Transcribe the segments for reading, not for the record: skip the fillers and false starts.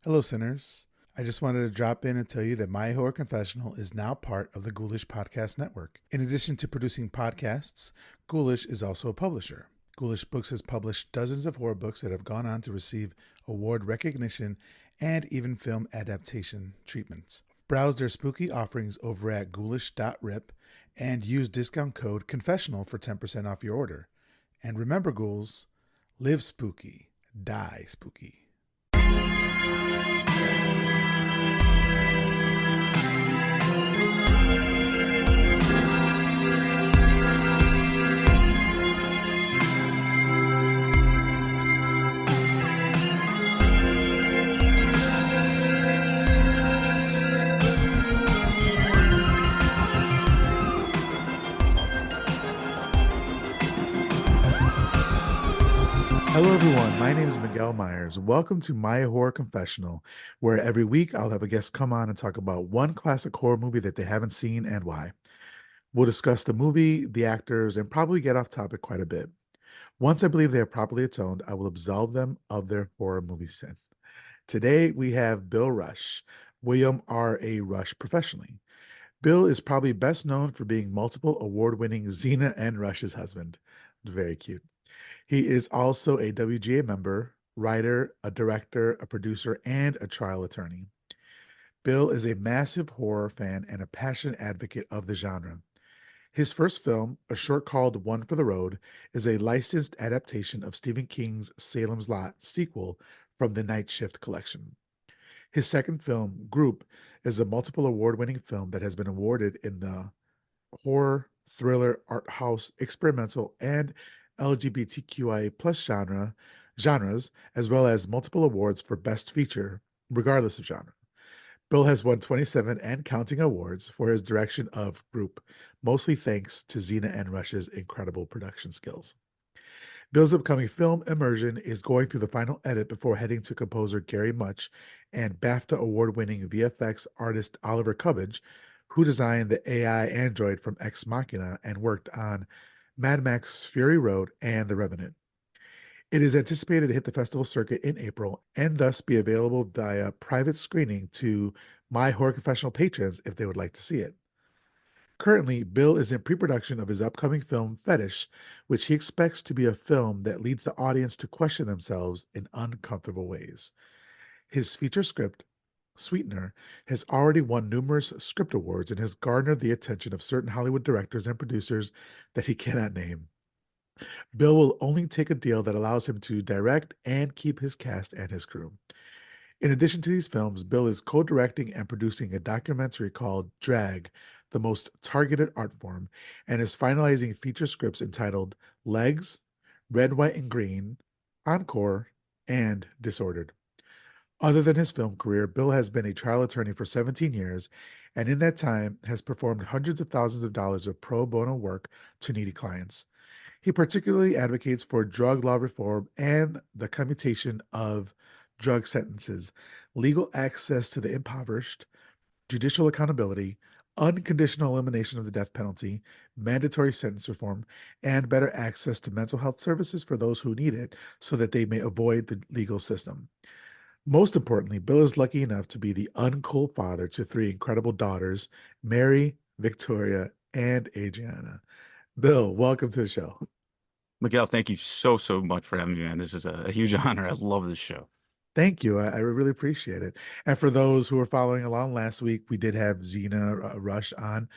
Hello, sinners. I just wanted to drop in and tell you that My Horror Confessional is now part of the Ghoulish Podcast Network. In addition to producing podcasts, Ghoulish is also a publisher. Ghoulish Books has published dozens of horror books that have gone on to receive award recognition and even film adaptation treatments. Browse their spooky offerings over at ghoulish.rip and use discount code CONFESSIONAL for 10% off your order. And remember, ghouls, live spooky, die spooky. Hello, everyone. My name is Miguel Myers. Welcome to My Horror Confessional, where every week I'll have a guest come on and talk about one classic horror movie that they haven't seen and why. We'll discuss the movie, the actors, and probably get off topic quite a bit. Once I believe they are properly atoned, I will absolve them of their horror movie sin. Today we have Bill Rush, William R.A. Rush professionally. Bill is probably best known for being multiple award-winning Xena and Rush's husband. Very cute. He is also a WGA member, writer, a director, a producer, and a trial attorney. Bill is a massive horror fan and a passionate advocate of the genre. His first film, a short called One for the Road, is a licensed adaptation of Stephen King's Salem's Lot sequel from the Night Shift collection. His second film, Group, is a multiple award-winning film that has been awarded in the horror, thriller, art house, experimental, and LGBTQIA plus genres, as well as multiple awards for Best Feature, regardless of genre. Bill has won 27 and counting awards for his direction of Group, mostly thanks to Xena and Rush's incredible production skills. Bill's upcoming film, Immersion, is going through the final edit before heading to composer Gary Much and BAFTA award-winning VFX artist Oliver Cubbage, who designed the AI android from Ex Machina and worked on Mad Max Fury Road and The Revenant. It is anticipated to hit the festival circuit in April and thus be available via private screening to My Horror Confessional patrons if they would like to see it. Currently, Bill is in pre-production of his upcoming film Fetish, which he expects to be a film that leads the audience to question themselves in uncomfortable ways. His feature script, Sweetener, has already won numerous script awards and has garnered the attention of certain Hollywood directors and producers that he cannot name. Bill will only take a deal that allows him to direct and keep his cast and his crew. In addition to these films, Bill is co-directing and producing a documentary called Drag, the most targeted art form, and is finalizing feature scripts entitled Legs, Red, White, and Green, Encore, and Disordered. Other than his film career, Bill has been a trial attorney for 17 years, and in that time has performed hundreds of thousands of dollars of pro bono work to needy clients. He particularly advocates for drug law reform and the commutation of drug sentences, legal access to the impoverished, judicial accountability, unconditional elimination of the death penalty, mandatory sentence reform, and better access to mental health services for those who need it so that they may avoid the legal system. Most importantly, Bill is lucky enough to be the uncool father to three incredible daughters, Mary, Victoria, and Adriana. Bill, welcome to the show. Miguel, thank you so much for having me, man. This is a huge honor. I love this show. Thank you. I really appreciate it. And for those who are following along, last week we did have Xena Rush on.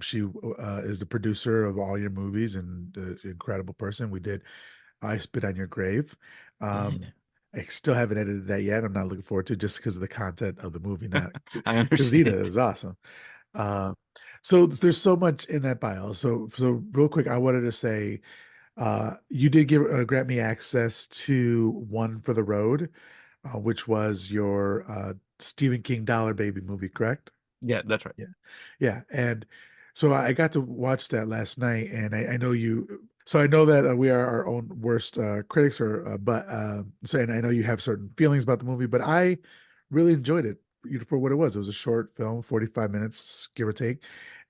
She is the producer of all your movies and an incredible person. We did I Spit on Your Grave. Yeah, I still haven't edited that yet. I'm not looking forward to it just because of the content of the movie, not I because Xena understand. is awesome. Uh, so there's so much in that bio. So real quick, I wanted to say you did give grant me access to One for the Road, which was your Stephen King Dollar Baby movie, correct? Yeah, that's right. Yeah. Yeah. And so I got to watch that last night, and I know you. So I know that we are our own worst critics, and I know you have certain feelings about the movie, but I really enjoyed it for what it was. It was a short film, 45 minutes, give or take,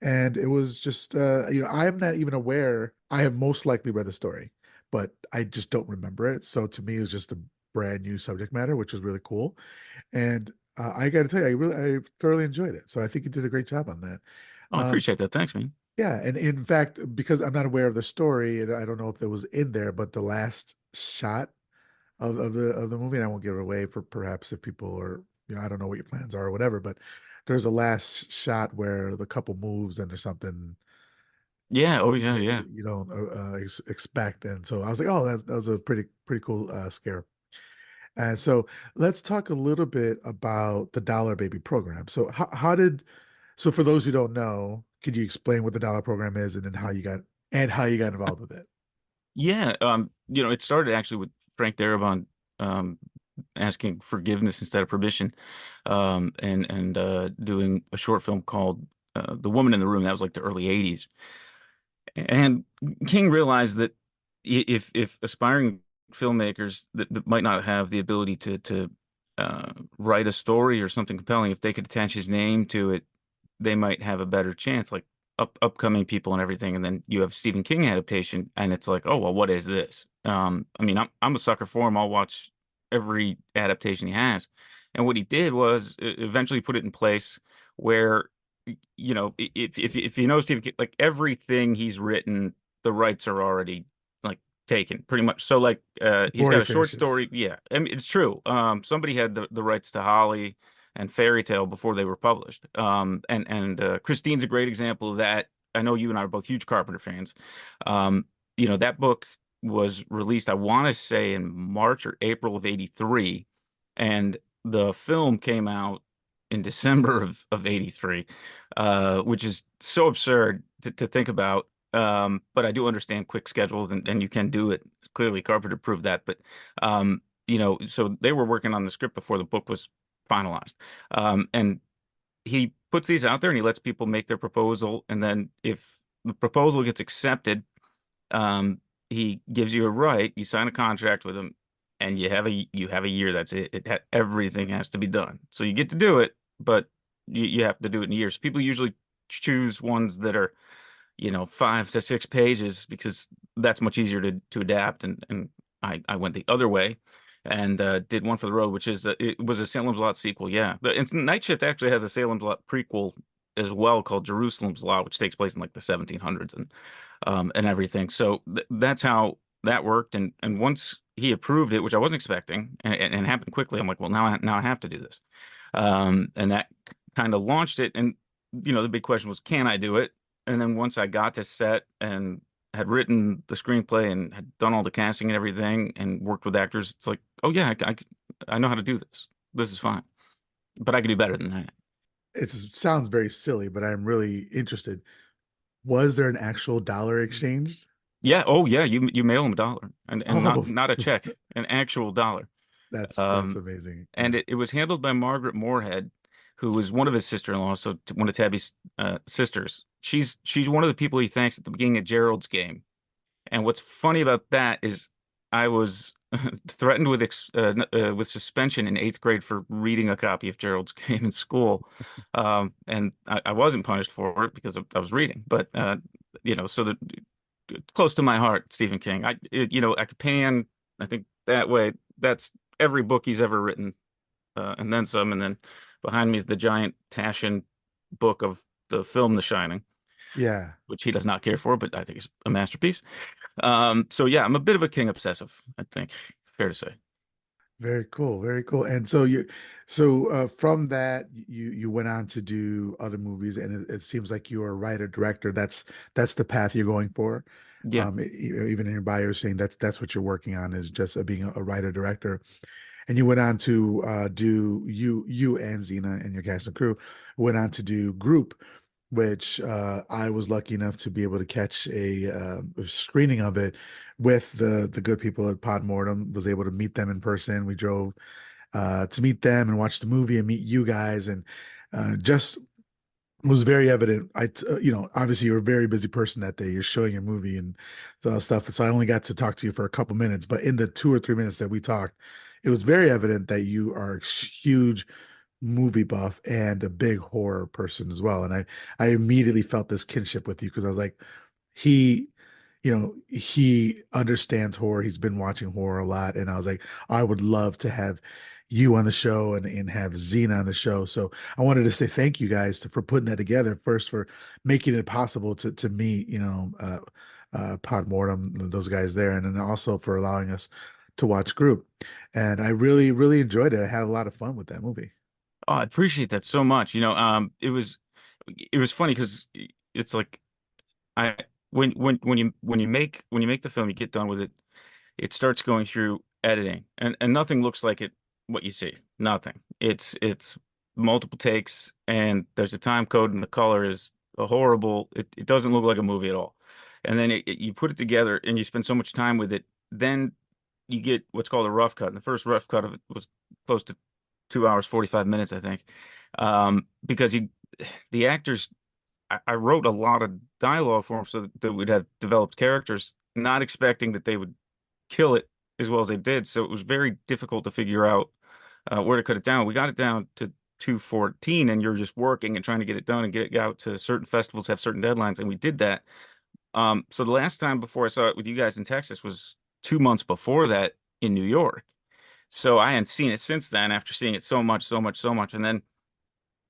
and it was just I am not even aware. I have most likely read the story, but I just don't remember it. So to me, it was just a brand new subject matter, which was really cool. And I got to tell you, I thoroughly enjoyed it. So I think you did a great job on that. Oh, I Um, appreciate that. Thanks, man. yeah, and in fact, because I'm not aware of the story, and I don't know if it was in there, but the last shot of the movie, and I won't give it away for perhaps if people are, I don't know what your plans are or whatever, but there's a last shot where the couple moves and there's something Yeah. Oh, yeah, that yeah. you don't expect, and so I was like, oh, that was a pretty cool scare. And so let's talk a little bit about the Dollar Baby program. So so for those who don't know, could you explain what the Dollar program is and then how you got involved with it? Yeah. It started actually with Frank Darabont um, asking forgiveness instead of permission, and doing a short film called "The Woman in the Room." That was like the early '80s. And King realized that if aspiring filmmakers that might not have the ability to write a story or something compelling, if they could attach his name to it, they might have a better chance, like upcoming people and everything. And then you have Stephen King adaptation, and it's like, oh well, what is this? I mean, I'm a sucker for him. I'll watch every adaptation he has. And what he did was eventually put it in place where if you know Stephen King, like everything he's written, the rights are already like taken pretty much. So like he's Before got he a short finishes. story. Yeah, I mean it's true. Somebody had the rights to Holly and Fairy Tale before they were published. And Christine's a great example of that. I know you and I are both huge Carpenter fans. Um, that book was released, I want to say in March or April of '83, and the film came out in December of '83, which is so absurd to think about. But I do understand quick schedule and you can do it. Clearly, Carpenter proved that. But so they were working on the script before the book was finalized. And he puts these out there and he lets people make their proposal. And then if the proposal gets accepted, um, he gives you a right. You sign a contract with him, and you have a year. That's it. Everything has to be done. So you get to do it, but you have to do it in years. People usually choose ones that are 5 to 6 pages because that's much easier to adapt. And I went the other way and did one for the road, which is it was a Salem's Lot sequel. Yeah, and Night Shift actually has a Salem's Lot prequel as well called Jerusalem's Lot, which takes place in like the 1700s and everything. So that's how that worked. And once he approved it, which I wasn't expecting, and it happened quickly, I'm like, well, now I have to do this. And that kind of launched it. And the big question was, can I do it? And then once I got to set and had written the screenplay and had done all the casting and everything and worked with actors, it's like, oh yeah, I know how to do this. This is fine, but I could do better than that. It sounds very silly, but I'm really interested. Was there an actual dollar exchanged? Yeah. Oh yeah. You mail them a dollar and not Oh, not a check, an actual dollar. that's Um, amazing. and Yeah. it was handled by Margaret Moorhead, who was one of his sister-in-laws, so one of Tabby's sisters. She's one of the people he thanks at the beginning of Gerald's game. And what's funny about that is I was threatened with suspension in 8th grade for reading a copy of Gerald's Game in school, and I wasn't punished for it because I was reading. But so close to my heart, Stephen King. I could pan. I think that way. That's every book he's ever written, and then some. And then behind me is the giant Taschen book of the film The Shining, Yeah. which he does not care for, but I think is a masterpiece. So yeah, I'm a bit of a King obsessive, I think. Fair to say. Very cool, very cool. And from that you went on to do other movies, and it seems like you're a writer director. That's the path you're going for. Yeah. Even in your bio, you're saying that's what you're working on is just being a writer director. And you went on to do you and Xena and your cast and crew went on to do Group, which I was lucky enough to be able to catch a screening of it with the good people at Podmortem. Was able to meet them in person. We drove to meet them and watch the movie and meet you guys, and just was very evident. Obviously you're a very busy person that day. You're showing your movie and the stuff. So I only got to talk to you for a couple minutes, but in the 2 or 3 minutes that we talked, it was very evident that you are a huge movie buff and a big horror person as well. And I immediately felt this kinship with you because I was like, he, he understands horror. He's been watching horror a lot. And I was like, I would love to have you on the show and have Xena on the show. So I wanted to say thank you guys for putting that together. First, for making it possible to meet, Podmortem, those guys there, and then also for allowing us to watch Group. And I really, really enjoyed it. I had a lot of fun with that movie. Oh, I appreciate that so much. It was funny because it's like I when you make the film, you get done with it, it starts going through editing, and nothing looks like it what you see. Nothing. It's multiple takes, and there's a time code, and the color is a horrible. It doesn't look like a movie at all. And then you put it together, and you spend so much time with it. Then you get what's called a rough cut. And the first rough cut of it was close to 2 hours, 45 minutes, I think. Because the actors, I wrote a lot of dialogue for them so that we'd have developed characters, not expecting that they would kill it as well as they did. So it was very difficult to figure out where to cut it down. We got it down to 2:14, and you're just working and trying to get it done and get it out to certain festivals, have certain deadlines, and we did that. So the last time before I saw it with you guys in Texas was 2 months before that in New York. So I hadn't seen it since then after seeing it so much, so much, so much. And then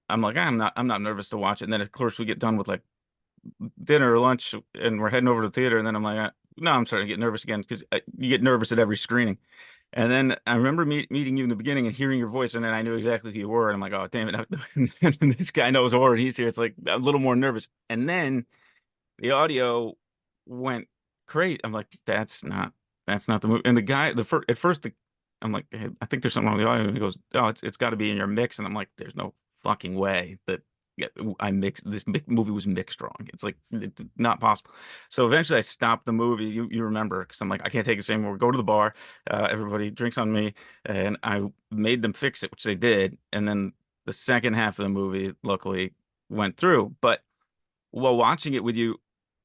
I'm like, I'm not nervous to watch it. And then of course we get done with like dinner or lunch and we're heading over to the theater. And then I'm like, no, I'm starting to get nervous again because you get nervous at every screening. And then I remember meeting you in the beginning and hearing your voice, and then I knew exactly who you were. And I'm like, oh, damn it. And this guy knows horror and he's here. It's like I'm a little more nervous. And then the audio went great. I'm like, that's not the movie. And the guy, at first, I'm like, hey, I think there's something wrong with the audio. And he goes, oh, it's got to be in your mix. And I'm like, there's no fucking way that yeah, I mixed this movie was mixed wrong. It's like it's not possible. So eventually, I stopped the movie. You remember because I'm like, I can't take this anymore. Go to the bar. Everybody drinks on me, and I made them fix it, which they did. And then the second half of the movie, luckily, went through. But while watching it with you,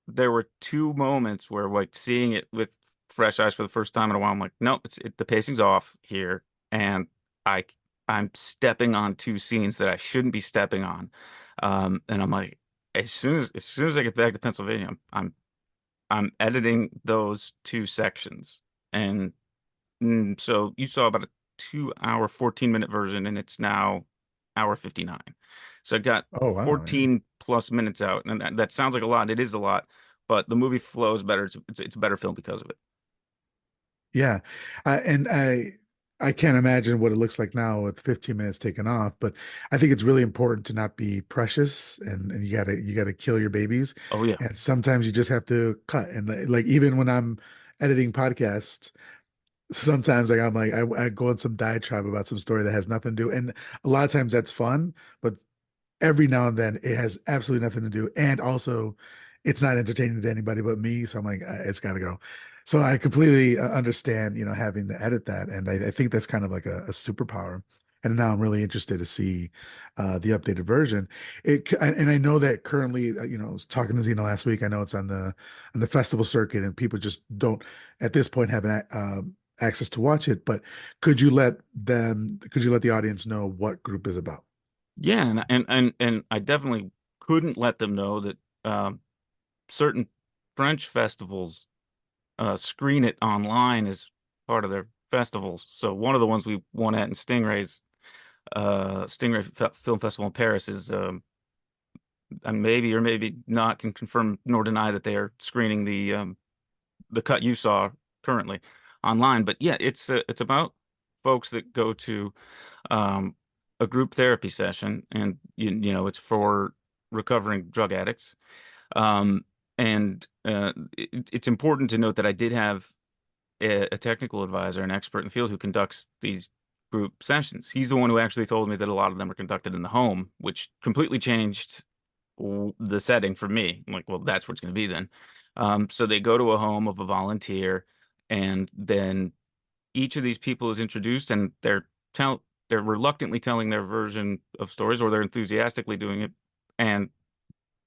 there were two moments where like seeing it with fresh eyes for the first time in a while, I'm like, nope, the pacing's off here, and I I'm stepping on two scenes that I shouldn't be stepping on, and I'm like, as soon as I get back to Pennsylvania, I'm editing those two sections, and so you saw about a 2 hour 14-minute version, and it's now hour 59. So I got Oh wow, yeah. 14 plus minutes out, and that sounds like a lot. It is a lot, but the movie flows better. It's a better film because of it. Yeah. And I can't imagine what it looks like now with 15 minutes taken off, but I think it's really important to not be precious and you gotta kill your babies. Oh yeah. And sometimes you just have to cut. And like even when I'm editing podcasts, sometimes like I'm like I go on some diatribe about some story that has nothing to do. And a lot of times that's fun, but every now and then it has absolutely nothing to do. And also, it's not entertaining to anybody but me. So I'm like, it's got to go. So I completely understand, having to edit that. And I think that's kind of like a superpower. And now I'm really interested to see the updated version. And I know that currently, I was talking to Zena last week. I know it's on the festival circuit, and people just don't at this point have access to watch it. But could you let the audience know what Group is about? Yeah, and I definitely couldn't let them know that certain French festivals screen it online as part of their festivals. So one of the ones we won at in Stingray Film Festival in Paris is and maybe or maybe not can confirm nor deny that they are screening the cut you saw currently online. But yeah, it's about folks that go to um, a group therapy session, and it's for recovering drug addicts. Um, and it's important to note that I did have a technical advisor, an expert in the field who conducts these group sessions. He's the one who actually told me that a lot of them are conducted in the home, which completely changed the setting for me. I'm like, well, that's where it's going to be then. So they go to a home of a volunteer, and then each of these people is introduced, and they're reluctantly telling their version of stories, or they're enthusiastically doing it, and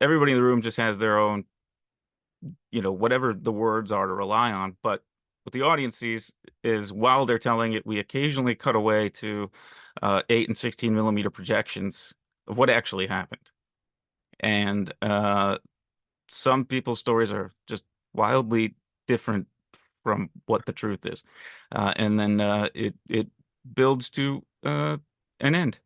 everybody in the room just has their own, whatever the words are to rely on. But what the audience sees is while they're telling it, we occasionally cut away to 8 and 16 millimeter projections of what actually happened. And some people's stories are just wildly different from what the truth is. And then it builds to an end.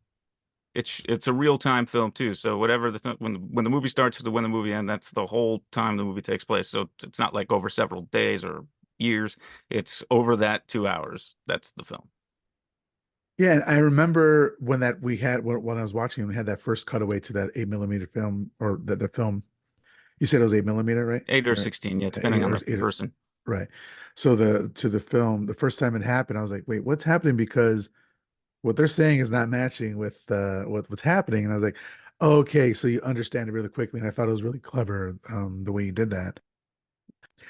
It's a real time film too. So whatever when the movie starts to when the movie ends, that's the whole time the movie takes place. So it's not like over several days or years. It's over that 2 hours. That's the film. Yeah, and I remember when that we had when I was watching, we had that first cutaway to that 8 millimeter film, or the film. You said it was 8 millimeter, right? 8 or 16, yeah, depending Eight on or the eight, person. right. So the film, the first time it happened, I was like, wait, what's happening? Because what they're saying is not matching with what's happening. And I was like, okay, so you understand it really quickly. And I thought it was really clever, the way you did that.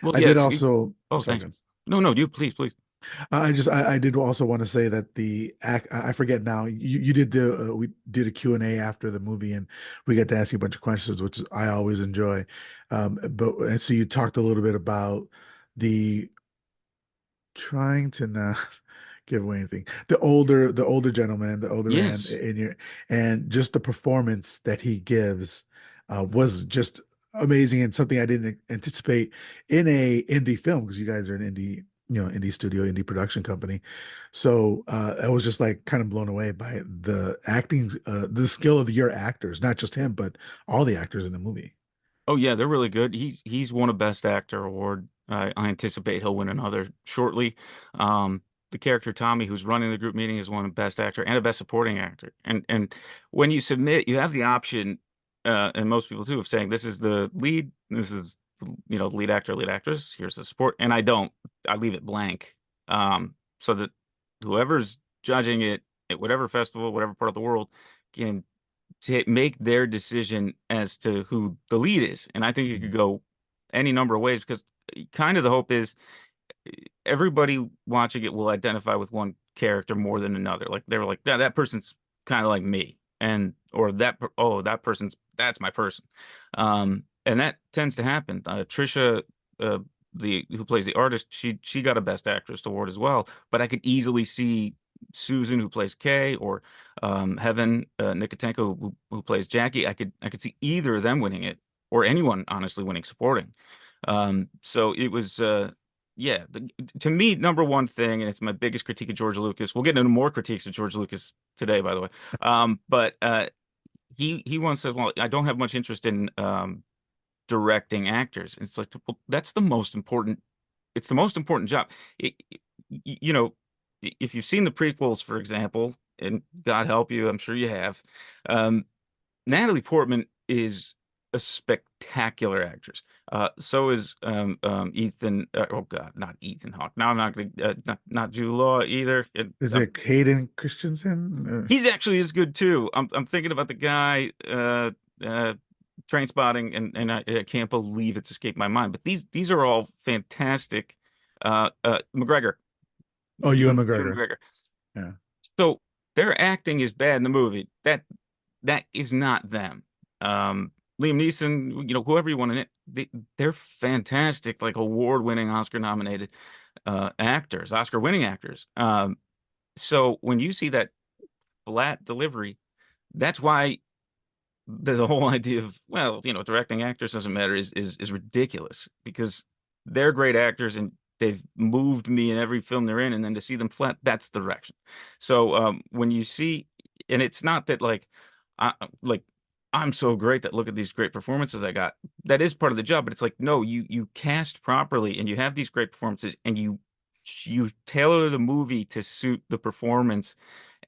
Well, I yeah, did it's also, oh, sorry, thanks. good. No, no, you please, please. I did also want to say that the act, I forget now, you did we did a Q&A after the movie, and we got to ask you a bunch of questions, which I always enjoy. But and so you talked a little bit about the trying to not give away anything. The older gentleman, the older man Yes. in your, and just the performance that he gives was just amazing, and something I didn't anticipate in a indie film, because you guys are an indie, indie studio, indie production company. So I was just like kind of blown away by the acting, the skill of your actors, not just him, but all the actors in the movie. Oh yeah, they're really good. He's won a Best Actor award. I anticipate he'll win another shortly. The character Tommy, who's running the group meeting, is won a Best Actor and a Best Supporting Actor. And when you submit, you have the option, and most people too, of saying this is the lead, this is the lead actor, lead actress. Here's the support, and I don't. I leave it blank, so that whoever's judging it at whatever festival, whatever part of the world, can to make their decision as to who the lead is. And I think it could go any number of ways because kind of the hope is everybody watching it will identify with one character more than another. Like they were like, yeah, that person's kind of like me, and or oh, that person's that's my person, and that tends to happen. Trisha, uh, the who plays the artist, she got a Best Actress award as well. But I could easily see Susan, who plays Kay, or Heaven Nikotenko, who plays Jackie. I could see either of them winning it, or anyone honestly winning supporting. So it was. Yeah, to me, number one thing, and it's my biggest critique of George Lucas. We'll get into more critiques of George Lucas today, by the way. But he once said, "Well, I don't have much interest in directing actors." And it's like, well, that's the most important. It's the most important job. You know, if you've seen the prequels, for example, and God help you, I'm sure you have. Um, Natalie Portman is a spectacular actress. So is Ethan. Oh God, not Ethan Hawke. Now I'm not going to not Jude Law either. Is it Hayden Christensen? He's actually is good too. I'm thinking about the guy uh, Train Spotting, and I can't believe it's escaped my mind. But these are all fantastic. McGregor, Oh, Ewan Ewan McGregor. McGregor. Yeah. So their acting is bad in the movie. That is not them. Liam Neeson, whoever you want to, they're fantastic, like award-winning, Oscar-nominated actors, Oscar-winning actors. So when you see that flat delivery, that's why the whole idea of, well, directing actors doesn't matter is ridiculous because they're great actors and they've moved me in every film they're in, and then to see them flat, that's the direction. So when you see, and it's not that I like I'm so great that look at these great performances I got. That is part of the job, but it's like no, you cast properly and you have these great performances and you tailor the movie to suit the performance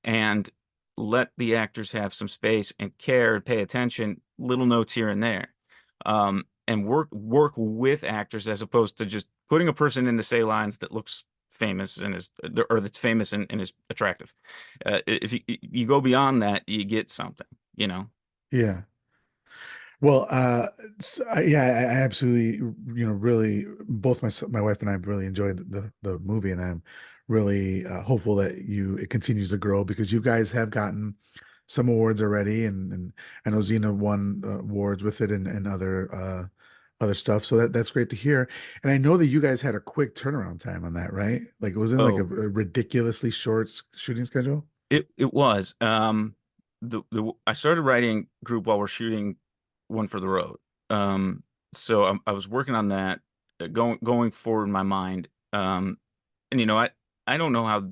and let the actors have some space and care and pay attention, little notes here and there. And work with actors as opposed to just putting a person in to say lines that looks famous and is or that's famous and is attractive. If you go beyond that, you get something, you know. Yeah. Well, yeah, I absolutely, really, both my wife and I really enjoyed the movie, and I'm really hopeful that it continues to grow, because you guys have gotten some awards already, and I know Xena won awards with it, and other stuff. So that's great to hear. And I know that you guys had a quick turnaround time on that, right? Like it wasn't like a Oh, ridiculously short shooting schedule. it was. The I started writing group while we're shooting One for the Road. So I was working on that, going forward in my mind. And I don't know how.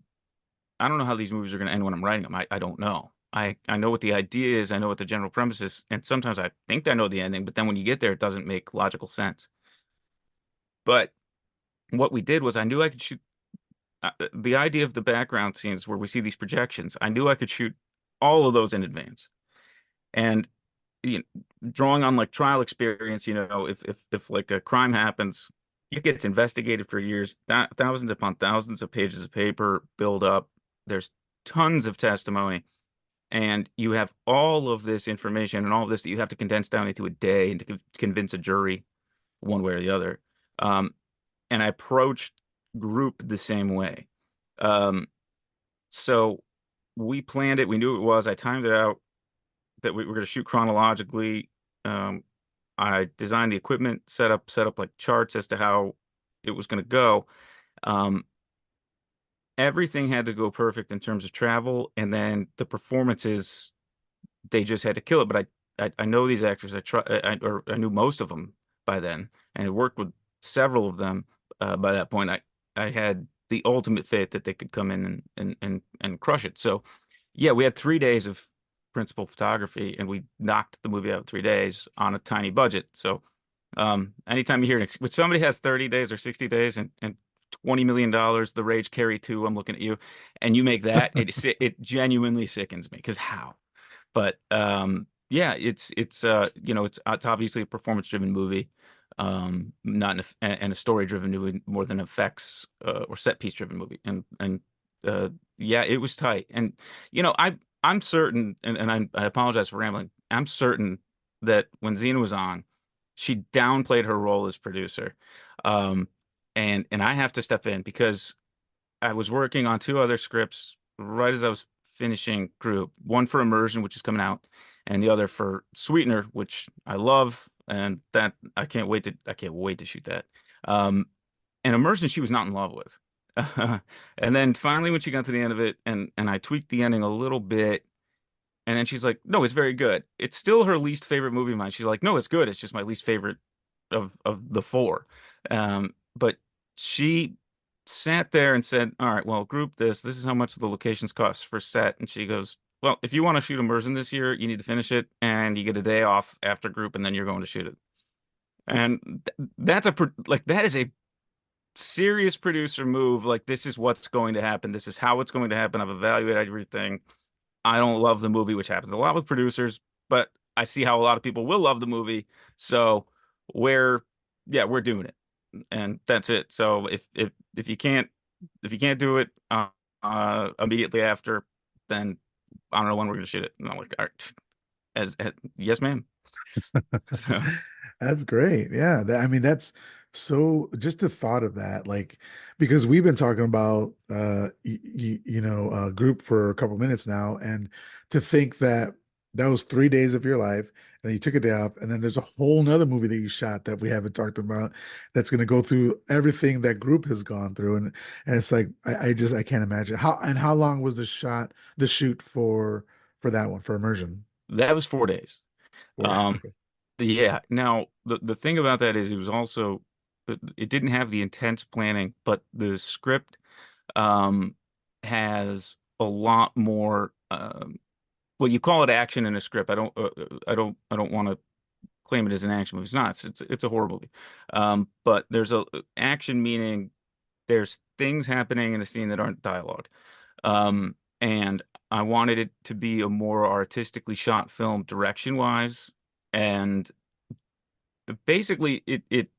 I don't know how these movies are going to end when I'm writing them. I don't know. I know what the idea is. I know what the general premise is. And sometimes I think I know the ending, but then when you get there, it doesn't make logical sense. But what we did was I knew I could shoot the idea of the background scenes where we see these projections. I knew I could shoot all of those in advance. And you drawing on like trial experience, if like a crime happens, it gets investigated for years, thousands upon thousands of pages of paper build up. There's tons of testimony, and you have all of this information and all of this that you have to condense down into a day and to convince a jury one way or the other. Um, and I approached group the same way. Um, so we planned it. We knew it was. I timed it out that we were going to shoot chronologically. Um, I designed the equipment, set up like charts as to how it was going to go. Um, Everything had to go perfect in terms of travel, and then the performances, they just had to kill it. But I know these actors. Or I knew most of them by then, and I worked with several of them by that point. I had the ultimate faith that they could come in and crush it. So yeah, we had 3 days of principal photography, and we knocked the movie out in 3 days on a tiny budget. So, anytime you hear when somebody has 30 days or 60 days and $20 million, the Rage Carry 2, I'm looking at you, and you make that, it genuinely sickens me because how? But yeah, it's obviously a performance-driven movie, not and a story-driven movie more than effects or set-piece-driven movie. And yeah, it was tight. And I'm certain, and I apologize for rambling. I'm certain that when Xena was on, she downplayed her role as producer, um, and I have to step in because I was working on two other scripts right as I was finishing Group. One for Immersion, which is coming out, and the other for Sweetener, which I love, and that I can't wait to shoot that. Um, and Immersion, she was not in love with. And then finally, when she got to the end of it, and I tweaked the ending a little bit, and then she's like, "No, it's very good." It's still her least favorite movie of mine. She's like, "No, it's good. It's just my least favorite of the four." But she sat there and said, "All right, well, group this. This is how much the locations cost for set." And she goes, "Well, if you want to shoot Immersion this year, you need to finish it, and you get a day off after group, and then you're going to shoot it." And like that is a serious producer move. Like this is what's going to happen. This is how it's going to happen. I've evaluated everything. I don't love the movie, which happens a lot with producers, but I see how a lot of people will love the movie. So we're yeah, we're doing it. And that's it. So if you can't do it immediately after, then I don't know when we're gonna shoot it. And I'm like, all right, as yes, ma'am. So That's great. Yeah. I mean, that's so just the thought of that, like, because we've been talking about group for a couple minutes now, and to think that that was 3 days of your life, and you took a day off, and then there's a whole nother movie that you shot that we haven't talked about that's going to go through everything that group has gone through, and it's like I can't imagine how long was the shoot for that one for Immersion? that was 4 days. Or Um, okay. yeah. Now the thing about that is it didn't have the intense planning, but the script um has a lot more well, you call it action in a script. I don't want to claim it as an action movie. It's not. It's a horror movie. But there's a action meaning there's things happening in a scene that aren't dialogue. And I wanted it to be a more artistically shot film direction wise. And basically it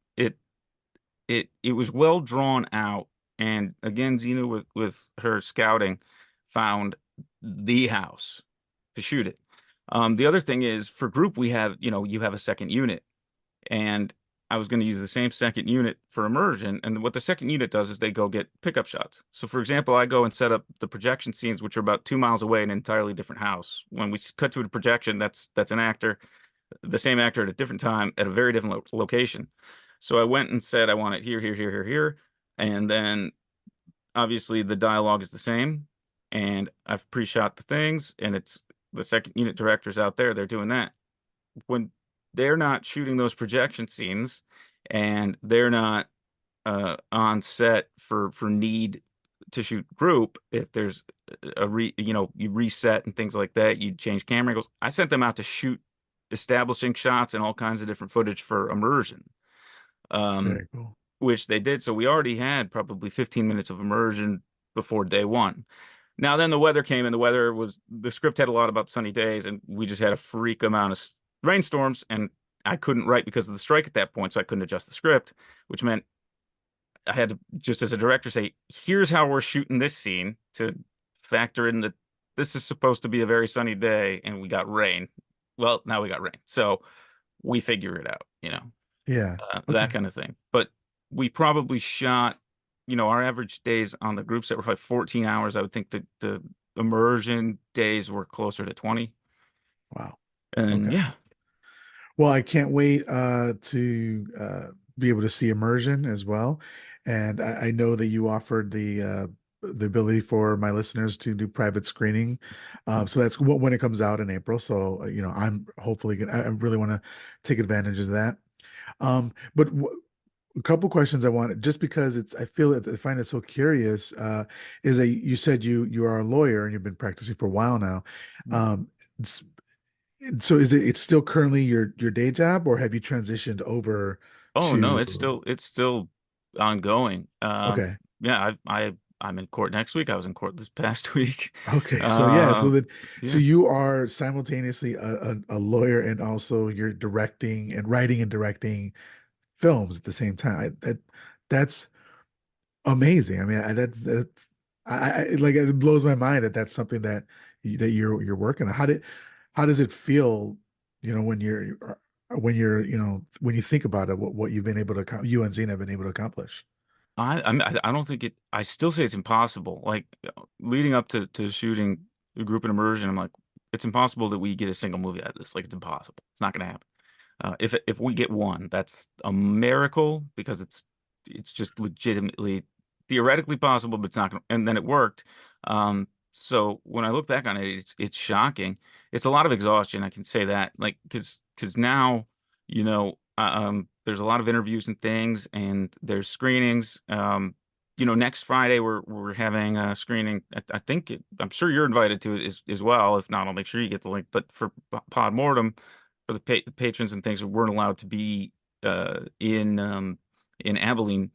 was well drawn out. And again, Xena with her scouting found the house to shoot it. The other thing is for group, you have a second unit, and I was going to use the same second unit for immersion. And what the second unit does is they go get pickup shots. So, for example, I go and set up the projection scenes, which are about 2 miles away in an entirely different house. When we cut to a projection, that's an actor, the same actor at a different time at a very different location. So I went and said, I want it here, here, here, here, here. And then obviously the dialogue is the same. And I've pre-shot the things, and it's the second unit directors out there, they're doing that. When they're not shooting those projection scenes and they're not on set for need to shoot group, if there's you reset and things like that, you change camera angles. I sent them out to shoot establishing shots and all kinds of different footage for immersion, um, Very cool. which they did. So we already had probably 15 minutes of immersion before day one. Now then the weather came, and the script had a lot about sunny days, and we just had a freak amount of rainstorms, and I couldn't write because of the strike at that point, so I couldn't adjust the script, which meant I had to, just as a director, say, here's how we're shooting this scene to factor in that this is supposed to be a very sunny day and we got rain. Well, now we got rain. So we figure it out, Yeah. that Okay. kind of thing. But we probably shot, our average days on the group set were probably 14 hours. I would think that the immersion days were closer to 20. Wow. And Okay. yeah. Well, I can't wait to be able to see Immersion as well. And I know that you offered the ability for my listeners to do private screening. So that's when it comes out in April. So I'm hopefully gonna, I really want to take advantage of that. But a couple questions I wanted, just because I find it so curious, is that you said you are a lawyer and you've been practicing for a while now. Um, so it's still currently your day job, or have you transitioned over Oh no, to it's still ongoing. okay. Yeah, I'm in court next week. I was in court this past week. Okay. So yeah, Um, so yeah. you are simultaneously a lawyer and also you're directing and writing and directing films at the same time. That's amazing. I mean, that's like it blows my mind that that's something that you're working on. How does it feel, when you think about it, what you've been able to you and Zena have been able to accomplish? I don't think I still say it's impossible. Like leading up to shooting the group in immersion, I'm like, it's impossible that we get a single movie out of this. Like it's impossible. It's not gonna happen. If we get one, that's a miracle because it's just legitimately theoretically possible, but it's not gonna, and then it worked. So when I look back on it, it's shocking. It's a lot of exhaustion, I can say that. Like because now, there's a lot of interviews and things, and there's screenings. Next Friday we're having a screening. I think I'm sure you're invited to it as well. If not, I'll make sure you get the link. But for Pod Mortem, for the patrons and things, we weren't allowed to be in Abilene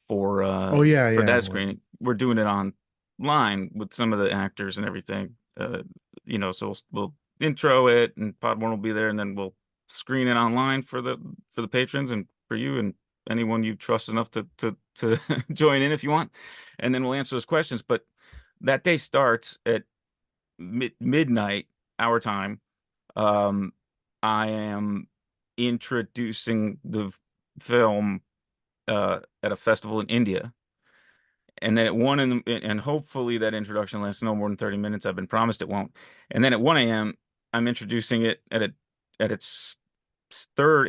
for Oh yeah, for yeah. that Well, screening. We're doing it online with some of the actors and everything. So we'll intro it, and Podmore will be there, and then we'll screen it online for the patrons and for you and anyone you trust enough to join in if you want, and then we'll answer those questions. But that day starts at midnight our time. um, I am introducing the film at a festival in India, and then at one and hopefully that introduction lasts no more than 30 minutes. I've been promised it won't. And then at 1 a.m. I'm introducing it at its third.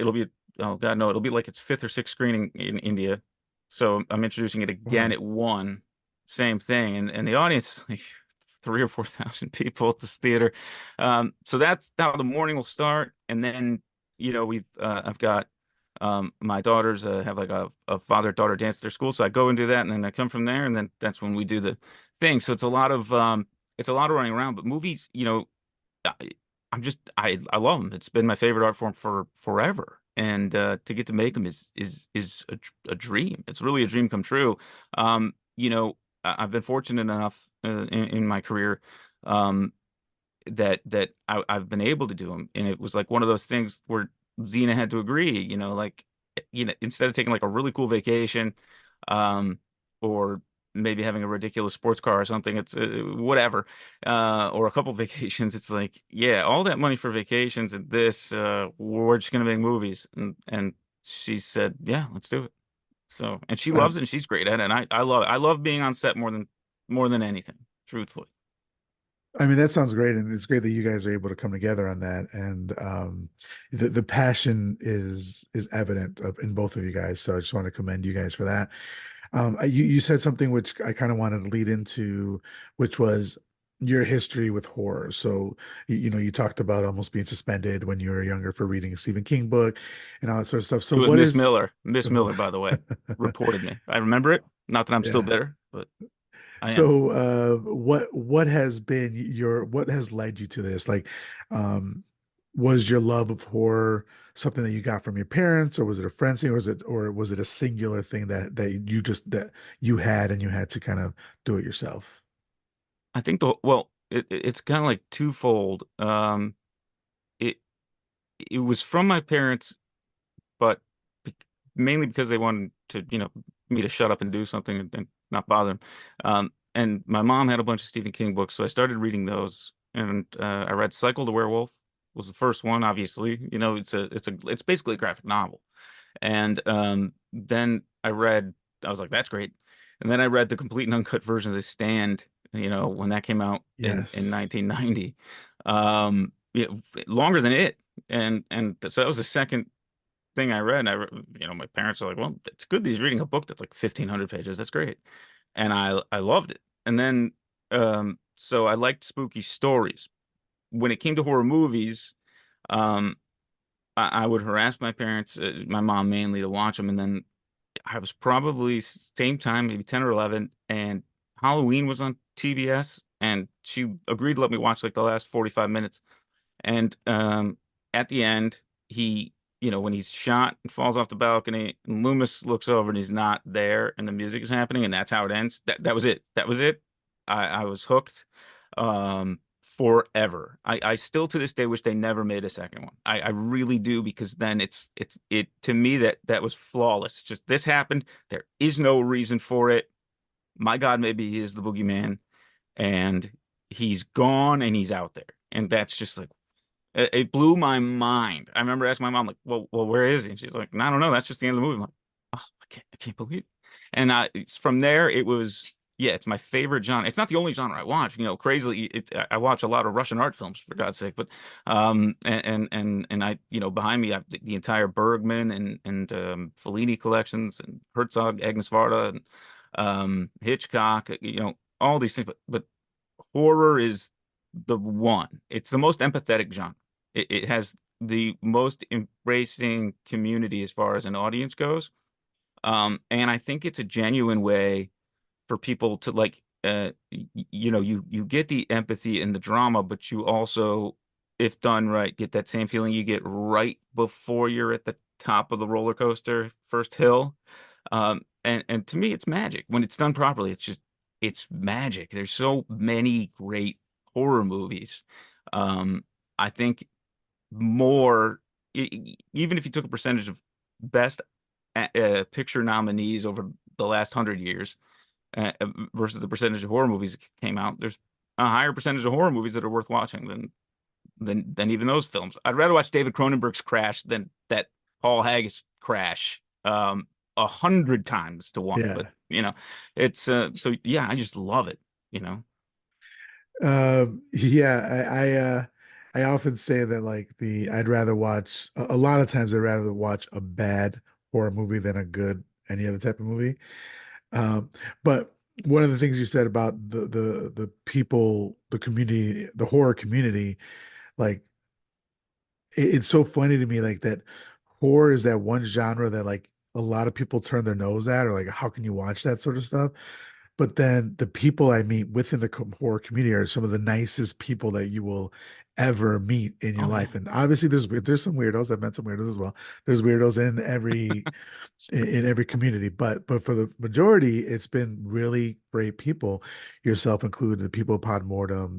Oh God, no, it'll be like its fifth or sixth screening in India. So I'm introducing it again wow. at 1, same thing, and the audience is like 3 or 4 thousand people at this theater. So that's how the morning will start, and then I've got my daughters have like a father-daughter dance at their school, so I go and do that, and then I come from there, and then that's when we do the thing. So it's a lot of running around. But movies, I, I love them. It's been my favorite art form for forever, and to get to make them is a dream. It's really a dream come true. I've been fortunate enough in my career that I've been able to do them, and it was like one of those things where Xena had to agree. Like instead of taking like a really cool vacation, um, or maybe having a ridiculous sports car or something, it's whatever, or a couple vacations. It's like, yeah, all that money for vacations and this, we're just gonna make movies, and she said, yeah, let's do it. So, and she Uh, loves it, and she's great at it, and I love it. I love being on set more than anything, truthfully. I mean, that sounds great, and it's great that you guys are able to come together on that. And the passion is evident in both of you guys. So I just want to commend you guys for that. You said something which I kind of wanted to lead into, which was your history with horror. So you talked about almost being suspended when you were younger for reading a Stephen King book and all that sort of stuff. So It was what Miss is Miller. Miss Miller, by the way, reported me. I remember it. Not that I'm still yeah. bitter, but I am. So, what has been what has led you to this? Like, um, was your love of horror something that you got from your parents, or was it a friend thing, or was it a singular thing that you had and you had to kind of do it yourself? I think it's kind of like twofold. It it was from my parents, but be mainly because they wanted to, me to shut up and do something and not bother them. And my mom had a bunch of Stephen King books, so I started reading those. And I read Cycle the Werewolf was the first one, obviously. It's basically a graphic novel. And then I was like, that's great. And then I read the complete and uncut version of The Stand, when that came out in Yes. 1990. Yeah, longer than it. And so that was the second thing I read. My parents are like, well, it's good that he's reading a book that's like 1,500 pages. That's great. And I loved it. And then, so I liked spooky stories. When it came to horror movies, um, I would harass my parents, my mom mainly, to watch them. And then I was probably same time, maybe 10 or 11, and Halloween was on TBS, and she agreed to let me watch like the last 45 minutes. And at the end, when he's shot and falls off the balcony, and Loomis looks over and he's not there, and the music is happening, and that's how it ends. That was it. That was it. I was hooked forever. I still to this day wish they never made a second one. I really do, because then it to me that was flawless. Just this happened. There is no reason for it. My God, maybe he is the boogeyman, and he's gone and he's out there. And that's just like it blew my mind. I remember asking my mom, like, well, where is he? And she's like, no, I don't know. That's just the end of the movie. I'm like, oh, I can't believe it. And from there, it was, yeah, it's my favorite genre. It's not the only genre I watch. Crazily, I watch a lot of Russian art films, for God's sake. But and I, behind me, I have the entire Bergman and Fellini collections, and Herzog, Agnes Varda, and Hitchcock. All these things. But horror is the one. It's the most empathetic genre. It has the most embracing community as far as an audience goes. And I think it's a genuine way for people to like, you get the empathy and the drama, but you also, if done right, get that same feeling you get right before you're at the top of the roller coaster, first hill. And to me, it's magic. When it's done properly, it's magic. There's so many great horror movies. I think more, even if you took a percentage of best picture nominees over the last 100 years versus the percentage of horror movies that came out, there's a higher percentage of horror movies that are worth watching than even those films. I'd rather watch David Cronenberg's Crash than that Paul Haggis Crash 100 times to one. But Yeah. it's so yeah, I just love it. You know. Yeah, I often say that like I'd rather watch a lot of times I'd rather watch a bad horror movie than a good any other type of movie. Um, but one of the things you said about the people, the community, the horror community, like it's so funny to me like that horror is that one genre that like a lot of people turn their nose at, or like how can you watch that sort of stuff? But then the people I meet within the horror community are some of the nicest people that you will ever meet in your Oh yeah. life. And obviously, there's some weirdos. I've met some weirdos as well. There's weirdos in every community, but for the majority, it's been really great people, yourself included, the people of Podmortem,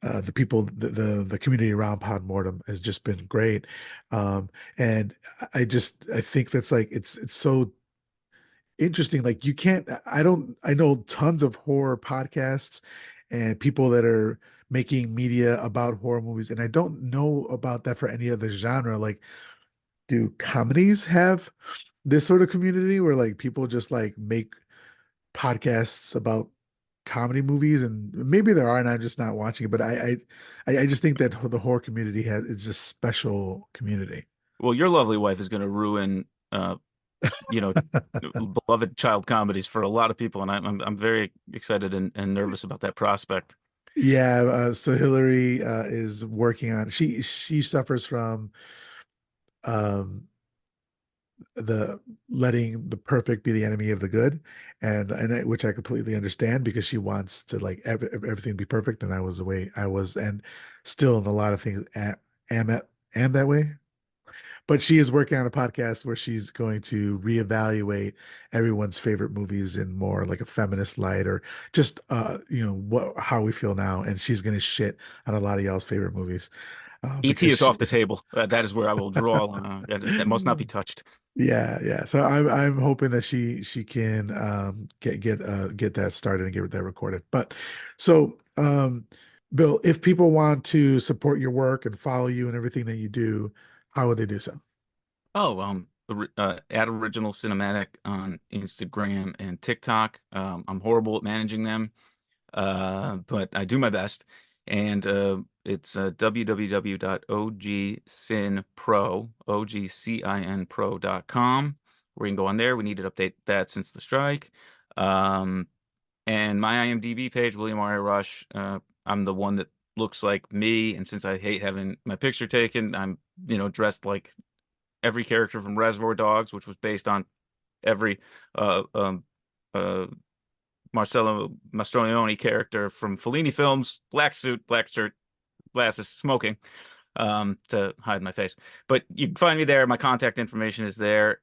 the people, the community around Podmortem has just been great. And I think that's like it's so interesting. Like you can't, I know tons of horror podcasts and people that are making media about horror movies, and I don't know about that for any other genre. Like, do comedies have this sort of community where like people just like make podcasts about comedy movies? And maybe there are, and I'm just not watching it. But I just think that the horror community it's a special community. Well, your lovely wife is going to ruin, you know, beloved child comedies for a lot of people, and I'm very excited and nervous about that prospect. Yeah, so Hillary is working on she suffers from um the letting the perfect be the enemy of the good, which I completely understand because she wants to like everything be perfect, and I was the way I was, and still in a lot of things am that way. But she is working on a podcast where she's going to reevaluate everyone's favorite movies in more like a feminist light, or just what how we feel now, and she's going to shit on a lot of y'all's favorite movies E.T. because is she, off the table. That is where I will draw. That must not be touched. yeah, yeah. So I'm hoping that she can get that started and get that recorded. But so Bill, if people want to support your work and follow you and everything that you do, how would they do so? Oh, at Original Cinematic on Instagram and TikTok. I'm horrible at managing them, but I do my best. And it's www.ogcinpro.com, where you can go on there. We need to update that since the strike. Um, and my IMDb page, William R.A. Rush, I'm the one that looks like me. And since I hate having my picture taken, I'm, dressed like every character from Reservoir Dogs, which was based on every uh, um, uh, Marcello Mastroianni character from Fellini films, black suit, black shirt, glasses, smoking, to hide my face. But you can find me there. My contact information is there.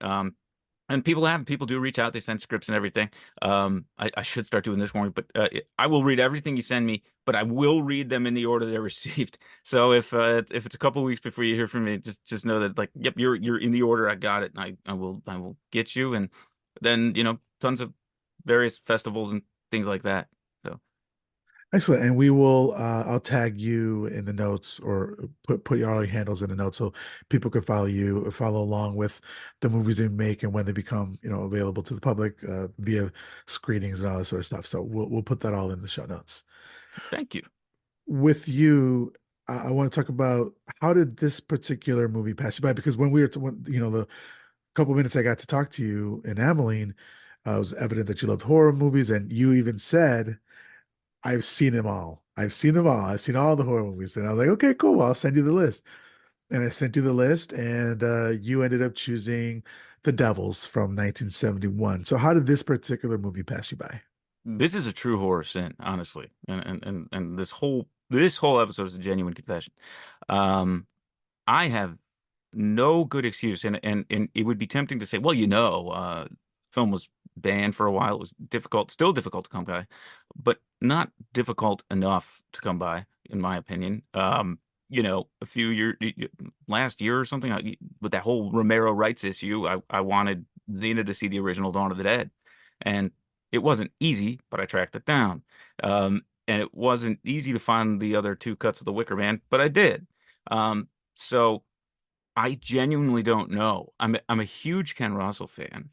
And people do reach out. They send scripts and everything. I should start doing this more, but I will read everything you send me, but I will read them in the order they're received. So if it's a couple weeks before you hear from me, just know that, like, yep, you're in the order. I got it. And I will get you. And then, tons of various festivals and things like that. So Excellent. And we will I'll tag you in the notes, or put all your handles in the notes so people can follow you, follow along with the movies they make and when they become, available to the public via screenings and all that sort of stuff. So we'll put that all in the show notes. thank you. With you, I want to talk about how did this particular movie pass you by? Because when we were the couple minutes I got to talk to you and Ameline, it was evident that you loved horror movies, and you even said I've seen them all. I've seen them all. I've seen all the horror movies. And I was like, okay, cool. Well, I'll send you the list. And I sent you the list, and you ended up choosing The Devils from 1971. So how did this particular movie pass you by? This is a true horror sin, honestly. And this whole episode is a genuine confession. Um, I have no good excuse, and it would be tempting to say, well, film was banned for a while. It was difficult, still difficult to come by, but not difficult enough to come by, in my opinion. A few last year or something, with that whole Romero rights issue, I wanted Xena to see the original Dawn of the Dead, and it wasn't easy, but I tracked it down. And it wasn't easy to find the other two cuts of The Wicker Man, but I did. So I genuinely don't know. I'm a huge Ken Russell fan.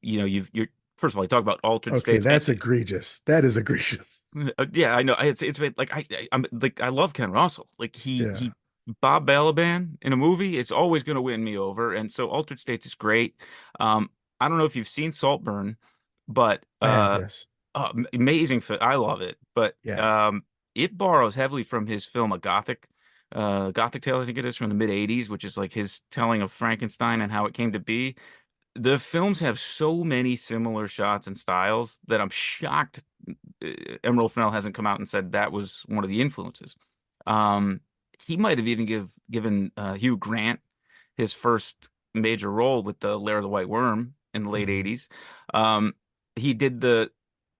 You're first of all, you talk about altered Okay, states. that's egregious. That is egregious. Yeah, I know. Like I'm like I love Ken Russell. Like Yeah. he Bob Balaban in a movie, it's always going to win me over. And so Altered States is great. Um, I don't know if you've seen Saltburn, but I have, yes. amazing. I love it, but Yeah. it borrows heavily from his film A Gothic Tale, I think it is, from the mid '80s, which is like his telling of Frankenstein and how it came to be. The films have so many similar shots and styles that I'm shocked Emerald Fennell hasn't come out and said that was one of the influences. Um, he might have even given Hugh Grant his first major role with the Lair of the White Worm in the late Mhm. '80s. Um, he did the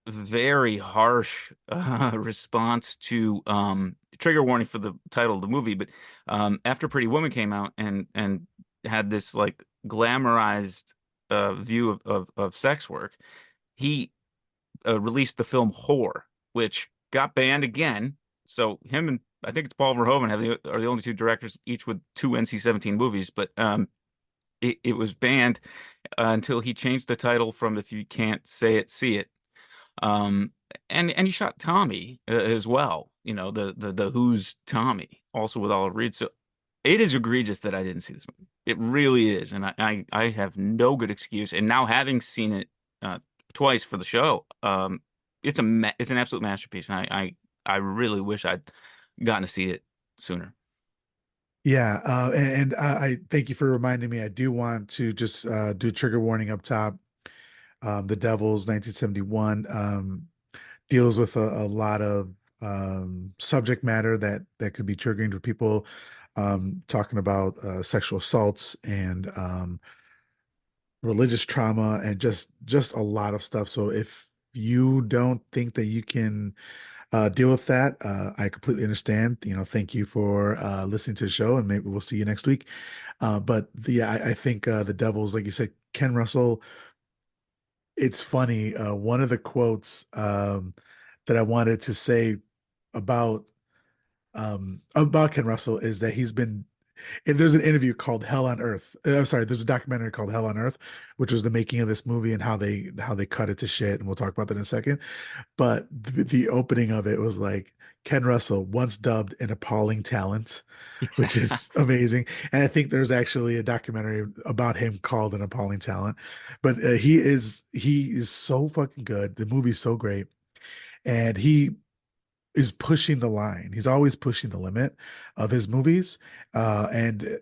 very harsh response to trigger warning for the title of the movie, but after Pretty Woman came out and had this like glamorized view of sex work, he released the film Whore, which got banned again. So him and I think it's Paul Verhoeven are the only two directors, each with two NC-17 movies, but it was banned until he changed the title from "If You Can't Say It, See It." Um, and he shot Tommy as well. The Who's Tommy, also with Olive Reed. So it is egregious that I didn't see this movie. It really is, and I have no good excuse. And now having seen it uh, twice for the show, it's an absolute masterpiece, and I really wish I'd gotten to see it sooner. Yeah, and I thank you for reminding me. I do want to just do a trigger warning up top. The Devils 1971 deals with a lot of subject matter that could be triggering to people, talking about sexual assaults and religious trauma and just a lot of stuff. So if you don't think that you can deal with that, I completely understand. Thank you for listening to the show, and maybe we'll see you next week. But I think the Devils, like you said, Ken Russell. It's funny. One of the quotes that I wanted to say about Ken Russell is that he's been. And there's an interview called Hell on Earth. I'm sorry, there's a documentary called Hell on Earth, which was the making of this movie and how they cut it to shit. And we'll talk about that in a second. But the opening of it was like Ken Russell, once dubbed an appalling talent, which is Yes. amazing. And I think there's actually a documentary about him called An Appalling Talent. But he is so fucking good. The movie's so great, and he is pushing the line. He's always pushing the limit of his movies. And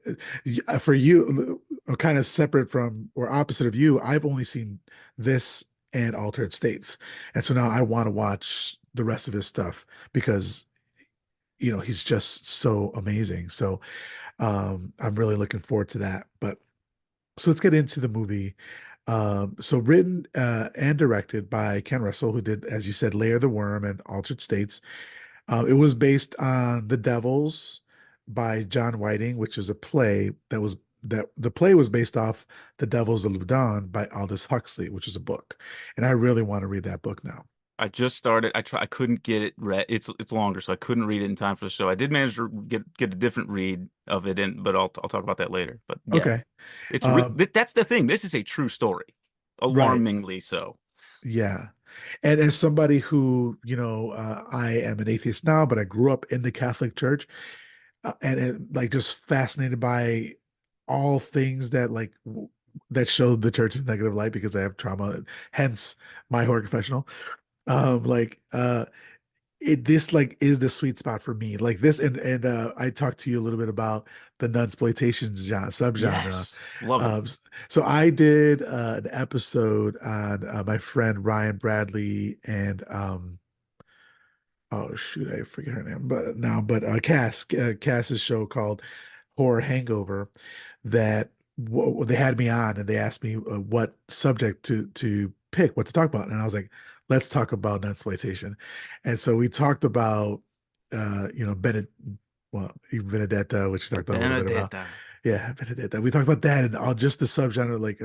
for you, kind of separate from or opposite of you, I've only seen this and Altered States. And so now I want to watch the rest of his stuff because he's just so amazing. So I'm really looking forward to that. But so let's get into the movie. So written and directed by Ken Russell, who did, as you said, Lair the Worm and Altered States. It was based on The Devils by John Whiting, which is a play that the play was based off The Devils of Loudun by Aldous Huxley, which is a book. And I really want to read that book now. I just started. I couldn't get it read. It's longer, so I couldn't read it in time for the show. I did manage to get a different read of it, but I'll talk about that later. But yeah, Okay. it's Um, that's the thing. This is a true story, right. alarmingly so. Yeah. And as somebody who, I am an atheist now, but I grew up in the Catholic Church, and like just fascinated by all things that that show the church's negative light because I have trauma, hence my horror confessional. Like this like is the sweet spot for me. Like this, and I talked to you a little bit about the nunsploitation subgenre. Yes, love it. Um, s- so I did an episode on my friend Ryan Bradley and oh shoot, I forget her name, but Cass's show called Horror Hangover that they had me on and they asked me what subject to pick, what to talk about, and I was like, let's talk about nunsploitation, and so we talked about Bennett, well, even Benedetta, which we talked about a little bit about, Benedetta. yeah, Benedetta. We talked about that and all just the subgenre, like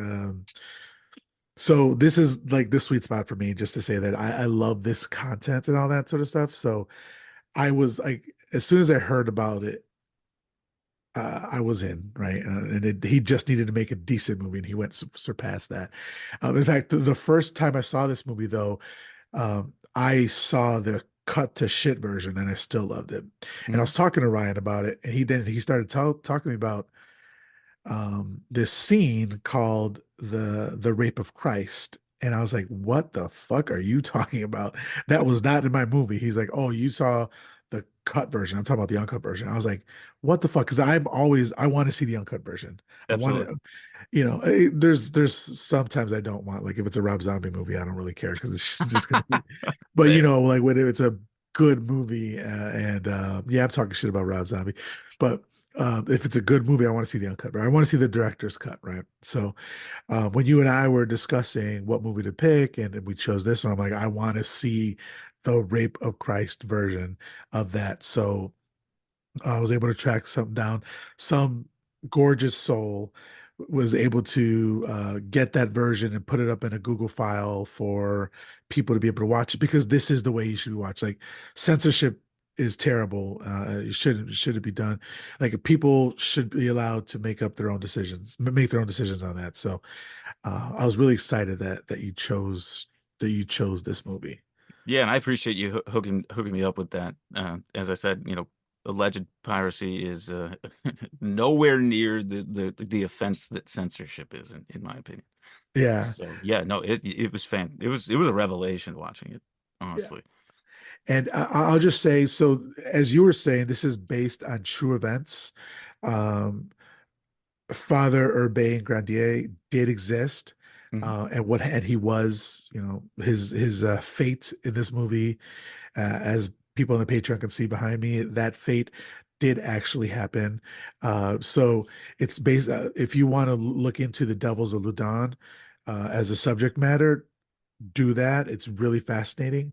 so this is like the sweet spot for me, just to say that I love this content and all that sort of stuff. So I was like, as soon as I heard about it, I was in, right? He just needed to make a decent movie, and he went surpassed that. In fact, the first time I saw this movie, though, I saw the cut to shit version, and I still loved it. And I Mhm. was talking to Ryan about it, and he started talking to me about this scene called the rape of Christ. And I was like, what the fuck are you talking about? That was not in my movie. He's like, oh, you saw the cut version. I'm talking about the uncut version. I was like, what the fuck? Because I want to see the uncut version. I want Absolutely. to, there's sometimes I don't want, like if it's a Rob Zombie movie, I don't really care because it's just gonna be, but Fair. like when it's a good movie, and yeah, I'm talking shit about Rob Zombie, but if it's a good movie, I want to see the uncut, right? I want to see the director's cut, right? So when you and I were discussing what movie to pick, and we chose this one, I'm like, I want to see the Rape of Christ version of that. So I was able to track something down. Some gorgeous soul was able to get that version and put it up in a Google file for people to be able to watch it because this is the way you should be watched. Like censorship is terrible. It shouldn't be done. Like people should be allowed to make their own decisions on that. So I was really excited that you chose this movie. Yeah, and I appreciate you hooking me up with that. As I said, alleged piracy is nowhere near the offense that censorship is, in my opinion. Yeah. So yeah, no, it was it was a revelation watching it, Yeah. honestly. And I'll just say, so as you were saying, this is based on true events. Um, Father Urbain Grandier did exist, Mhm. and he was, his fate in this movie, as people on the Patreon can see behind me, that fate did actually happen. So it's based. If you want to look into the Devils of Loudun as a subject matter, do that. It's really fascinating.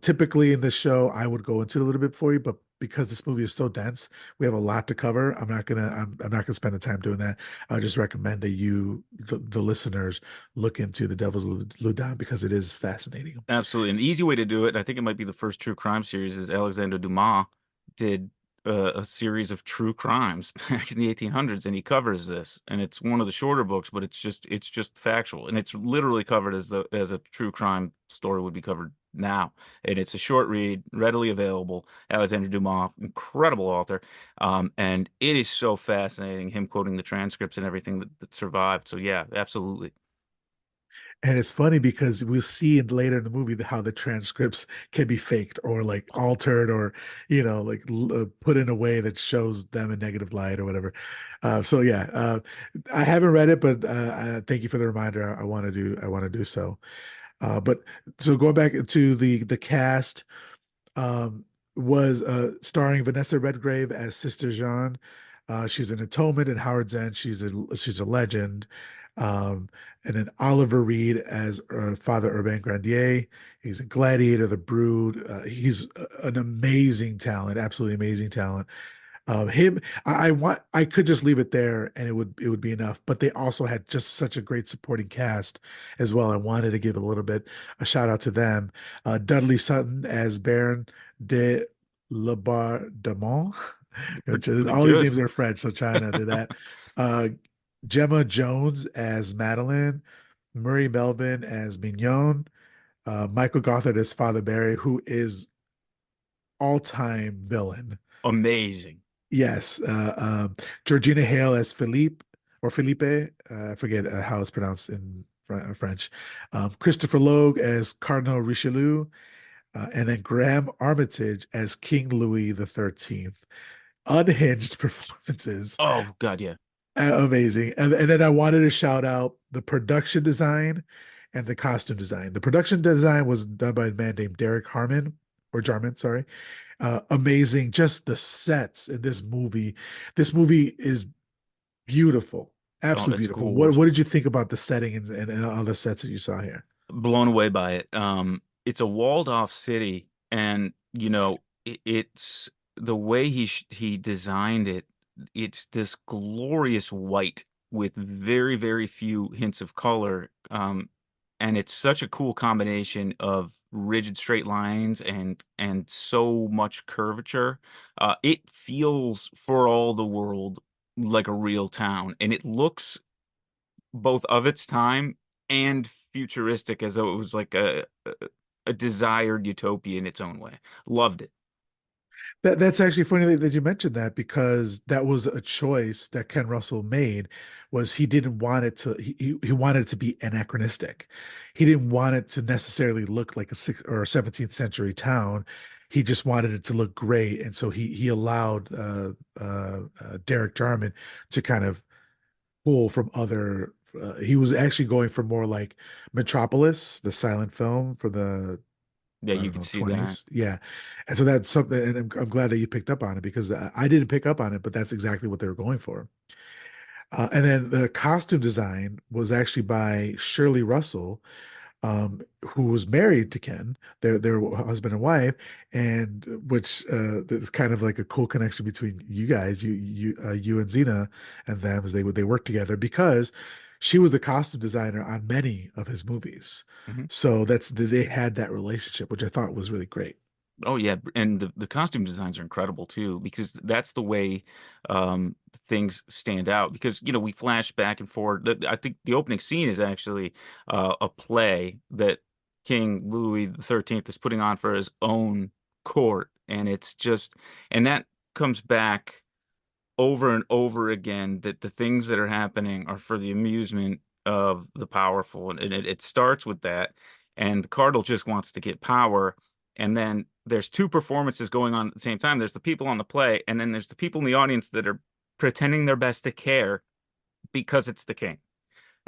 Typically in this show, I would go into it a little bit for you, but because this movie is so dense, we have a lot to cover. I'm not gonna spend the time doing that. I just recommend that the listeners, look into the Devil's Loudun because it is fascinating. Absolutely. An easy way to do it, and I think it might be the first true crime series, is Alexander Dumas did a series of true crimes back in the 1800s, and he covers this. And it's one of the shorter books, but it's just factual, and it's literally covered as a true crime story would be covered now. And it's a short read, readily available. Alexander Dumas, incredible author, and it is so fascinating. Him quoting the transcripts and everything that survived. So yeah, absolutely. And it's funny because we'll see it later in the movie how the transcripts can be faked or like altered or, like put in a way that shows them a negative light or whatever. So yeah, I haven't read it, but thank you for the reminder. I want to do so. But so going back to the cast, um, was starring Vanessa Redgrave as Sister Jean. She's an atonement in Howard's End. She's a legend. Um, and then Oliver Reed as Father Urbain Grandier. He's a gladiator, the Brood. He's an amazing talent, absolutely amazing talent. Him, I could just leave it there and it would be enough. But they also had just such a great supporting cast as well. I wanted to give a shout out to them. Dudley Sutton as Baron de Laubardemont, which Pretty all these good. names are French, so trying to do that. Uh, Gemma Jones as Madeline, Murray Melvin as Mignon, Michael Gothard as Father Barry, who is all-time villain. Amazing. Yes, Georgina Hale as Philippe or Felipe. I forget how it's pronounced in French. Christopher Logue as Cardinal Richelieu, and then Graham Armitage as King Louis the 13th. Unhinged performances, Oh God, yeah. amazing. And then I wanted to shout out the production design and the costume design. The production design was done by a man named Derek Harmon or Jarman, sorry. Amazing. Just the sets in this movie. This movie is beautiful, Oh, absolutely it's beautiful. What gorgeous. did you think about the setting and all the sets that you saw here? Blown away by it. It's a walled off city, and it's the way he designed it. It's this glorious white with very, very few hints of color. And it's such a cool combination of rigid straight lines and so much curvature. It feels for all the world like a real town, and it looks both of its time and futuristic as though it was like a desired utopia in its own way. Loved it. That's actually funny that you mentioned that because that was a choice that Ken Russell made was he didn't want it to he wanted it to be anachronistic. He didn't want it to necessarily look like a six or a 17th century town. He just wanted it to look great. And so he allowed Derek Jarman to kind of pull from other he was actually going for more like Metropolis, the silent film for the Yeah, I you don't could know, see that. 20s. Yeah. And so that's something, and I'm glad that you picked up on it because I didn't pick up on it, but that's exactly what they were going for. And then the costume design was actually by Shirley Russell, who was married to Ken, their husband and wife, and which is kind of like a cool connection between you guys, you and Zena and them, as they work together because she was the costume designer on many of his movies. Mhm. So they had that relationship, which I thought was really great. Oh yeah, and the costume designs are incredible too because that's the way things stand out. Because we flash back and forth. I think the opening scene is actually a play that King Louis the 13th is putting on for his own court, and it's just and that comes back over and over again that the things that are happening are for the amusement of the powerful. And it starts with that. And the Cardinal just wants to get power. And then there's two performances going on at the same time. There's the people on the play, and then there's the people in the audience that are pretending their best to care because it's the king.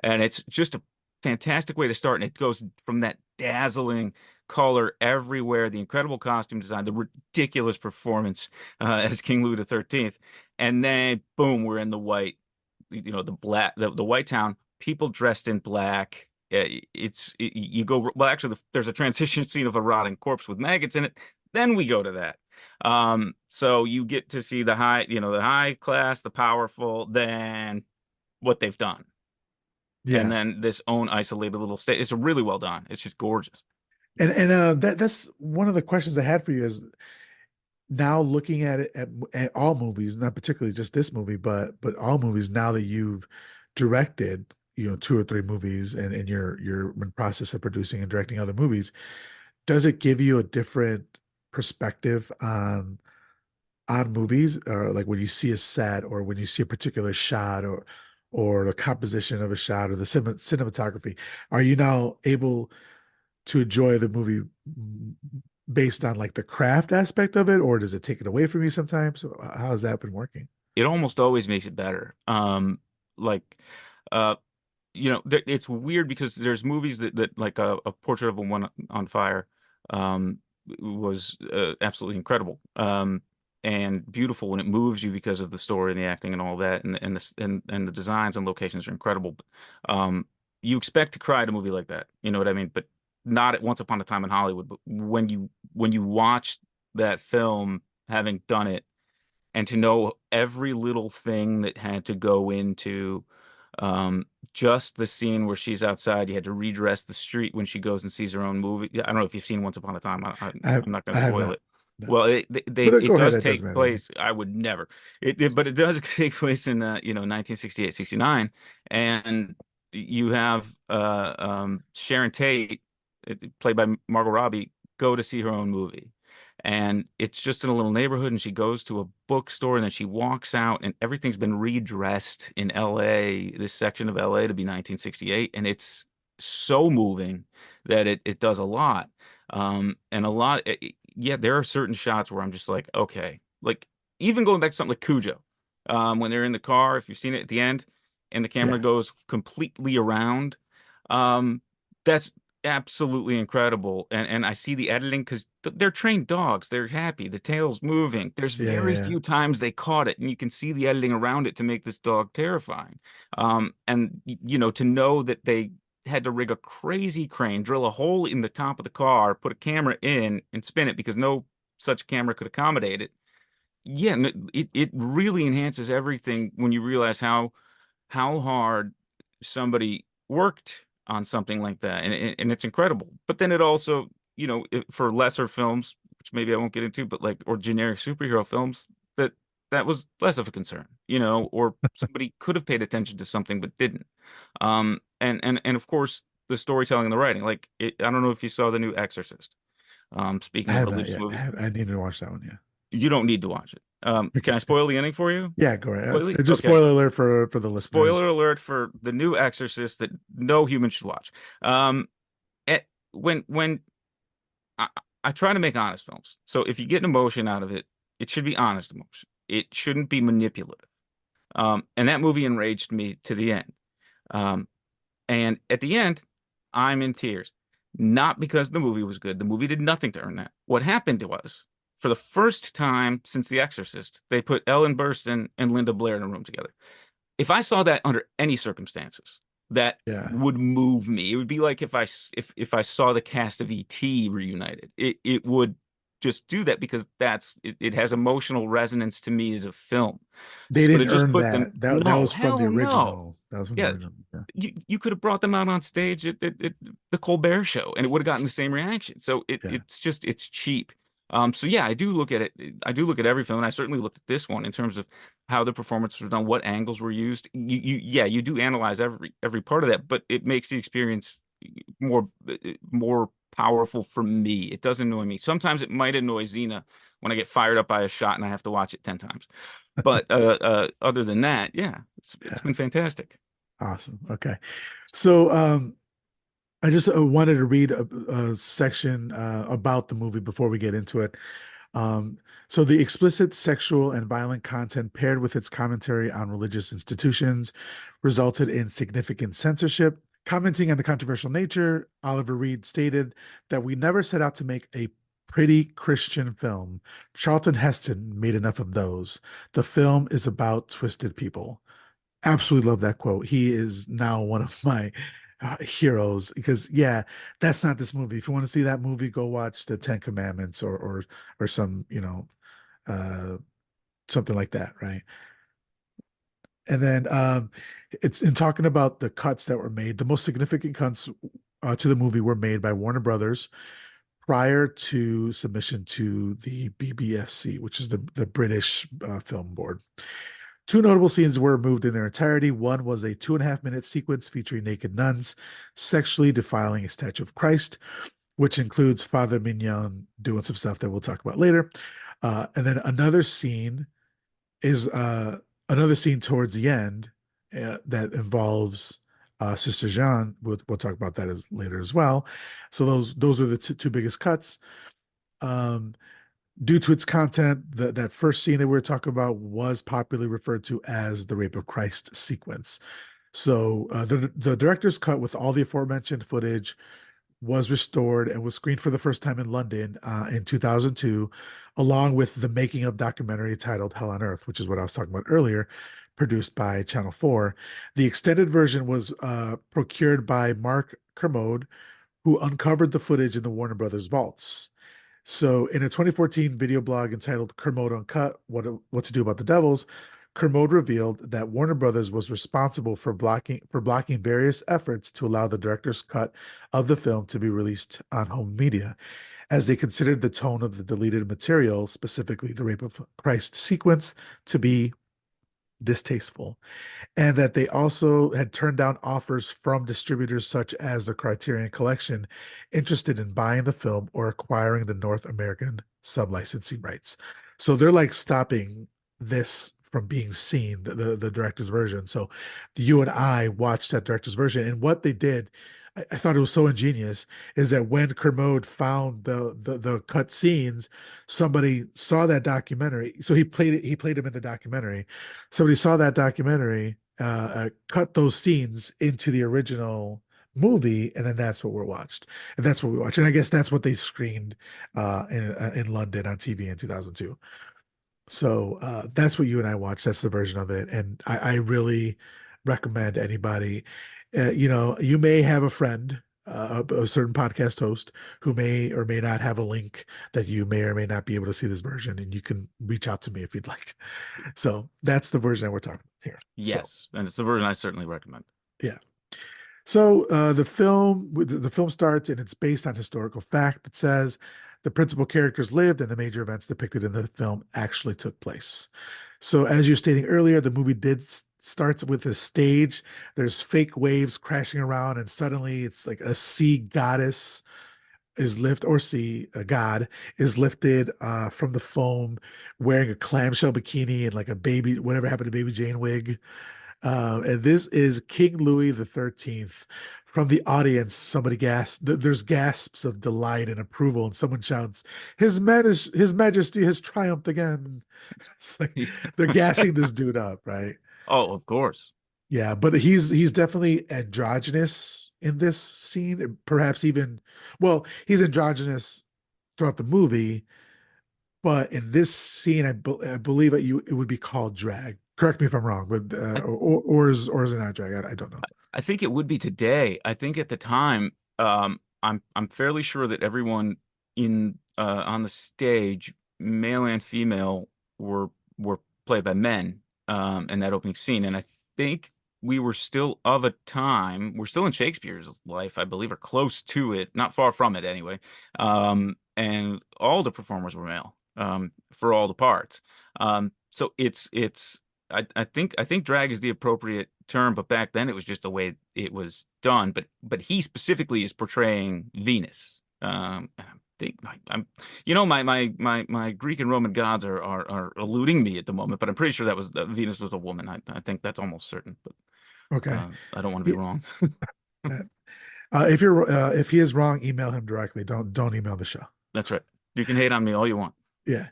And it's just a fantastic way to start. And it goes from that dazzling color everywhere, the incredible costume design, the ridiculous performance as King Louis XIII. And then boom, we're in the white, the black, the white town, people dressed in black. You go, well, actually, there's a transition scene of a rotting corpse with maggots in it. Then we go to that. So you get to see the high class, the powerful, then what they've done, and Yeah. then this own isolated little state. It's really well done. It's just gorgeous. And that's one of the questions I had for you is now looking at it at all movies, not particularly just this movie, but all movies now that you've directed, two or three movies and you're in the process of producing and directing other movies, does it give you a different perspective on movies, or like when you see a set or when you see a particular shot or the composition of a shot or the cinematography, are you now able to enjoy the movie based on like the craft aspect of it, or does it take it away from you sometimes? So how has that been working? It almost always makes it better. Like, uh, it's weird because there's movies that like a Portrait of a Woman on Fire, was absolutely incredible, and beautiful, when it moves you because of the story and the acting and all that, and the designs and locations are incredible. You expect to cry at a movie like that, you know what I mean? But not at Once Upon a Time in Hollywood. But when you watch that film, having done it, and to know every little thing that had to go into, um, just the scene where she's outside. You had to redress the street when she goes and sees her own movie. I don't know if you've seen Once Upon a Time. I'm not going I to have spoil not. it. No. Well, Go it ahead. does It doesn't take matter to me. place. I would never. But it does take place in 1968, 69, and you have Sharon Tate, played by Margot Robbie, go to see her own movie. And it's just in a little neighborhood, and she goes to a bookstore, and then she walks out, and everything's been redressed in LA, this section of LA, to be 1968. And it's so moving that it does a lot. And a lot, yeah, there are certain shots where I'm just like, okay, like even going back to something like Cujo, when they're in the car, if you've seen it at the end, and the camera Yeah. goes completely around, um, that's absolutely incredible. And I see the editing because they're trained dogs. They're happy. The tail's moving. There's Yeah. Yeah. very Yeah. few times they caught it, and you can see the editing around it to make this dog terrifying. And to know that they had to rig a crazy crane, drill a hole in the top of the car, put a camera in, and spin it because no such camera could accommodate it. Yeah, it really enhances everything when you realize how hard somebody worked on something like that, and it's incredible. But then it also, for lesser films, which maybe I won't get into, but like, or generic superhero films, that was less of a concern, or somebody could have paid attention to something but didn't. And of course, the storytelling and the writing. Like, I don't know if you saw the new Exorcist. I Speaking of have not religious yet. movies, I need to watch that one. Yeah. you don't need to watch it. Can I Okay. spoil the ending for you? Yeah. Go ahead. Completely? Just Okay. spoiler alert for the listeners. Spoiler alert for the new Exorcist that no human should watch. Um, when I, I try to make honest films, so if you get an emotion out of it, it should be honest emotion. It shouldn't be manipulative. And that movie enraged me to the end. Um, and at the end, I'm in tears. Not because the movie was good. The movie did nothing to earn that. What happened was, for the first time since The Exorcist, they put Ellen Burstyn and Linda Blair in a room together. If I saw that under any circumstances, that Yeah. would move me. It would be like if I saw the cast of E.T. reunited. It would just do that because it has emotional resonance to me as a film. They So to didn't just earn put them, that. That no, was from the hell no. original. That was from the Yeah, original. Yeah. you could have brought them out on stage at the Colbert Show, and it would have gotten the same reaction. So Yeah. it's cheap. So yeah, I do look at it. I do look at every film, and I certainly looked at this one in terms of how the performance was done, what angles were used. Yeah, you do analyze every part of that, but it makes the experience more powerful for me. It doesn't annoy me. Sometimes it might annoy Xena when I get fired up by a shot and I have to watch it 10 times. But other than that, yeah, it's Yeah. been fantastic. Awesome. Okay. So, I just wanted to read a section about the movie before we get into it. Um, so the explicit sexual and violent content paired with its commentary on religious institutions resulted in significant censorship. Commenting on the controversial nature, Oliver Reed stated that we never set out to make a pretty Christian film. Charlton Heston made enough of those. The film is about twisted people. Absolutely love that quote. He is now one of my heroes because yeah, that's not this movie. If you want to see that movie, go watch the Ten Commandments or some, uh something like that, right? And then it's in talking about the cuts that were made, the most significant cuts to the movie were made by Warner Brothers prior to submission to the BBFC, which is the British Film Board. Two notable scenes were removed in their entirety. One was a 2.5 minute sequence featuring naked nuns sexually defiling a statue of Christ, which includes Father Mignon doing some stuff that we'll talk about later. And then is another scene towards the end that involves Sister Jean. We'll talk about that later as well. So those are the two biggest cuts. Um, Due to its content, that first scene that we were talking about was popularly referred to as the Rape of Christ sequence. So the director's cut with all the aforementioned footage was restored and was screened for the first time in London in 2002, along with the making of documentary titled Hell on Earth, which is what I was talking about earlier, produced by Channel 4. The extended version was procured by Mark Kermode, who uncovered the footage in the Warner Brothers vaults. So, in a 2014 video blog entitled Kermode Uncut, What to Do About the Devils, Kermode revealed that Warner Brothers was responsible for blocking various efforts to allow the director's cut of the film to be released on home media, as they considered the tone of the deleted material, specifically the Rape of Christ sequence, to be distasteful, and that they also had turned down offers from distributors such as the Criterion Collection interested in buying the film or acquiring the North American sub-licensing rights. So they're like stopping this from being seen, the director's version. So you and I watched that director's version, and what they did, I thought it was so ingenious, is that when Kermode found the cut scenes, somebody saw that documentary. So he played him in the documentary. Somebody saw that documentary, cut those scenes into the original movie, and then that's what we're watched, and that's what we watched, and I guess that's what they screened in London on TV in 2002. So that's what you and I watched. That's the version of it, and I really recommend anybody. You may have a friend, a certain podcast host, who may or may not have a link that you may or may not be able to see this version, and you can reach out to me if you'd like. So that's the version that we're talking about here. So Yes, and it's the version I certainly recommend. yeah. So the film starts and it's based on historical fact. It says the principal characters lived and the major events depicted in the film actually took place. So as you're stating earlier, the movie starts with a stage. There's fake waves crashing around, and suddenly it's like a sea goddess is lift or sea a god is lifted from the foam, wearing a clamshell bikini and like a baby, whatever happened to Baby Jane wig. And this is King Louis the 13th. From the audience, somebody gasps. There's gasps of delight and approval, and someone shouts, His Majesty has triumphed again." It's like they're gassing this dude up, right? Oh, of course. Yeah, but he's definitely androgynous in this scene. Perhaps even, well, he's androgynous throughout the movie, but in this scene, I believe that it would be called drag. Correct me if I'm wrong, but I, or is it not drag? I don't know. I think it would be today. I think at the time, I'm fairly sure that everyone in on the stage, male and female, were played by men in that opening scene, and I think we were still of a time. We're still in Shakespeare's life, I believe, or close to it, not far from it anyway. And all the performers were male for all the parts. So I think drag is the appropriate term, but back then it was just the way it was done. But he specifically is portraying Venus. And my Greek and Roman gods are eluding me at the moment, but I'm pretty sure that Venus was a woman. I think that's almost certain, but Okay. I don't want to be Yeah, wrong. if he is wrong, email him directly. Don't email the show. That's right. You can hate on me all you want. Yeah.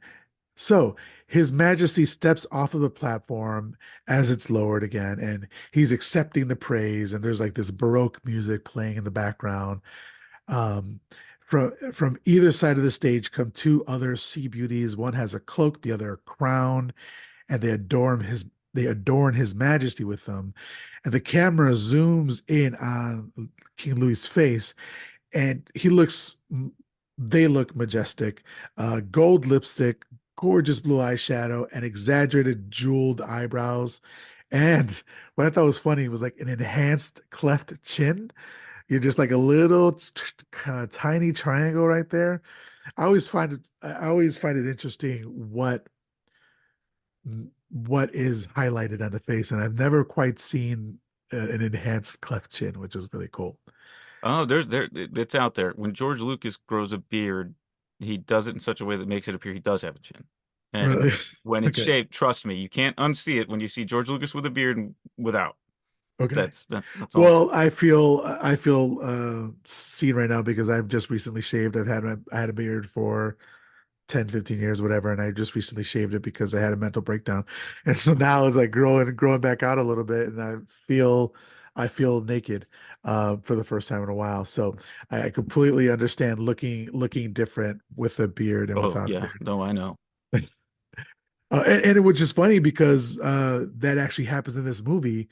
So His Majesty steps off of the platform as it's lowered again, and he's accepting the praise. And there's like this Baroque music playing in the background. Um, from either side of the stage come two other sea beauties. One has a cloak, the other a crown, and they adorn his majesty with them. And the camera zooms in on King Louis's face, and they look majestic. Gold lipstick, gorgeous blue eyeshadow, and exaggerated jeweled eyebrows. And what I thought was funny was like an enhanced cleft chin. You're just like a little kind of tiny triangle right there. I always find it interesting what is highlighted on the face, and I've never quite seen an enhanced cleft chin, which is really cool. Oh, it's out there. When George Lucas grows a beard, he does it in such a way that makes it appear he does have a chin. And Really? when it's Okay. shaved, trust me, you can't unsee it when you see George Lucas with a beard and without. Okay. That's all I'm saying. Well, I feel seen right now because I've just recently shaved. I had a beard for 10, 15 years, whatever, and I just recently shaved it because I had a mental breakdown. And so now it's like growing back out a little bit, and I feel naked for the first time in a while. So I completely understand looking different with a beard and Oh without a yeah, beard. no, I know. And it was just funny because that actually happens in this movie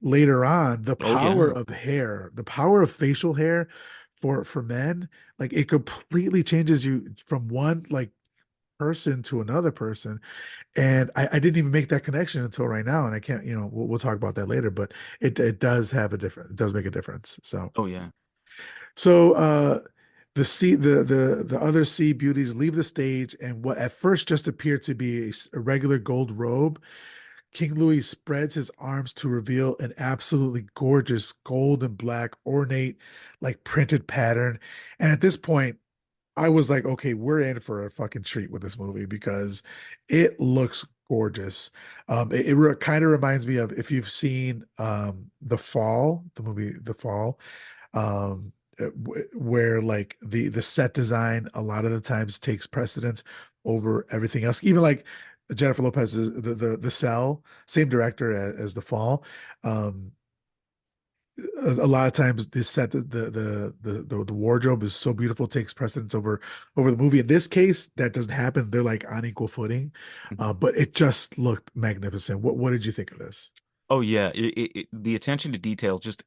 later on. The Oh power yeah. of hair, the power of facial hair for men, like it completely changes you from one like person to another person. And I didn't even make that connection until right now. And I can't, we'll talk about that later, but it does have a difference. It does make a difference. Oh yeah. So the other sea beauties leave the stage, and what at first just appeared to be a regular gold robe, King Louis spreads his arms to reveal an absolutely gorgeous gold and black ornate, like printed pattern. And at this point, I was like, okay, we're in for a fucking treat with this movie because it looks gorgeous. It kind of reminds me of, if you've seen The Fall, the movie The Fall, where like the set design a lot of the times takes precedence over everything else. Even like Jennifer Lopez's the Cell, same director as The Fall. Um, a lot of times this set the wardrobe is so beautiful, takes precedence over the movie. In this case that doesn't happen. They're like on equal footing, Mhm. but it just looked magnificent. What did you think of this? Oh yeah, the attention to detail just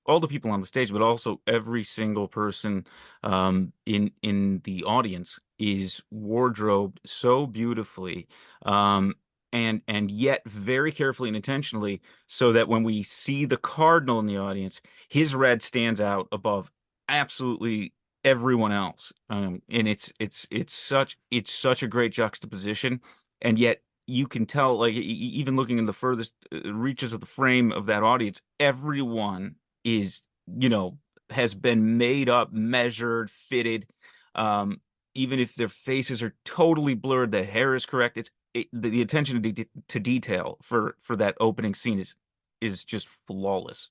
all the people on the stage, but also every single person in the audience is wardrobed so beautifully, um, and yet very carefully and intentionally, so that when we see the cardinal in the audience, his red stands out above absolutely everyone else, and it's such a great juxtaposition, and yet you can tell, like, even looking in the furthest reaches of the frame of that audience, everyone is, you know, has been made up, measured, fitted. Um, Even if their faces are totally blurred, the hair is correct. The attention to detail for that opening scene is just flawless.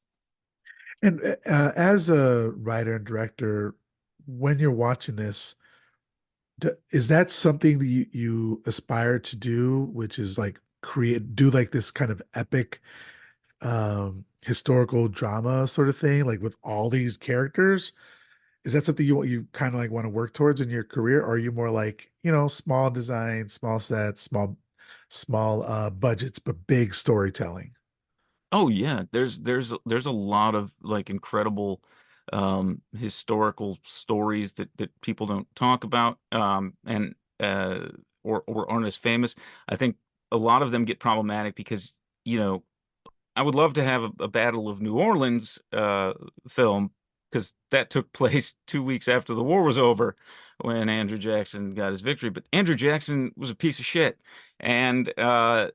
And as a writer and director, when you're watching this, is that something that you aspire to do, which is like do like this kind of epic historical drama sort of thing, like with all these characters? Is that something you kind of like want to work towards in your career? Or are you more like, small design, small sets, small budgets, but big storytelling? Oh yeah, there's a lot of like incredible historical stories that people don't talk about, and or aren't as famous. I think a lot of them get problematic because, you know, I would love to have a Battle of New Orleans film, because that took place 2 weeks after the war was over when Andrew Jackson got his victory. But Andrew Jackson was a piece of shit, and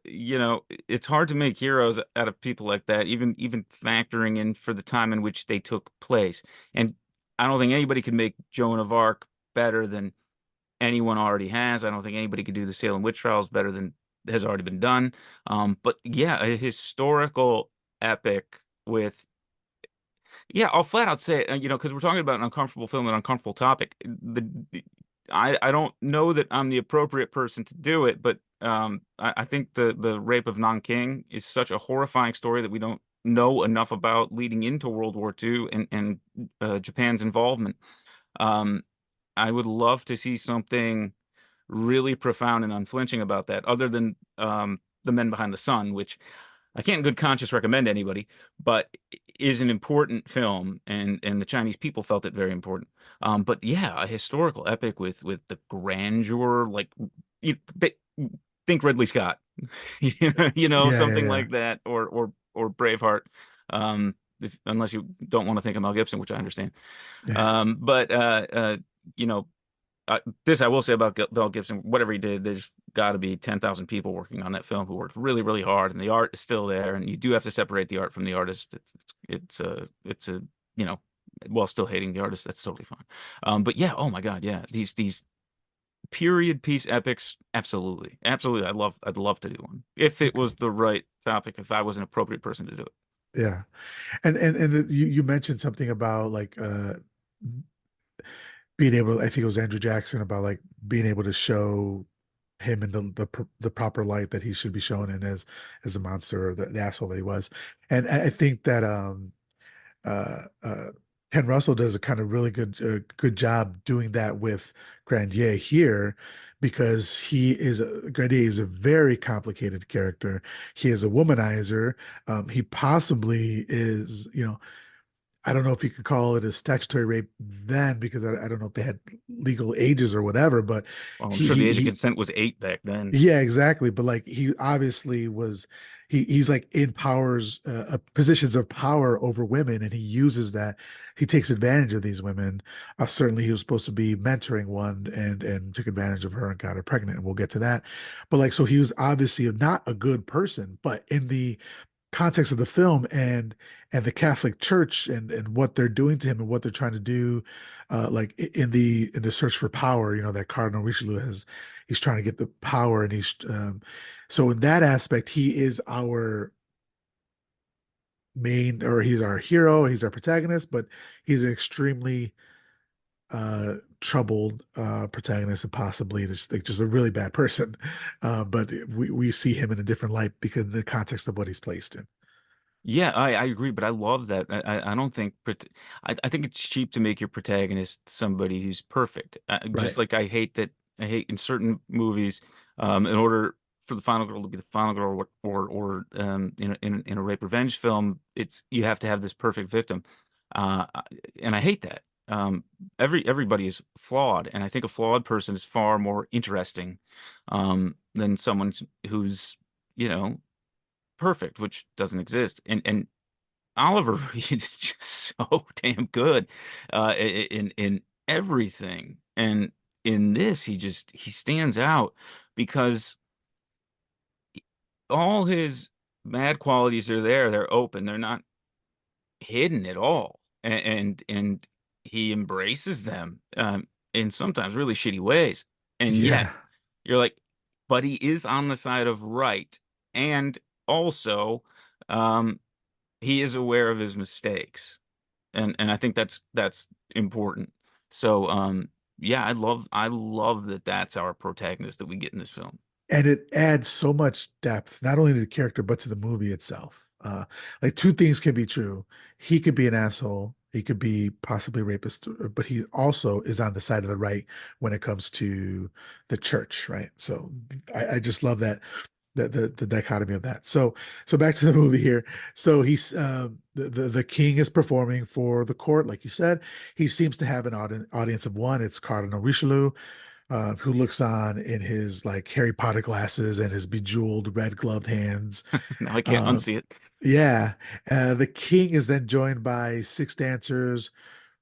you know, it's hard to make heroes out of people like that, even factoring in for the time in which they took place. And I don't think anybody could make Joan of Arc better than anyone already has. I don't think anybody could do the Salem witch trials better than has already been done. But yeah, a historical epic with, yeah, I'll flat out say it, you know, because we're talking about an uncomfortable film, an uncomfortable topic. I don't know that I'm the appropriate person to do it, but I think the rape of Nanking is such a horrifying story that we don't know enough about leading into World War II and Japan's involvement. Um, I would love to see something really profound and unflinching about that, other than The Men Behind the Sun, which I can't in good conscience recommend to anybody, but is an important film, and the Chinese people felt it very important. But yeah, a historical epic with the grandeur, like you, think Ridley Scott, Yeah, yeah, something yeah. like that, or Braveheart. Unless you don't want to think of Mel Gibson, which I understand. Yeah. But you know, this I will say about Mel Gibson, whatever he did, there's got to be 10,000 people working on that film who worked really, really hard, and the art is still there, and you do have to separate the art from the artist. It's a you know, while still hating the artist, that's totally fine. But yeah, oh my God, yeah, these period piece epics, absolutely, absolutely, I'd love to do one if it Okay. was the right topic, if I was an appropriate person to do it. Yeah. And you mentioned something about like being able, I think it was Andrew Jackson, about like being able to show him in the proper light that he should be shown in as a monster or the asshole that he was. And I think that uh, uh, Ken Russell does a kind of really good job doing that with Grandier here, because Grandier is a very complicated character. He is a womanizer. He possibly is, I don't know if you could call it a statutory rape then, because I don't know if they had legal ages or whatever, but Well, I'm he sure the he age of he consent was 8 back then. yeah, exactly. But like he obviously was, he's like in positions of power over women, and he uses that. He takes advantage of these women. Certainly, he was supposed to be mentoring one, and took advantage of her and got her pregnant, and we'll get to that. But like, so he was obviously not a good person. But in the context of the film and the Catholic Church and what they're doing to him and what they're trying to do, like in the search for power, that Cardinal Richelieu he's trying to get the power, and he's so in that aspect he is our he's our hero, he's our protagonist, but he's an extremely troubled protagonist, and possibly just a really bad person. But we see him in a different light because of the context of what he's placed in. Yeah, I agree, but I love that. I don't think I think it's cheap to make your protagonist somebody who's perfect. Just Right. like I hate in certain movies, in order for the final girl to be the final girl, in a rape revenge film, it's you have to have this perfect victim, uh, and I hate that. Um, everybody is flawed, and I think a flawed person is far more interesting, than someone who's you know perfect, which doesn't exist. And Oliver Reed is just so damn good in everything. And in this, he stands out because all his bad qualities are there. They're open. They're not hidden at all. And he embraces them in sometimes really shitty ways. And yet Yeah. you're like, but he is on the side of right. And also, um, he is aware of his mistakes, and I think that's important. So yeah, I love that that's our protagonist that we get in this film. And it adds so much depth, not only to the character, but to the movie itself. Like two things can be true. He could be an asshole. He could be possibly a rapist, but he also is on the side of the right when it comes to the church, right? So I just love that the dichotomy of that. So back to the movie here. So the king is performing for the court, like you said. He seems to have an audience of one. It's Cardinal Richelieu, who looks on in his like Harry Potter glasses and his bejeweled red gloved hands. Now I can't Uh, unsee it. yeah. The king is then joined by six dancers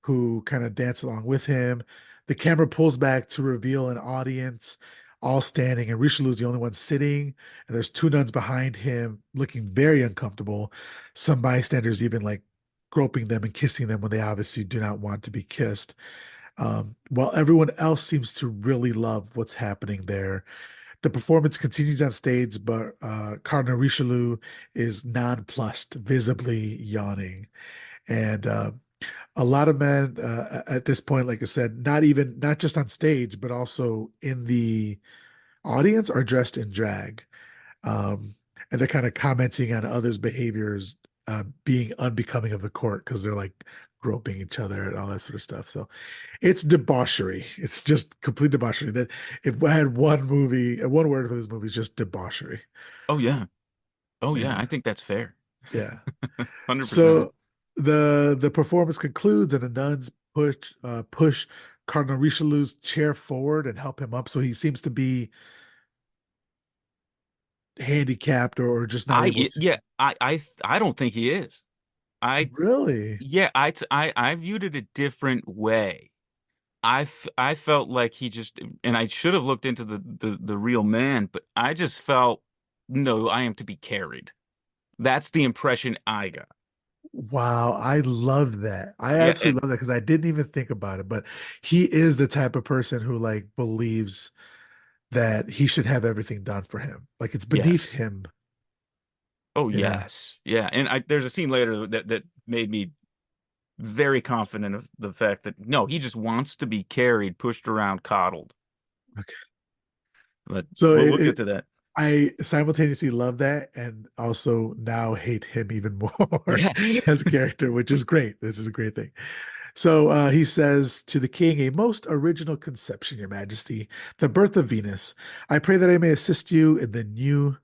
who kind of dance along with him. The camera pulls back to reveal an audience all standing, and Richelieu's the only one sitting. And there's two nuns behind him looking very uncomfortable. Some bystanders even like groping them and kissing them when they obviously do not want to be kissed. While everyone else seems to really love what's happening there. The performance continues on stage, but Cardinal Richelieu is nonplussed, visibly yawning. And a lot of men at this point, like I said, not just on stage, but also in the audience are dressed in drag. Um, and they're kind of commenting on others' behaviors being unbecoming of the court because they're like groping each other and all that sort of stuff. So it's debauchery. It's just complete debauchery. That if I had one word for this movie is just debauchery. Oh yeah. Oh yeah. Yeah. I think that's fair. Yeah. 100%. So the performance concludes and the nuns push Cardinal Richelieu's chair forward and help him up. So he seems to be handicapped or just not able to. Yeah, I don't think he is. I Really? Yeah, I viewed it a different way. I felt like he just, and I should have looked into the real man, but I just felt, no, I am to be carried. That's the impression I got. Wow, I love that. I Yeah, absolutely love that because I didn't even think about it, but he is the type of person who like believes that he should have everything done for him. Like it's beneath yes. him. Oh Yeah. yes. Yeah, and there's a scene later that made me very confident of the fact that no, he just wants to be carried, pushed around, coddled. Okay. But So we'll get to that. I simultaneously love that and also now hate him even more Yes. as a character, which is great. This is a great thing. So he says to the king, a most original conception, Your Majesty, the birth of Venus. I pray that I may assist you in the new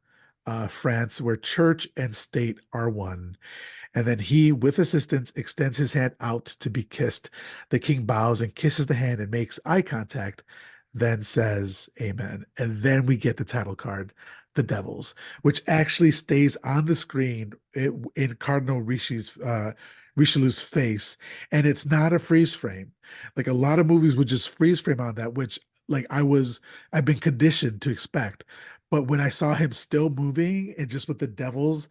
France where church and state are one. And then he, with assistance, extends his hand out to be kissed. The king bows and kisses the hand and makes eye contact, then says, Amen. And then we get the title card, The Devils, which actually stays on the screen in Cardinal Richelieu's face. And it's not a freeze frame. Like a lot of movies would just freeze frame on that, which like I've been conditioned to expect. But when I saw him still moving and just with the devils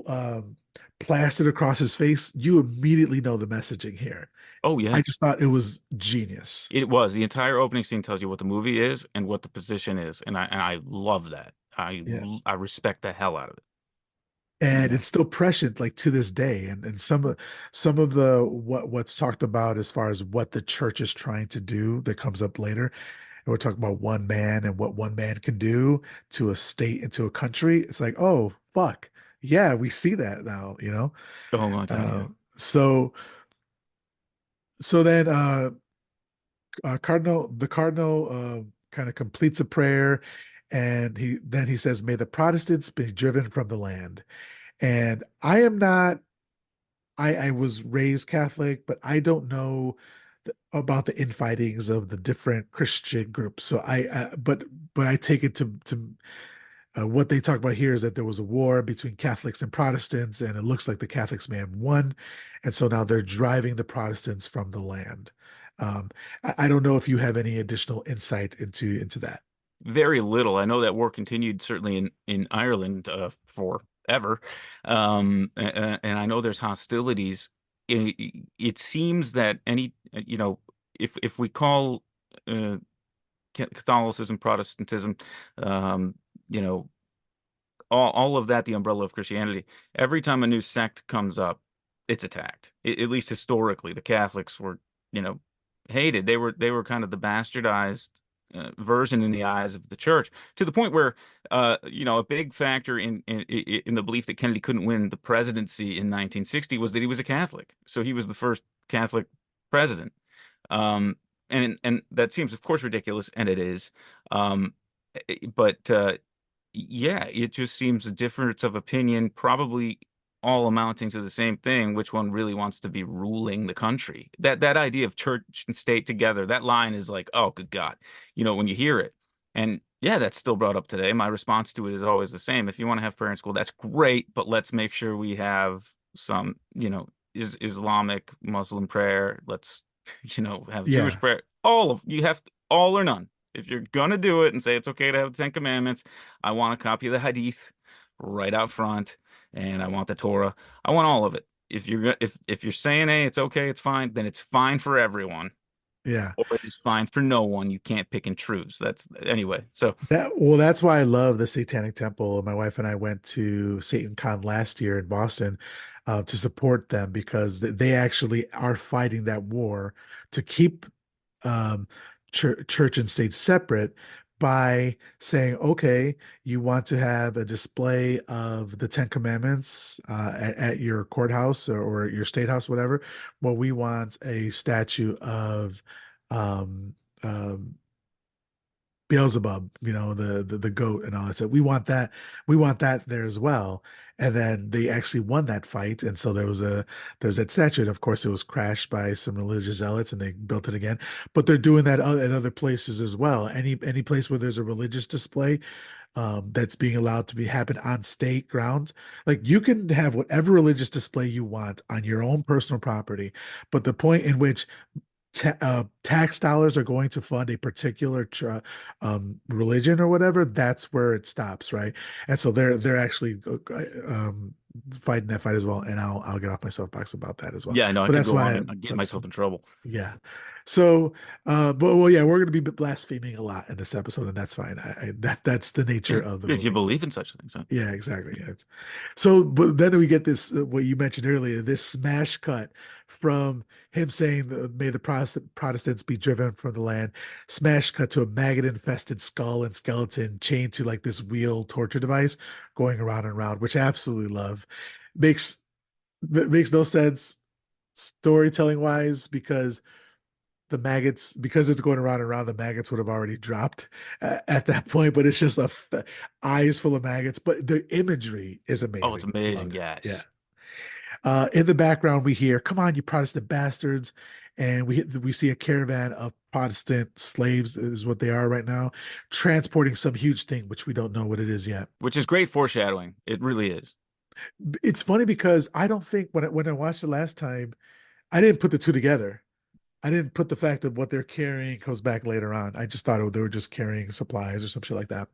um, plastered across his face, you immediately know the messaging here. Oh I yeah. just thought it was genius. It was. The entire opening scene tells you what the movie is and what the position is, and I love that. Yeah. I respect the hell out of it. And Yeah. it's still prescient like to this day. And some of the what's talked about as far as what the church is trying to do that comes up later. And we're talking about one man and what one man can do to a state and to a country. It's like, oh, fuck. Yeah, we see that now, you know? Oh my God, Uh, yeah. so so then the cardinal kind of completes a prayer, and he says, "May the Protestants be driven from the land." And I am not. I was raised Catholic, but I don't know about the infightings of the different Christian groups. So but I take it to what they talk about here is that there was a war between Catholics and Protestants, and it looks like the Catholics may have won, and so now they're driving the Protestants from the land. I don't know if you have any additional insight into that. Very little. I know that war continued certainly in Ireland forever, and I know there's hostilities. It seems that if we call uh, Catholicism, Protestantism, um, you know, all of that the umbrella of Christianity. Every time a new sect comes up, it's attacked. At least historically, the Catholics were, you know, hated. They were kind of the bastardized version in the eyes of the church, to the point where, a big factor in the belief that Kennedy couldn't win the presidency in 1960 was that he was a Catholic. So he was the first Catholic president. And that seems, of course, ridiculous, and it is. But yeah, it just seems a difference of opinion, probably all amounting to the same thing, which one really wants to be ruling the country. That idea of church and state together, that line is like, oh, good God, when you hear it. And yeah, that's still brought up today. My response to it is always the same. If you want to have prayer in school, that's great, but let's make sure we have some, Islamic, Muslim prayer. Let's, have Jewish Yeah, prayer. You have all or none. If you're gonna do it and say it's okay to have the Ten Commandments, I want a copy of the Hadith right out front, and I want the Torah. I want all of it. If you're saying, hey, it's okay, it's fine, then it's fine for everyone, yeah. or it is fine for no one. You can't pick and choose. That's anyway. So That's why I love the Satanic Temple. My wife and I went to Satan Con last year in Boston. to support them because they actually are fighting that war to keep um, church and state separate by saying, okay, you want to have a display of the Ten Commandments at your courthouse or your state house, whatever. Well, we want a statue of um, um, Beelzebub, the goat and all that stuff. We want that there as well. And then they actually won that fight. And so there's that statue. And of course it was crashed by some religious zealots and they built it again. But they're doing that at other places as well. Any place where there's a religious display that's being allowed to be happen on state grounds. Like you can have whatever religious display you want on your own personal property, but the point in which tax dollars are going to fund a particular religion or whatever, that's where it stops, right? And so they're actually fighting that fight as well. And I'll get off my soapbox about that as well. Yeah, I know I But could that's go on why, and get myself in trouble. yeah. So, but well, yeah, we're going to be blaspheming a lot in this episode, and that's fine. That's the nature of the If you movie. believe in such things, huh? Yeah, exactly. Yeah. So, but then we get this, what you mentioned earlier, this smash cut from him saying, "May the Protestants be driven from the land." Smash cut to a maggot-infested skull and skeleton chained to like this wheel torture device, going around and around, which I absolutely love. Makes makes no sense storytelling wise because the maggots, because it's going around and around, the maggots would have already dropped at that point, but it's just eyes full of maggots. But the imagery is Oh, it's amazing. amazing. Loved it. Yeah. Yes. In the background, we hear, "Come on, you Protestant bastards." And we see a caravan of Protestant slaves, is what they are right now, transporting some huge thing, which we don't know what it is yet. Which is great foreshadowing. It really is. It's funny because I don't think when I watched it last time, I didn't put the two together. I didn't put the fact that what they're carrying comes back later on. I just thought they were just carrying supplies or some shit like that.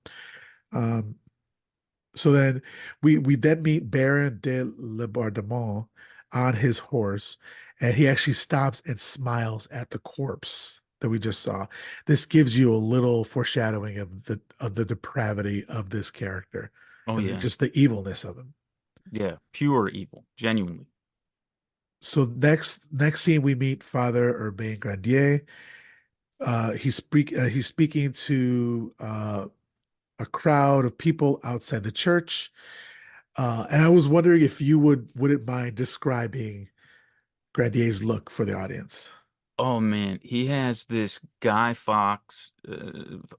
Um, so then we then meet Baron de Laubardemont on his horse, and he actually stops and smiles at the corpse that we just saw. This gives you a little foreshadowing of the depravity of this character Oh and yeah. just the evilness of him. Yeah. Pure evil. Genuinely. So next scene we meet Father Urbain Grandier. He's speaking to a crowd of people outside the church. And I was wondering if you wouldn't mind describing Grandier's look for the audience. Oh man, he has this Guy Fawkes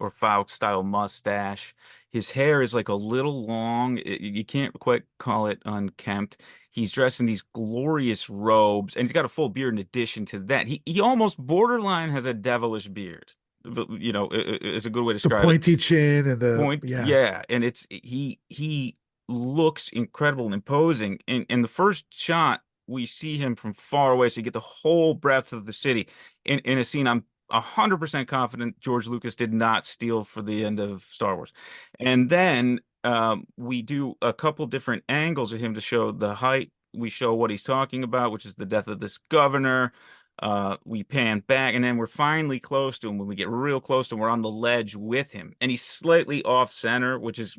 or Fawkes style mustache. His hair is like a little long. You can't quite call it unkempt. He's dressed in these glorious robes, and he's got a full beard in addition to that. He almost borderline has a devilish beard. Is a good way to The describe it. pointy chin and Point, yeah, yeah, and it's he looks incredible and imposing. In the first shot, we see him from far away, so you get the whole breadth of the city. In a scene, I'm 100% confident George Lucas did not steal for the end of Star Wars. And then we do a couple different angles of him to show the height. We show what he's talking about, which is the death of this governor. We pan back, and then we're finally close to him. When we get real close to him, we're on the ledge with him, and he's slightly off center, which is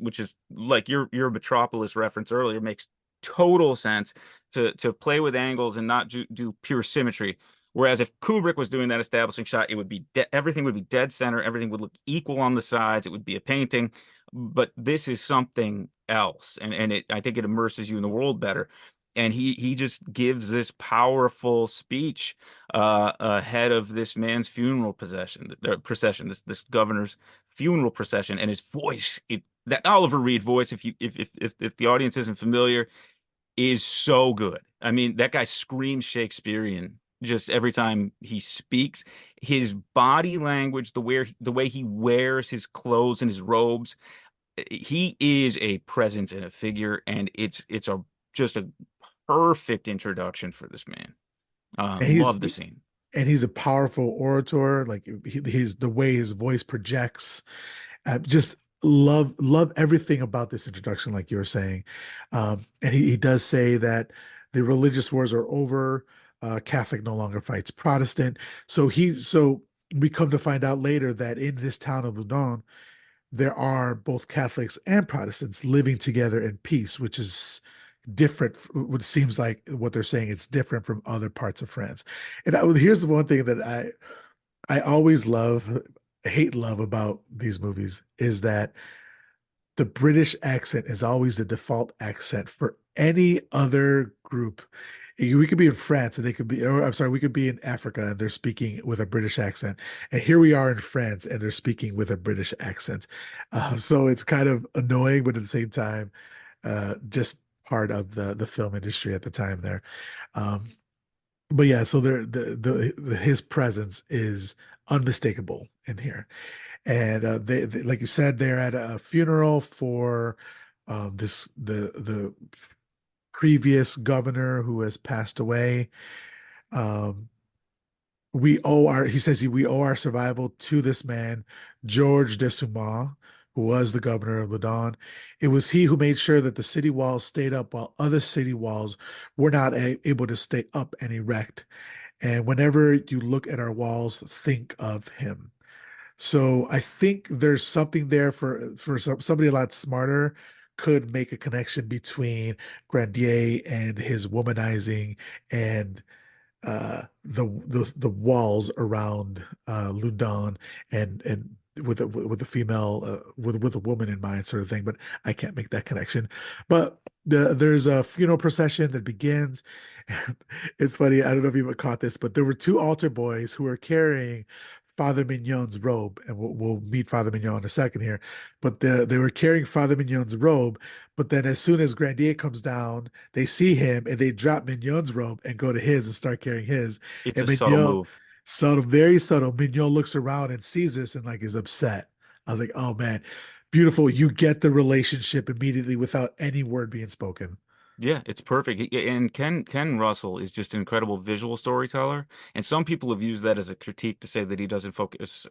like your Metropolis reference earlier makes total sense to play with angles and not do pure symmetry. Whereas if Kubrick was doing that establishing shot, it would be everything would be dead center, everything would look equal on the sides, it would be a painting. But this is something else, and I think it immerses you in the world better. And he just gives this powerful speech ahead of this man's funeral procession, this governor's funeral procession, and his voice, that Oliver Reed voice, if the audience isn't familiar, is so good. I mean, that guy screams Shakespearean just every time he speaks. His body language, the way he wears his clothes and his robes, he is a presence and a figure, and it's a just a perfect introduction for this man. and Love the scene. he's a powerful orator. Like he's the way his voice projects. Just love everything about this introduction, like you were saying. And he does say that the religious wars are over. Catholic no longer fights Protestant. So we come to find out later that in this town of Loudun, there are both Catholics and Protestants living together in peace, which is different. What seems like what they're saying, it's different from other parts of France. And here's the one thing that I always hate love about these movies is that the British accent is always the default accent for any other group. We could be in France and they could be, or I'm sorry, we could be in Africa and they're speaking with a British accent. And here we are in France and they're speaking with a British accent. So it's kind of annoying, but at the same time, just part of the film industry at the time there. Um, but yeah, so his presence is unmistakable in here. And they, like you said, they're at a funeral for this the previous governor who has passed away. Um, he says we owe our survival to this man, George de Sumar, who was the governor of Loudun. It was he who made sure that the city walls stayed up while other city walls were not able to stay up and erect. And whenever you look at our walls, think of him. So I think there's something there for somebody a lot smarter could make a connection between Grandier and his womanizing and the walls around Loudun and with a female with a woman in mind sort of thing, but I can't make that connection. But there's a funeral procession that begins. And it's funny, I don't know if you caught this, but there were two altar boys who were carrying Father Mignon's robe, and we'll meet Father Mignon in a second here. But they were carrying Father Mignon's robe, but then as soon as Grandier comes down, they see him and they drop Mignon's robe and go to his and start carrying his. It's And a subtle Mignon, move. subtle, very subtle. Mignon looks around and sees this and like is upset. I was like, oh man, beautiful. You get the relationship immediately without any word being spoken. Yeah, it's perfect. And Ken Russell is just an incredible visual storyteller. And some people have used that as a critique to say that he doesn't focus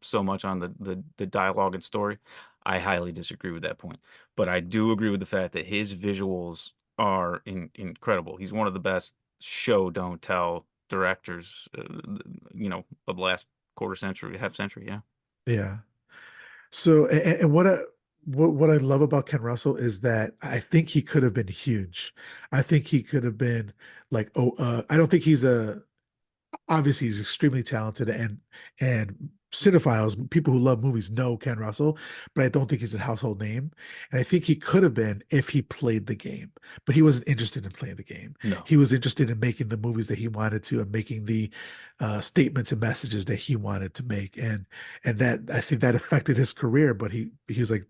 so much on the dialogue and story. I highly disagree with that point. But I do agree with the fact that his visuals are incredible. He's one of the best show don't tell directors, of the last quarter century, half century. Yeah. Yeah. So, and what I love about Ken Russell is that I think he could have been huge. I think he could have been like, I don't think he's a obviously he's extremely talented and cinephiles, people who love movies know Ken Russell, but I don't think he's a household name. And I think he could have been if he played the game, but he wasn't interested in playing the game. No. He was interested in making the movies that he wanted to and making the statements and messages that he wanted to make. And that I think that affected his career, but he was like,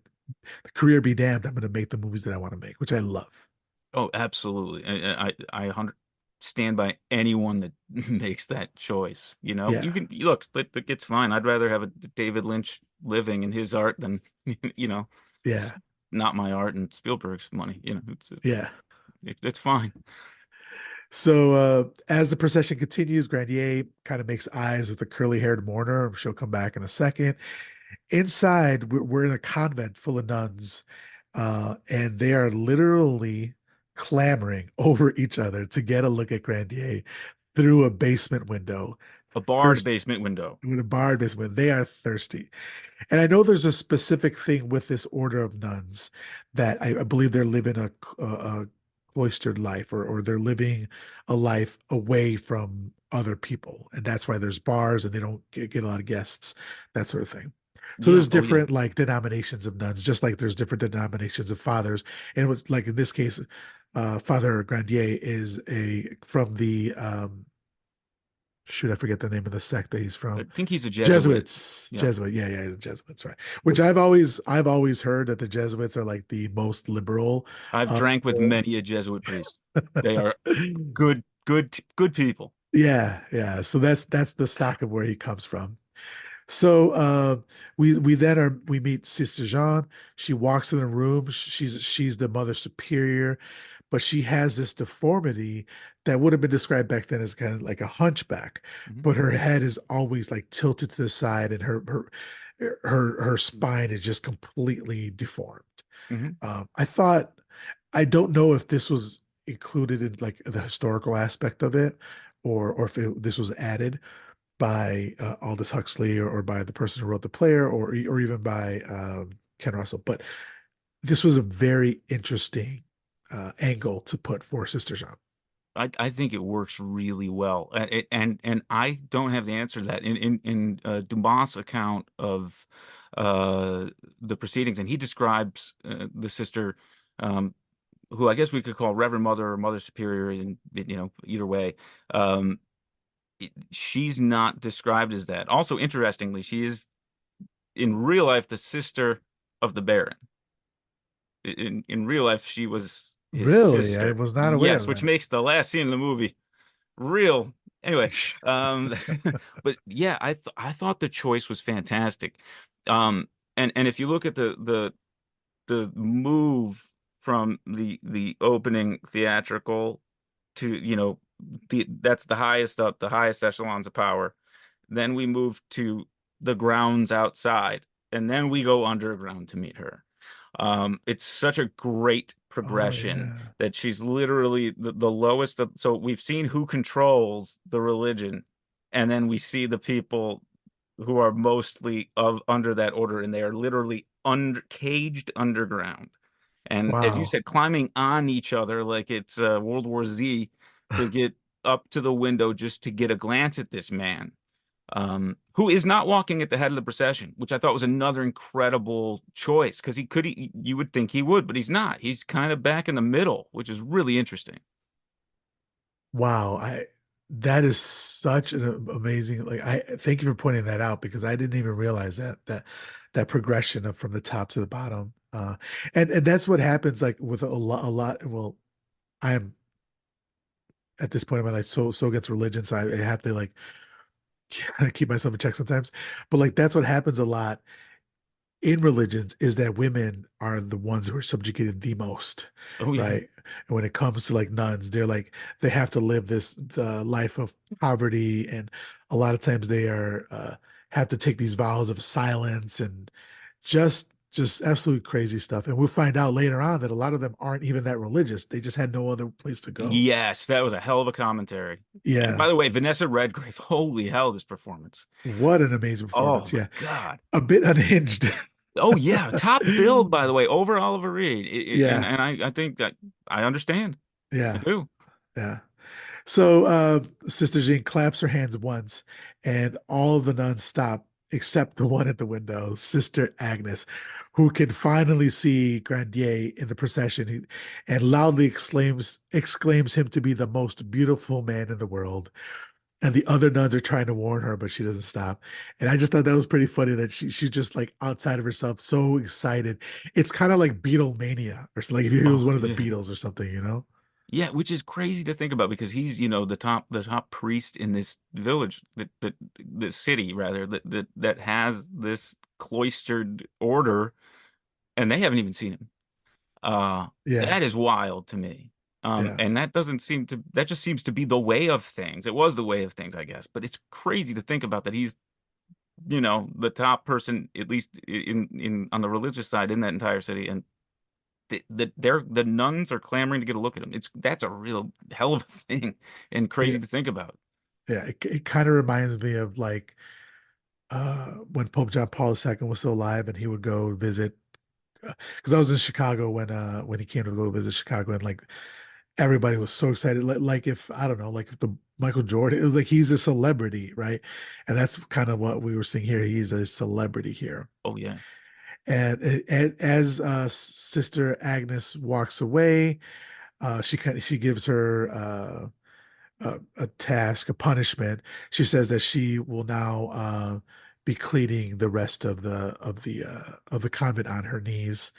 the career be damned, I'm going to make the movies that I want to make, which I love. Oh, absolutely. I 100 stand by anyone that makes that choice. You Yeah, can look, it's fine. I'd rather have a David Lynch living in his art than, you know, it's yeah, not my art and Spielberg's money. yeah. It's fine. So as the procession continues, Grandier kind of makes eyes with the curly-haired mourner. She'll come back in a second. Inside, we're in a convent full of nuns, and they are literally clamoring over each other to get a look at Grandier through a basement window. A barred Thirst basement window. with a barred basement. They are thirsty. And I know there's a specific thing with this order of nuns that I believe they're living a cloistered life or they're living a life away from other people. And that's why there's bars and they don't get a lot of guests, that sort of thing. So Yeah. there's Oh, yeah. different like denominations of nuns, just like there's different denominations of fathers. And it was like in this case, Father Grandier is a from the shoot, I forget the name of the sect that he's I from. think he's a Jesuit. Jesuits, Yeah. Jesuit, yeah, the Jesuits, right? Which I've always heard that the Jesuits are like the most liberal I've of drank with the. many a Jesuit priest. They are good people. Yeah, yeah. So that's the stock of where he comes from. So we meet Sister Jean. She walks in the room. She's the mother superior, but she has this deformity that would have been described back then as kind of like a hunchback. Hmm. But her head is always like tilted to the side, and her spine is just completely deformed. Hmm. I thought I don't know if this was included in like the historical aspect of it, or if this was added by Aldous Huxley or by the person who wrote the player or even by Ken Russell. But this was a very interesting angle to put for Sister Jean. I think it works really well, and I don't have the answer to that. In Dumas' account of uh, the proceedings, and he describes the sister, um, who I guess we could call Reverend Mother or Mother Superior, and either way, um, she's not described as that. Also, interestingly, she is in real life the sister of the Baron. In real life, she was his Really, I sister. was not aware Yes, of which that. makes the last scene in the movie real. Anyway, um, but yeah, I thought the choice was fantastic. Um, and if you look at the move from the opening theatrical to, that's the highest up, the highest echelons of power. Then we move to the grounds outside, and then we go underground to meet her. It's such a great Oh progression yeah. that she's literally the lowest of, so we've seen who controls the religion, and then we see the people who are mostly of under that order, and they are literally caged underground. And as you Wow. said, climbing on each other like it's World War Z to get up to the window just to get a glance at this man, who is not walking at the head of the procession, which I thought was another incredible choice because you would think he would, but he's not. He's kind of back in the middle, which is really interesting. Wow. I that is such an amazing, like, I thank you for pointing that out because I didn't even realize that progression of from the top to the bottom. And that's what happens like with a lot. Well, I am at this point in my life so against religion, so I have to like keep myself in check sometimes. But like that's what happens a lot in religions is that women are the ones who are subjugated the most, Oh yeah. right? And when it comes to like nuns, they're like they have to live the life of poverty, and a lot of times they are have to take these vows of silence and just absolutely crazy stuff. And we'll find out later on that a lot of them aren't even that religious. They just had no other place to go. Yes, that was a hell of a commentary. And by Yeah. the way, Vanessa Redgrave, holy hell, this performance. What an amazing Oh performance. my Yeah. God. A bit unhinged. Oh yeah, top build by the way over Oliver Reed. Yeah. And I think that I understand. I Yeah. do. Yeah. So Sister Jean claps her hands once, and all of the nuns stop except the one at the window, Sister Agnes, who can finally see Grandier in the procession and loudly exclaims him to be the most beautiful man in the world. And the other nuns are trying to warn her, but she doesn't stop. And I just thought that was pretty funny that she's just like outside of herself, so excited. It's kind of like Beatlemania, or like if he was Oh one of the yeah. Beatles or something, you know? Yeah, which is crazy to think about because he's, the top priest in this village, that this city rather, that has this cloistered order, and they haven't even seen him. Yeah, That is wild to me. yeah, And that just seems to be the way of things. It was the way of things, I guess, but it's crazy to think about that he's, the top person, at least in on the religious side in that entire city, and the nuns are clamoring to get a look at him. That's a real hell of a thing and yeah, crazy to think about. yeah. It kind of reminds me of like when Pope John Paul II was still alive and he would go visit because I was in Chicago when he came to go visit Chicago, and like everybody was so excited. Like if I don't know, like if the Michael Jordan, it was like he's a celebrity, right? And that's kind of what we were seeing here. He's a celebrity here. Oh yeah. And as Sister Agnes walks away, she gives her a task, a punishment. She says that she will now be cleaning the rest of the convent on her knees,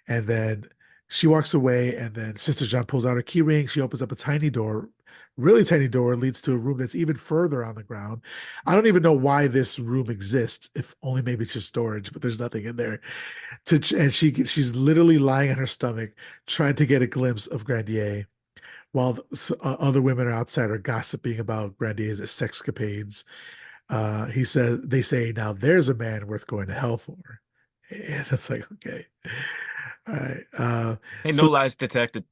and then she walks away. And then Sister John pulls out her key ring. She opens up a tiny door, really tiny door, leads to a room that's even further on the ground. I don't even know why this room exists, if only maybe it's just storage, but there's nothing in there. And she's literally lying on her stomach, trying to get a glimpse of Grandier while other women are outside are gossiping about Grandier's sexcapades. They say, now there's a man worth going to hell for. And it's like, okay. All right. Hey, no So lies detected.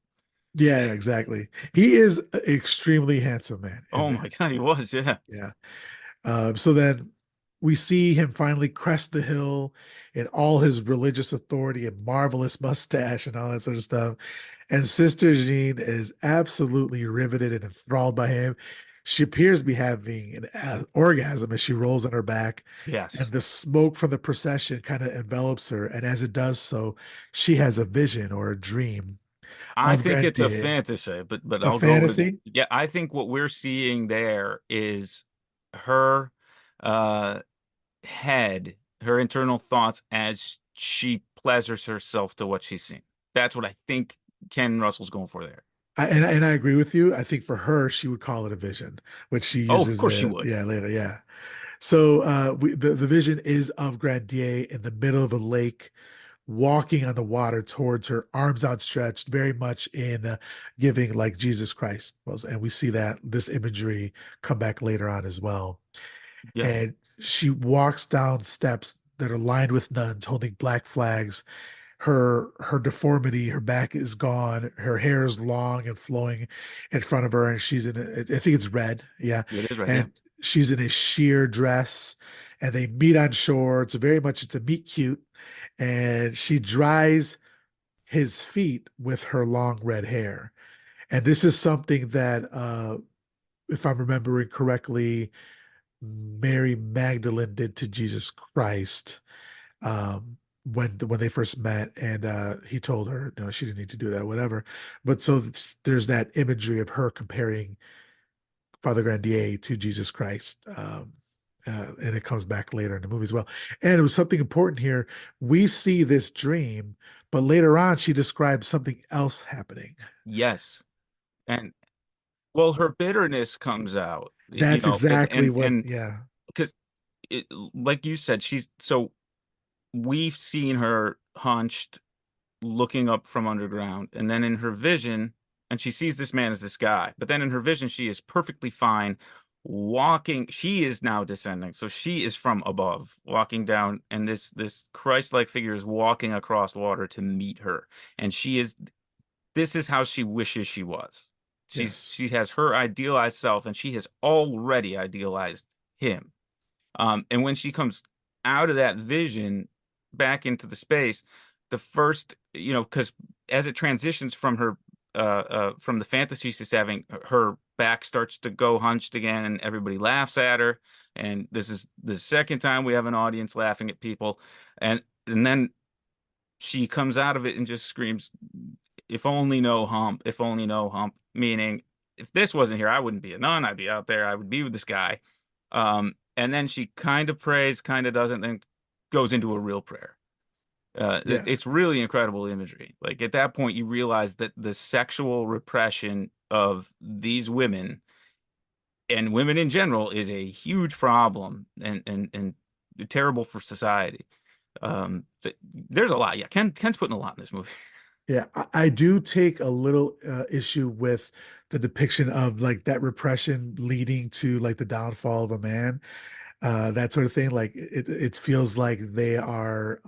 yeah, exactly. He is an extremely handsome man in Oh my that. God, he was, yeah. Yeah. So then we see him finally crest the hill in all his religious authority and marvelous mustache and all that sort of stuff. And Sister Jean is absolutely riveted and enthralled by him. She appears to be having an orgasm as she rolls on her back, Yes. and the smoke from the procession kind of envelops her. And as it does so, she has a vision or a dream I of think it's a Grandier, fantasy, but a I'll go with fantasy. yeah, I think what we're seeing there is her uh head, her internal thoughts as she pleasures herself to what she's seeing. That's what I think Ken Russell's going for there. And I agree with you. I think for her, she would call it a vision, which she Oh, of uses course she would. yeah, later. Yeah. So the vision is of Grandier in the middle of a lake, walking on the water towards her, arms outstretched, very much in giving like Jesus Christ was. And we see that this imagery come back later on as well. Yeah, And she walks down steps that are lined with nuns holding black flags. Her deformity, her back is gone, her hair is long and flowing in front of her, and she's in I think it's red, yeah, it is right. Yeah. and she's in a sheer dress, and they meet on shore. It's a meet cute, and she dries his feet with her long red hair. And this is something that if I'm remembering correctly, Mary Magdalene did to Jesus Christ when they first met, and he told her, no, she didn't need to do that, whatever. But so there's that imagery of her comparing Father Grandier to Jesus Christ. And it comes back later in the movie as well. And it was something important here. We see this dream, but later on, she describes something else happening. Yes. And well, her bitterness comes out, That's exactly what, and yeah, because it, like you said, she's so we've seen her hunched looking up from underground, and then in her vision, and she sees this man as this guy, but then in her vision, she is perfectly fine walking. She is now descending, so she is from above, walking down, and this Christ-like figure is walking across water to meet her, and she is. This is how she wishes she was. yes, She has her idealized self, and she has already idealized him. And when she comes out of that vision back into the space, the first, because as it transitions from her, from the fantasy she's having, her back starts to go hunched again, and everybody laughs at her. And this is the second time we have an audience laughing at people, and then she comes out of it and just screams, "If only no hump! If only no hump!" Meaning, if this wasn't here, I wouldn't be a nun. I'd be out there. I would be with this guy. And then she kind of prays, kind of doesn't, then goes into a real prayer. yeah, It's really incredible imagery. Like at that point, you realize that the sexual repression of these women and women in general is a huge problem and terrible for society. There's a lot. Yeah, Ken's putting a lot in this movie. yeah. I do take a little issue with the depiction of like that repression leading to like the downfall of a man, that sort of thing. Like it feels like they are,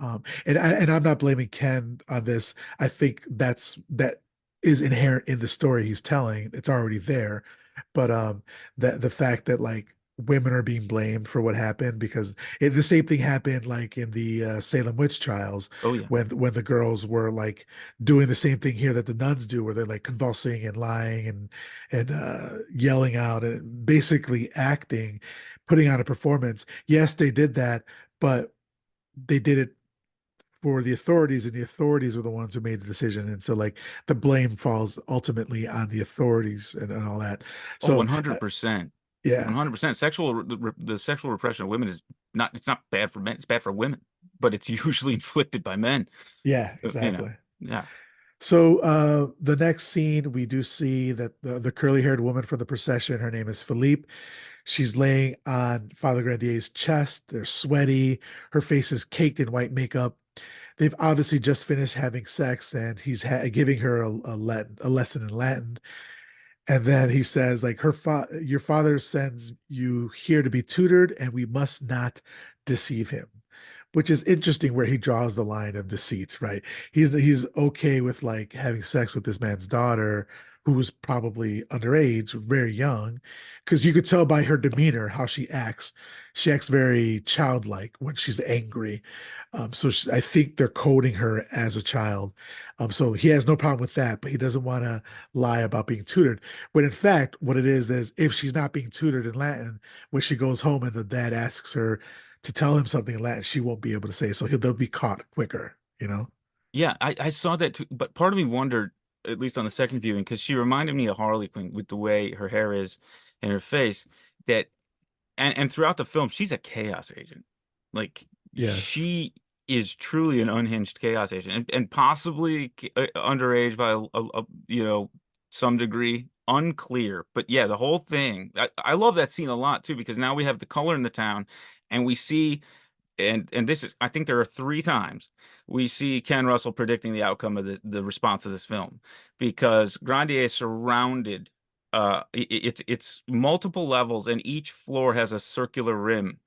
and I'm not blaming Ken on this. I think that is inherent in the story he's telling. It's already there, but the fact that like women are being blamed for what happened because the same thing happened like in the Salem witch trials Oh yeah. when the girls were like doing the same thing here that the nuns do, where they're like convulsing and lying and yelling out and basically acting, putting on a performance. Yes, they did that, but they did it for the authorities, and the authorities were the ones who made the decision. And so, like, the blame falls ultimately on the authorities and all that. Oh, So, 100%. yeah, 100%. The sexual repression of women is not it's not bad for men, it's bad for women, but it's usually inflicted by men. yeah, You know. exactly. Yeah. So, the next scene, we do see that the curly-haired woman from the procession, her name is Philippe. She's laying on Father Grandier's chest. They're sweaty. Her face is caked in white makeup. They've obviously just finished having sex, and he's giving her a lesson in Latin. And then he says, like, your father sends you here to be tutored, and we must not deceive him, which is interesting where he draws the line of deceit, right? He's okay with like having sex with this man's daughter, who was probably underage, very young, because you could tell by her demeanor how she acts. She acts very childlike when she's angry. I think they're coding her as a child. So he has no problem with that, but he doesn't want to lie about being tutored. But in fact, what it is if she's not being tutored in Latin, when she goes home and the dad asks her to tell him something in Latin, she won't be able to say. So they'll be caught quicker, you know? Yeah, I saw that too, but part of me wondered, at least on the second viewing, because she reminded me of Harley Quinn with the way her hair is and her face, that and throughout the film, she's a chaos agent. Like Yes. she is truly an unhinged chaos agent, and possibly underage by some degree, unclear. But yeah, the whole thing. I love that scene a lot too because now we have the color in the town, and we see and this is I think there are three times we see Ken Russell predicting the outcome of the response of this film because Grandier is surrounded it's multiple levels and each floor has a circular rim.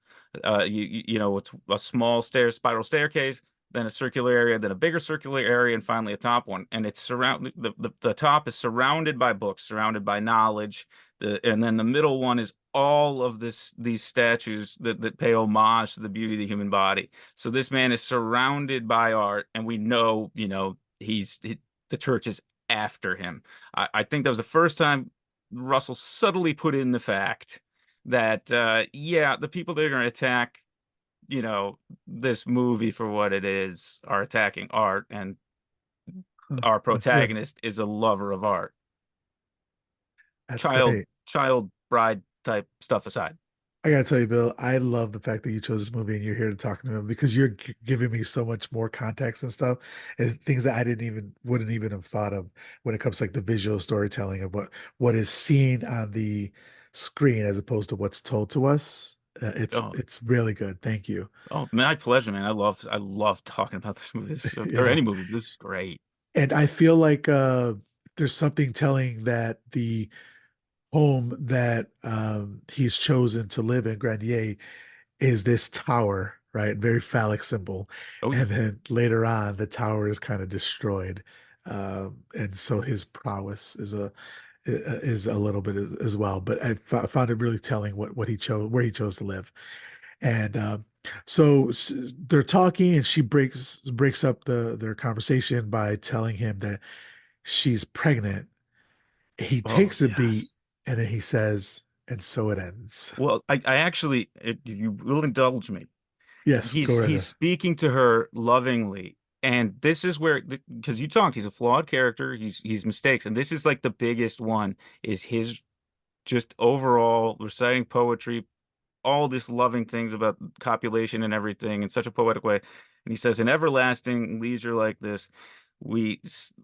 It's a small spiral staircase, then a circular area, then a bigger circular area, and finally a top one. And it's surrounded the top is surrounded by books, surrounded by knowledge. And then the middle one is all of these statues that pay homage to the beauty of the human body. So this man is surrounded by art, and we know, the church is after him. I think that was the first time Russell subtly put in the fact that yeah, the people that are going to attack, this movie for what it is are attacking art, and Huh, our that's good. protagonist is a lover of art. That's Child, great. child bride type stuff aside. I gotta tell you, Bill, I love the fact that you chose this movie and you're here to talk to me because you're giving me so much more context and stuff and things that I didn't even wouldn't even have thought of when it comes to like the visual storytelling of what is seen on the screen as opposed to what's told to us. Oh, It's really good. Thank you. oh, my pleasure, man. I love talking about this movie. Or Yeah. any movie. This is great. And I feel like there's something telling that the home that he's chosen to live in, Grandier, is this tower, right? Very phallic symbol. Oh yeah. And then later on, the tower is kind of destroyed. And so his prowess is a little bit as well. But found it really telling what he chose, where he chose to live. And they're talking, and she breaks up their conversation by telling him that she's pregnant. He Oh takes a beat, yes. and then he says, "And so it ends." Well, I actually, if you will indulge me, Yes, go he's right he's ahead. speaking to her lovingly, and this is where because you talked, he's a flawed character, he's mistakes, and this is like the biggest one is his just overall reciting poetry, all this loving things about copulation and everything in such a poetic way. And he says, in everlasting leisure like this, we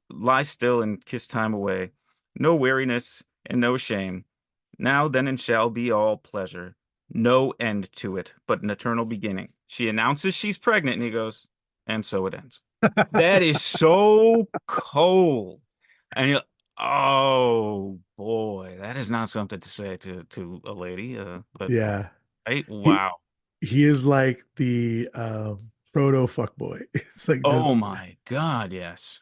lie still and kiss time away. No weariness and no shame. Now then and shall be all pleasure. No end to it, but an eternal beginning. She announces she's pregnant, and he goes, and so it ends. That is so cold. And you're, oh boy, that is not something to say to a lady. But Yeah. He wow. he is like the proto fuckboy. It's like Oh just my God, yes.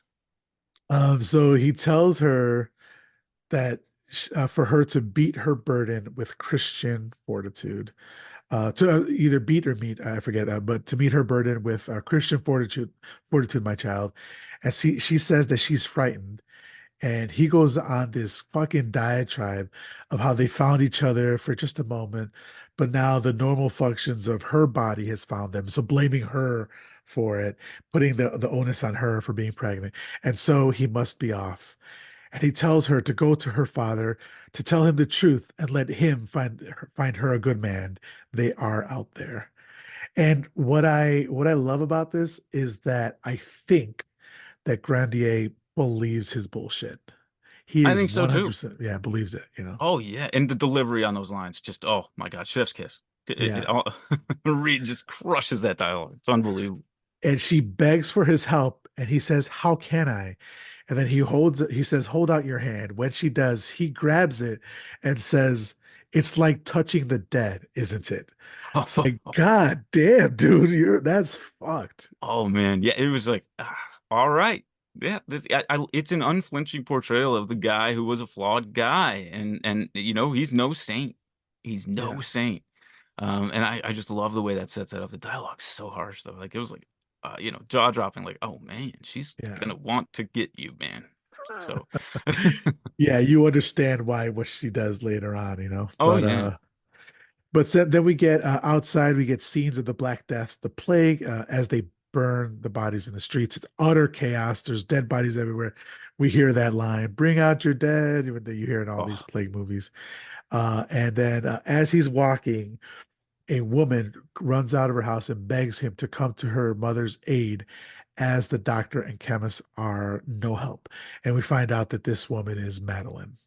so he tells her that for her to beat her burden with Christian fortitude, to either beat or meet, I forget, but to meet her burden with Christian fortitude, my child. And she says that she's frightened. And he goes on this fucking diatribe of how they found each other for just a moment, but now the normal functions of her body has found them. So blaming her for it, putting the onus on her for being pregnant. And so he must be off. And he tells her to go to her father to tell him the truth and let him find her a good man. They are out there. And what I love about this is that I think that Grandier believes his bullshit. He I is think so too. 100%, yeah, believes it. Oh yeah, and the delivery on those lines, just oh my God, chef's kiss. Yeah. Reed just crushes that dialogue. It's unbelievable. And she begs for his help, and he says, "How can I?" And then he says, "Hold out your hand." When she does, he grabs it and says, "It's like touching the dead, isn't it?" It's like, God damn, dude, that's fucked. Oh man, yeah, it was like, all right. Yeah, it's an unflinching portrayal of the guy who was a flawed guy, and he's no saint. He's no Yeah. saint. And I just love the way that sets that up. The dialogue's so harsh though. Like it was like, jaw dropping. Like, oh man, she's Yeah. gonna want to get you, man. So, Yeah, you understand why what she does later on, you know. oh yeah, But then we get outside, we get scenes of the Black Death, the plague, as they burn the bodies in the streets. It's utter chaos. There's dead bodies everywhere. We hear that line, "Bring out your dead," even though you hear it in all these oh plague movies. And then as he's walking, a woman runs out of her house and begs him to come to her mother's aid as the doctor and chemist are no help. And we find out that this woman is Madeline.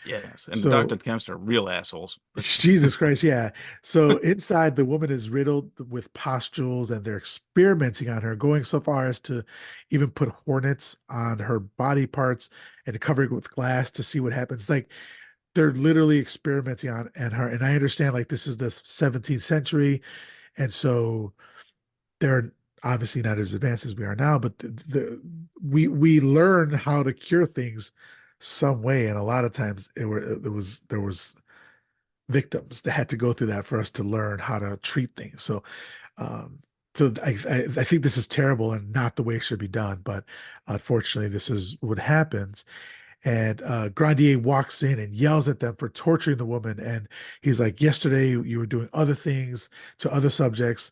yes. And the doctor So and chemist are real assholes. But Jesus Christ, yeah. So inside, the woman is riddled with pustules, and they're experimenting on her, going so far as to even put hornets on her body parts and cover it with glass to see what happens. Like they're literally experimenting on her. And I understand, like this is the 17th century, and so they're obviously not as advanced as we are now. But we learn how to cure things some way, and a lot of times there was victims that had to go through that for us to learn how to treat things. Um, so I think this is terrible and not the way it should be done. But unfortunately, this is what happens. And Grandier walks in and yells at them for torturing the woman. And he's like, "Yesterday you were doing other things to other subjects."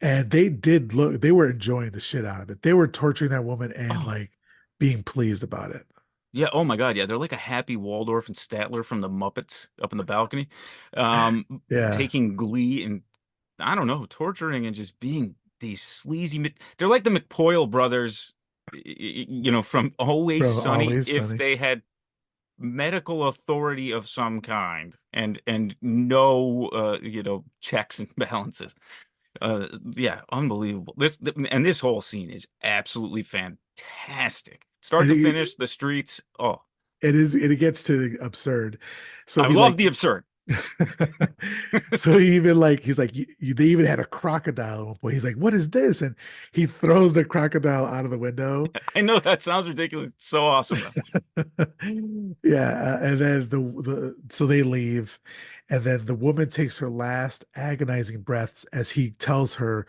And they were enjoying the shit out of it. They were torturing that woman and oh like being pleased about it. yeah, oh my God, yeah, they're like a happy Waldorf and Statler from the Muppets up in the balcony, Yeah. taking glee in I don't know, torturing and just being these sleazy. They're like the McPoyle brothers, from Always Bro, Sunny, always if sunny. they had medical authority of some kind and no, checks and balances. Yeah, unbelievable. This whole scene is absolutely fantastic, start And to finish. The streets. Oh, it gets to absurd. So I he love like the absurd. so he even like he's like they even had a crocodile at one point. He's like, "What is this?" And he throws the crocodile out of the window. I know that sounds ridiculous. It's so awesome though. Yeah, and then the so they leave, and then the woman takes her last agonizing breaths as he tells her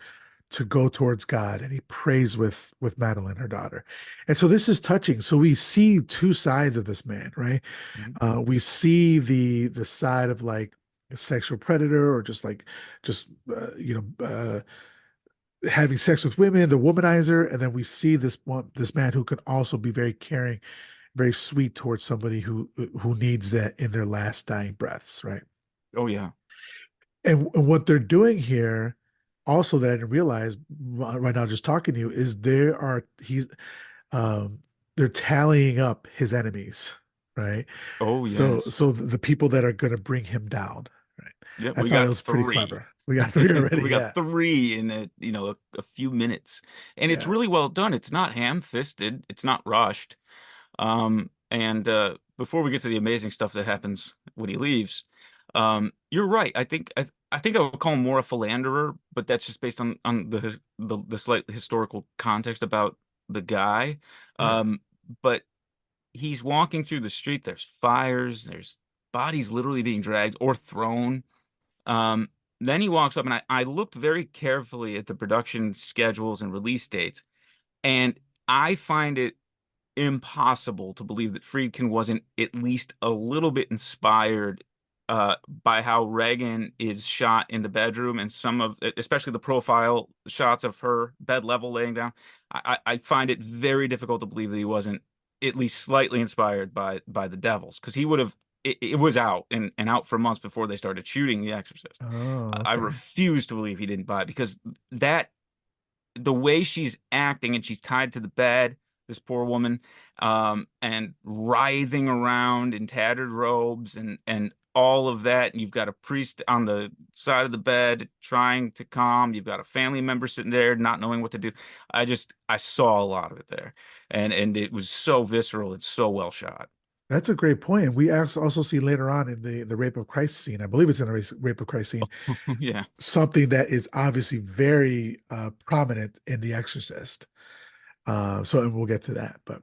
to go towards God, and he prays with Madeline, her daughter. And so this is touching. So we see two sides of this man, right? Mhm. We see the side of like a sexual predator or just like just having sex with women, the womanizer, and then we see this man who can also be very caring, very sweet towards somebody who needs that in their last dying breaths, right? Oh yeah. And what they're doing here, also that I didn't realize right now, just talking to you, is um they're tallying up his enemies, right? Oh So yes. so the people that are going to bring him down, right? Yeah, I we thought it got was pretty three. clever. We got three already, We got yeah. three in a few minutes, and it's Yeah. really well done. It's not ham-fisted. It's not rushed. And before we get to the amazing stuff that happens when he leaves, you're right. I think I would call him more a philanderer, but that's just based on the slight historical context about the guy. Right. But he's walking through the street. There's fires. There's bodies literally being dragged or thrown. Um, then he walks up, and I looked very carefully at the production schedules and release dates, and I find it impossible to believe that Friedkin wasn't at least a little bit inspired by how Reagan is shot in the bedroom and some of, especially the profile shots of her bed level laying down. I find it very difficult to believe that he wasn't at least slightly inspired by the Devils, because he would have. It was out and out for months before they started shooting The Exorcist. Oh, I okay. refuse to believe he didn't buy it, because that the way she's acting, and she's tied to the bed, this poor woman, and writhing around in tattered robes and all of that. And you've got a priest on the side of the bed trying to calm. You've got a family member sitting there not knowing what to do. I saw a lot of it there, and it was so visceral. It's so well shot. That's a great point. And we also see later on in the rape of Christ scene, I believe it's in the rape of Christ scene, Yeah. something that is obviously very prominent in The Exorcist. So and we'll get to that. But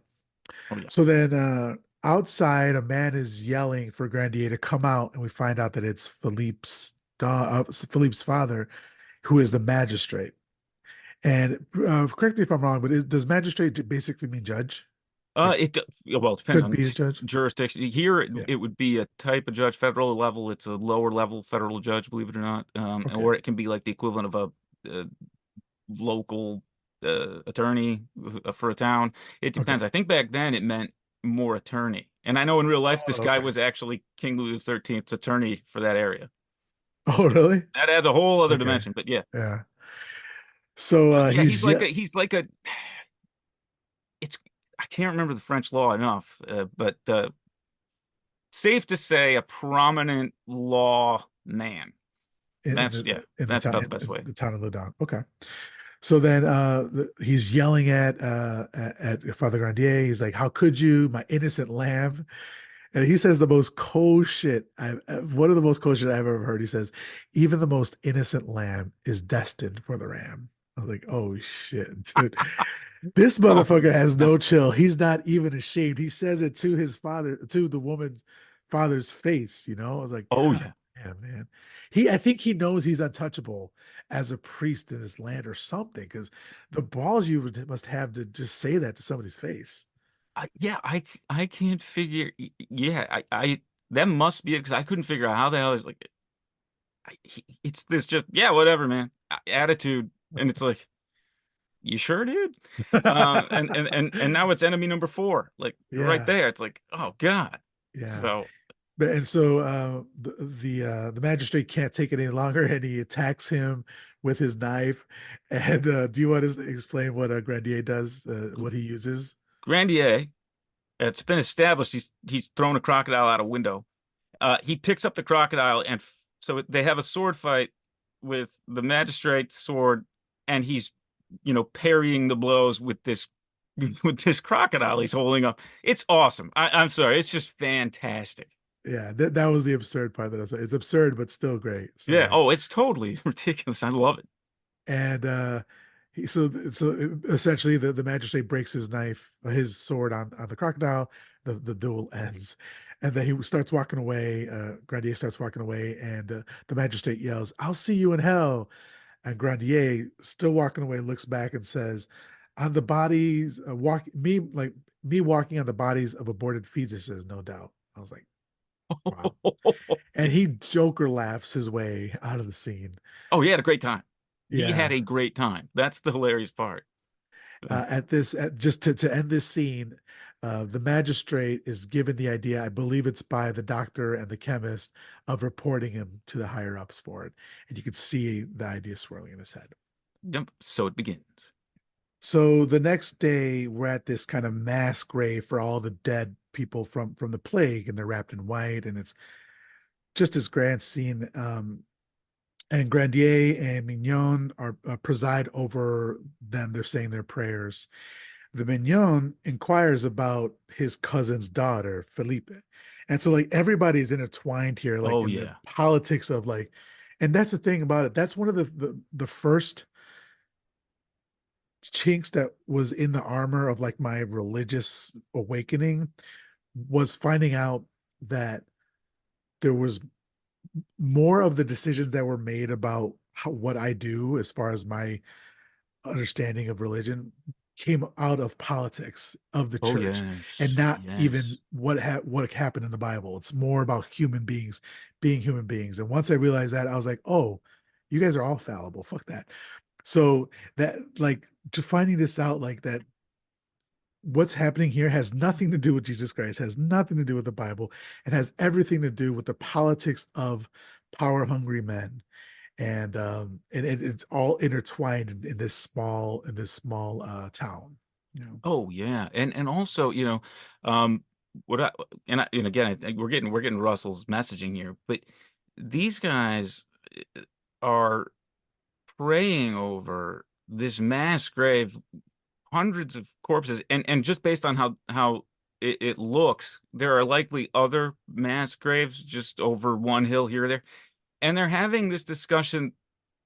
Oh yeah. so then outside, a man is yelling for Grandier to come out, and we find out that it's Philippe's father, who is the magistrate. And correct me if I'm wrong, but does magistrate basically mean judge? Like Well, it depends could on be a judge? jurisdiction. Here, Yeah. it would be a type of judge. Federal level, it's a lower level federal judge, believe it or not. Okay. Or it can be like the equivalent of a local attorney for a town. It Okay. depends. I think back then it meant more attorney. And I know in real life this Oh, guy okay. was actually King Louis XIII's attorney for that area. Oh, So really? that adds a whole other Okay. dimension. But yeah, Yeah. So yeah, he's yeah. he's like a it's I can't remember the French law enough, but safe to say a prominent law man. That's yeah, In the that's town about the best way. in the town of Loudun. Okay. So then he's yelling at Father Grandier. He's like, "How could you, my innocent lamb?" And he says the most cold shit. One of the most cold shit I've ever heard. He says, "Even the most innocent lamb is destined for the ram." I was like, "Oh shit, dude! This Oh motherfucker has yeah. no chill. He's not even ashamed. He says it to his father, to the woman's father's face. You know, I was like, Oh God, yeah. yeah, man. I think he knows he's untouchable as a priest in his land or something. Because the balls you must have to just say that to somebody's face. Yeah, I can't figure. Yeah, I that must be it because I couldn't figure out how the hell is like it's this just yeah whatever man attitude and it's like you sure dude, and now it's enemy number four like right Yeah, there. It's like oh God. yeah. So But and so the magistrate can't take it any longer, and he attacks him with his knife. And do you want to explain what Grandier does? What he uses? Grandier, it's been established he's thrown a crocodile out a window. He picks up the crocodile so they have a sword fight with the magistrate's sword, and he's parrying the blows with this with this crocodile he's holding up. It's awesome. I'm sorry, it's just fantastic. Yeah, that was the absurd part that I said. It's absurd, but still great. So Yeah. yeah, Oh, it's totally ridiculous. I love it. and essentially the magistrate breaks his sword on the crocodile. The duel ends, and then he starts walking away. Grandier starts walking away, and the magistrate yells, "I'll see you in hell." And Grandier, still walking away, looks back and says, "On the bodies, me walking on the bodies of aborted fetuses, no doubt." I was like, "Wow!" And he Joker laughs his way out of the scene. Oh, he had a great time. He had Yeah. a great time. That's the hilarious part. Just to end this scene, the magistrate is given the idea, I believe it's by the doctor and the chemist, of reporting him to the higher ups for it. And you could see the idea swirling in his head. Yep. So it begins. So the next day, we're at this kind of mass grave for all the dead people from the plague, and they're wrapped in white, and it's just this grand scene. And Grandier and Mignon are preside over them. They're saying their prayers. The Mignon inquires about his cousin's daughter, Felipe, and so like everybody's intertwined here, like Oh in the yeah. politics of like, and that's the thing about it. That's one of the first chinks that was in the armor of like my religious awakening was finding out that there was more of the decisions that were made about what I do as far as my understanding of religion came out of politics of the Oh church and yes. not even Yes. what happened in the Bible. It's more about human beings being human beings. And once I realized that, I was like, oh, you guys are all fallible. Fuck that. So that like to finding this out like that what's happening here has nothing to do with Jesus Christ, has nothing to do with the Bible, and has everything to do with the politics of power hungry men. And it's all intertwined in this small town. You know. Oh yeah, and also um, what and again, I think we're getting Russell's messaging here, but these guys are praying over this mass grave, hundreds of corpses, and just based on how it looks, there are likely other mass graves just over one hill here or there, and they're having this discussion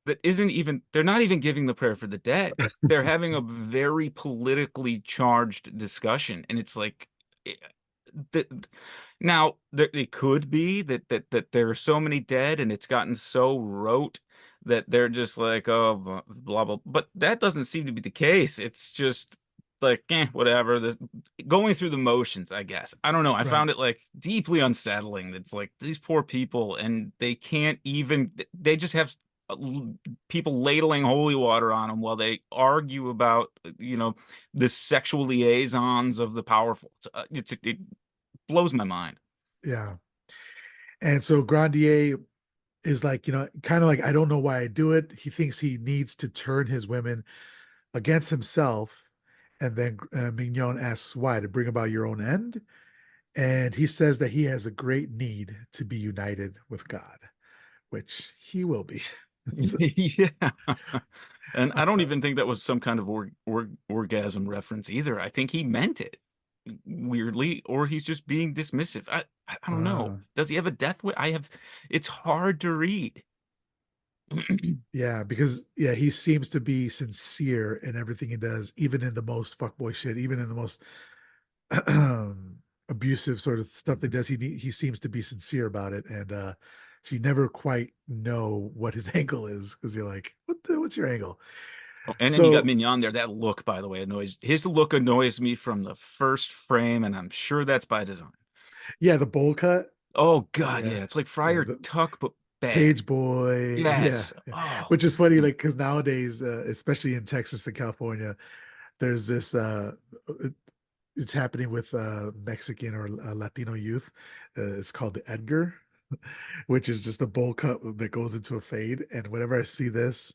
that isn't even, they're not even giving the prayer for the dead. They're having a very politically charged discussion. And it's like, it, the, now there, it could be that there are so many dead and it's gotten so rote that they're just like, oh, blah, blah. But that doesn't seem to be the case. It's just like, whatever. This going through the motions, I guess. I don't know. I Right. found it like deeply unsettling. It's like these poor people, and they can't even, they just have people ladling holy water on them while they argue about, the sexual liaisons of the powerful. It blows my mind. Yeah. And so Grandier is like, kind of like, I don't know why I do it. He thinks he needs to turn his women against himself. And then Mignon asks why, to bring about your own end. And he says that he has a great need to be united with God, which he will be. So, Yeah. And I don't uh, even think that was some kind of orgasm reference either. I think he meant it weirdly, or he's just being dismissive. I don't know. uh, Does he have a death wish? It's hard to read. yeah, because yeah, he seems to be sincere in everything he does, even in the most fuckboy shit, even in the most abusive sort of stuff that he does. He seems to be sincere about it, and so you never quite know what his angle is because you're like, what's your angle? Oh, and then you got So Mignon there. That look, by the way, annoys his look annoys me from the first frame, and I'm sure that's by design. yeah, the bowl cut, Oh God, yeah, yeah, it's like yeah, Friar the Tuck, but bad. page boy, yeah, Yes. yeah. Oh, Which is funny, like because nowadays, especially in Texas and California, there's this it- it's happening with Mexican or Latino youth. It's called the Edgar, which is just a bowl cut that goes into a fade. And whenever I see this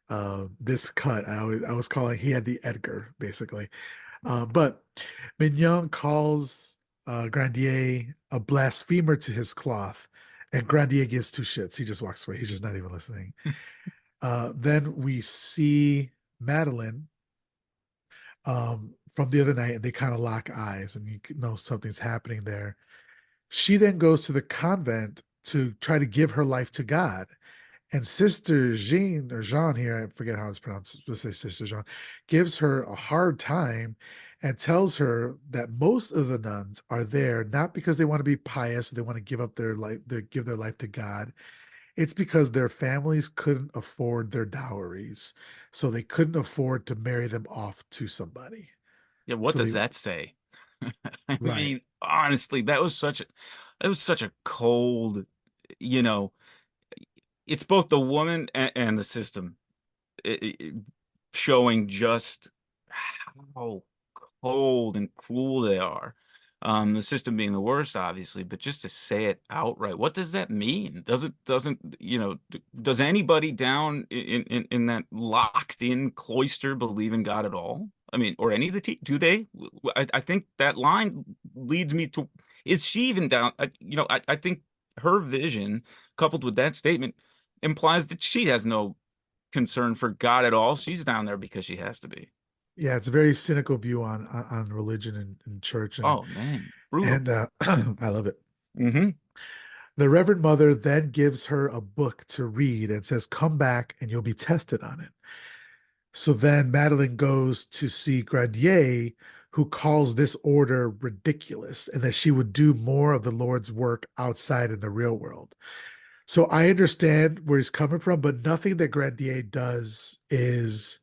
cut, I was calling he had the Edgar basically. But Mignon calls Grandier a blasphemer to his cloth, and Grandier gives two shits. He just walks away. He's just not even listening. Then we see Madeline from the other night, and they kind of lock eyes, and you know something's happening there. She then goes to the convent to try to give her life to God. And Sister Jean, or Jean here, I forget how it's pronounced, let's say Sister Jean, gives her a hard time and tells her that most of the nuns are there not because they want to be pious or they want to give up their life, they give their life to God. It's because their families couldn't afford their dowries. So they couldn't afford to marry them off to somebody. yeah. What So does they, that say? I right, mean, honestly, that was such a cold, you know, it's both the woman and the system it showing just how cold and cruel they are. The system being the worst, obviously, but just to say it outright, what does that mean? Doesn't, does anybody down in that locked in cloister believe in God at all? I mean, or any of the do they? I think that line leads me to, is she even down? I think her vision coupled with that statement implies that she has no concern for God at all. She's down there because she has to be. yeah, it's a very cynical view on religion and church, and Oh man, brutal. and I love it. Hmm. The Reverend Mother then gives her a book to read and says, "Come back and you'll be tested on it." So then Madeline goes to see Grandier, who calls this order ridiculous and that she would do more of the Lord's work outside in the real world. So I understand where he's coming from, but nothing that Grandier does is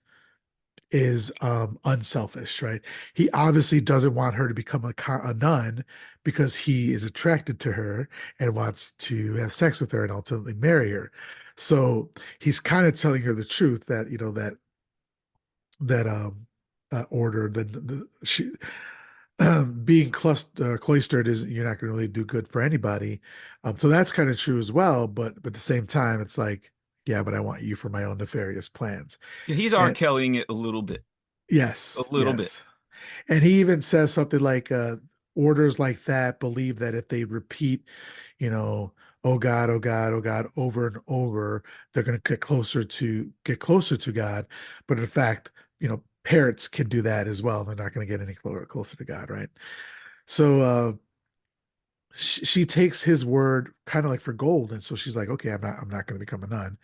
unselfish, right? He obviously doesn't want her to become a nun because he is attracted to her and wants to have sex with her and ultimately marry her. So he's kind of telling her the truth that that order the she being cloistered is you're not going to really do good for anybody. So that's kind of true as well. But at the same time, it's like, yeah, but I want you for my own nefarious plans. Yeah, he's R. And Kellying it a little bit, a yes, little bit. yes. And he even says something like orders like that believe that if they repeat, you know, oh God, oh God, oh God, over and over, they're going to get closer to God. But in fact, parrots can do that as well. They're not going to get any closer to God, right? So she takes his word kind of like for gold, and so she's like, okay, I'm not going to become a nun.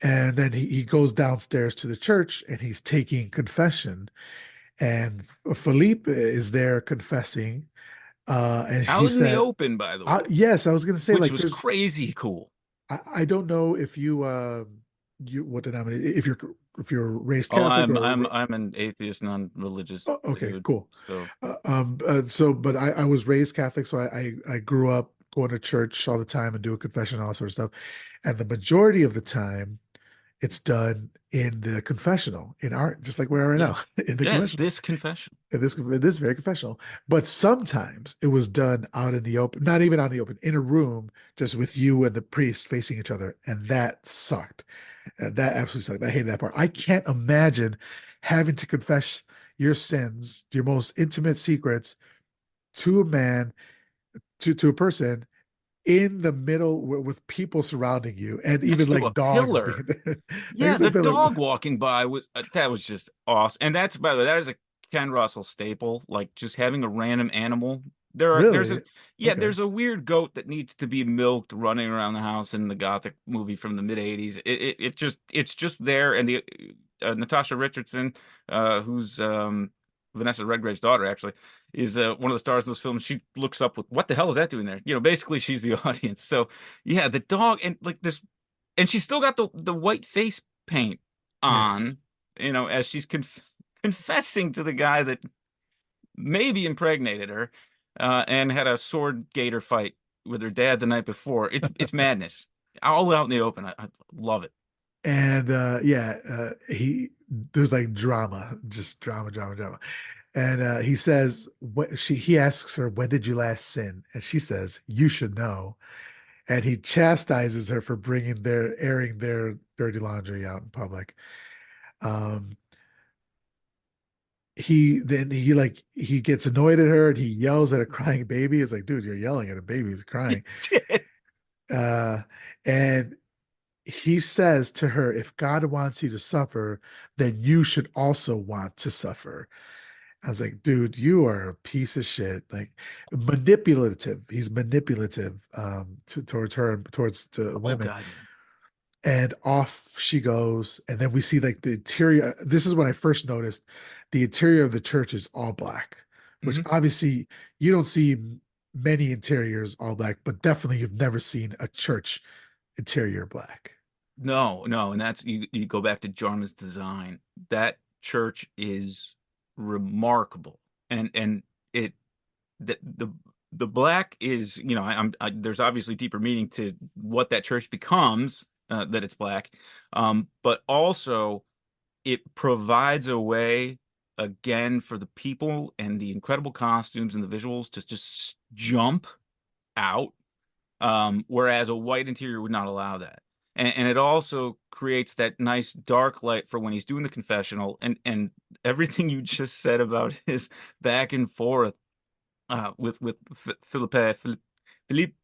And then he goes downstairs to the church and he's taking confession. And Philippe is there confessing. And he Out in the said, open, by the way, yes, I was going to say, which like, was there's, crazy cool. I don't know if you, what denomination, if you're raised Oh, Catholic I'm I'm or, I'm an atheist, non-religious oh, okay, dude. cool. So But I was raised Catholic, so I grew up going to church all the time and doing confession and all that sort of stuff. And the majority of the time, it's done in the confessional, in art, just like we are right now, yes, in the yes, confessional, this confession. in this very confessional. But sometimes it was done out in the open, not even out in the open, in a room, just with you and the priest facing each other, and that sucked. That absolutely sucked. I hated that part. I can't imagine having to confess your sins, your most intimate secrets, to a man, to a person in the middle with people surrounding you, and even Next to a like dogs being pillar. there Yeah, next to the a pillar. dog walking by was that was just awesome. And that's, by the way, that is a Ken Russell staple, like just having a random animal. There's a Really? yeah, Okay. there's a weird goat that needs to be milked running around the house in the Gothic movie from the mid '80s. It's just there, and the Natasha Richardson, who's Vanessa Redgrave's daughter, actually, is one of the stars of this film. She looks up with, "What the hell is that doing there?" Basically she's the audience. So yeah, the dog and like this, and she's still got the white face paint Yes. on, as she's confessing to the guy that maybe impregnated her, and had a sword gator fight with her dad the night before. It's madness, all out in the open. I love it. And yeah, he there's like drama, just drama, drama, drama. And he says what he asks her, when did you last sin? And she says, you should know. And he chastises her for airing their dirty laundry out in public. Um, he gets annoyed at her and he yells at a crying baby. It's like, dude, you're yelling at a baby who's crying. Uh, and he says to her, if God wants you to suffer, then you should also want to suffer. I was like, dude, you are a piece of shit. Like manipulative. He's manipulative towards her and towards the Oh women. God, yeah. And off she goes. And then we see like the interior. This is when I first noticed the interior of the church is all black, which Hmm. obviously you don't see many interiors all black, but definitely you've never seen a church interior black. No, no, and that's you go back to Jarman's design. That church is remarkable, and it the black is, there's obviously deeper meaning to what that church becomes, that it's black, but also it provides a way again for the people and the incredible costumes and the visuals to just jump out, whereas a white interior would not allow that. And it also creates that nice dark light for when he's doing the confessional, and everything you just said about his back and forth, with Philippe,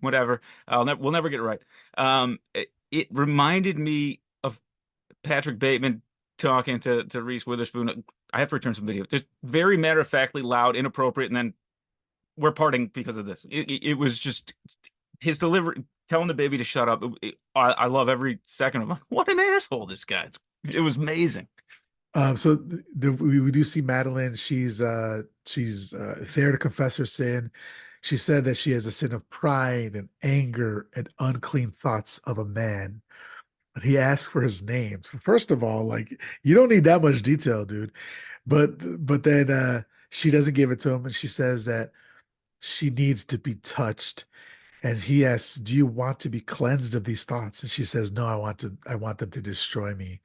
whatever. We'll never get it right. It reminded me of Patrick Bateman talking to Reese Witherspoon. I have to return some video. Just very matter of factly loud, inappropriate, and then we're parting because of this. It was just his delivery, telling the baby to shut up. I love every second of it. What an asshole this guy. It was amazing. So we do see Madeline. She's there to confess her sin. She said that she has a sin of pride and anger and unclean thoughts of a man. And he asks for his name. First of all, like you don't need that much detail, dude. But then she doesn't give it to him, and she says that she needs to be touched. And he asks, "Do you want to be cleansed of these thoughts?" And she says, "No, I want them to destroy me."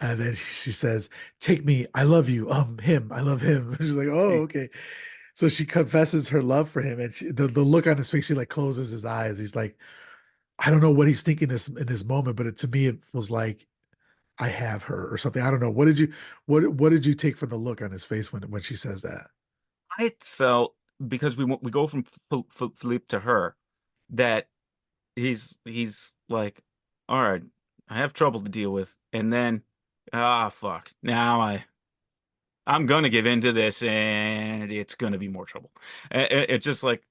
And then she says, "Take me. I love you. Him. I love him." She's like, "Oh, okay." So she confesses her love for him, and the look on his face, he like closes his eyes. He's like, I don't know what he's thinking in this moment, but to me, it was like, I have her or something. I don't know. What did you take from the look on his face when she says that? I felt, because we go from Philippe to her, that he's like, all right, I have trouble to deal with, and then, fuck, now I'm gonna give in to this, and it's gonna be more trouble. It's just like,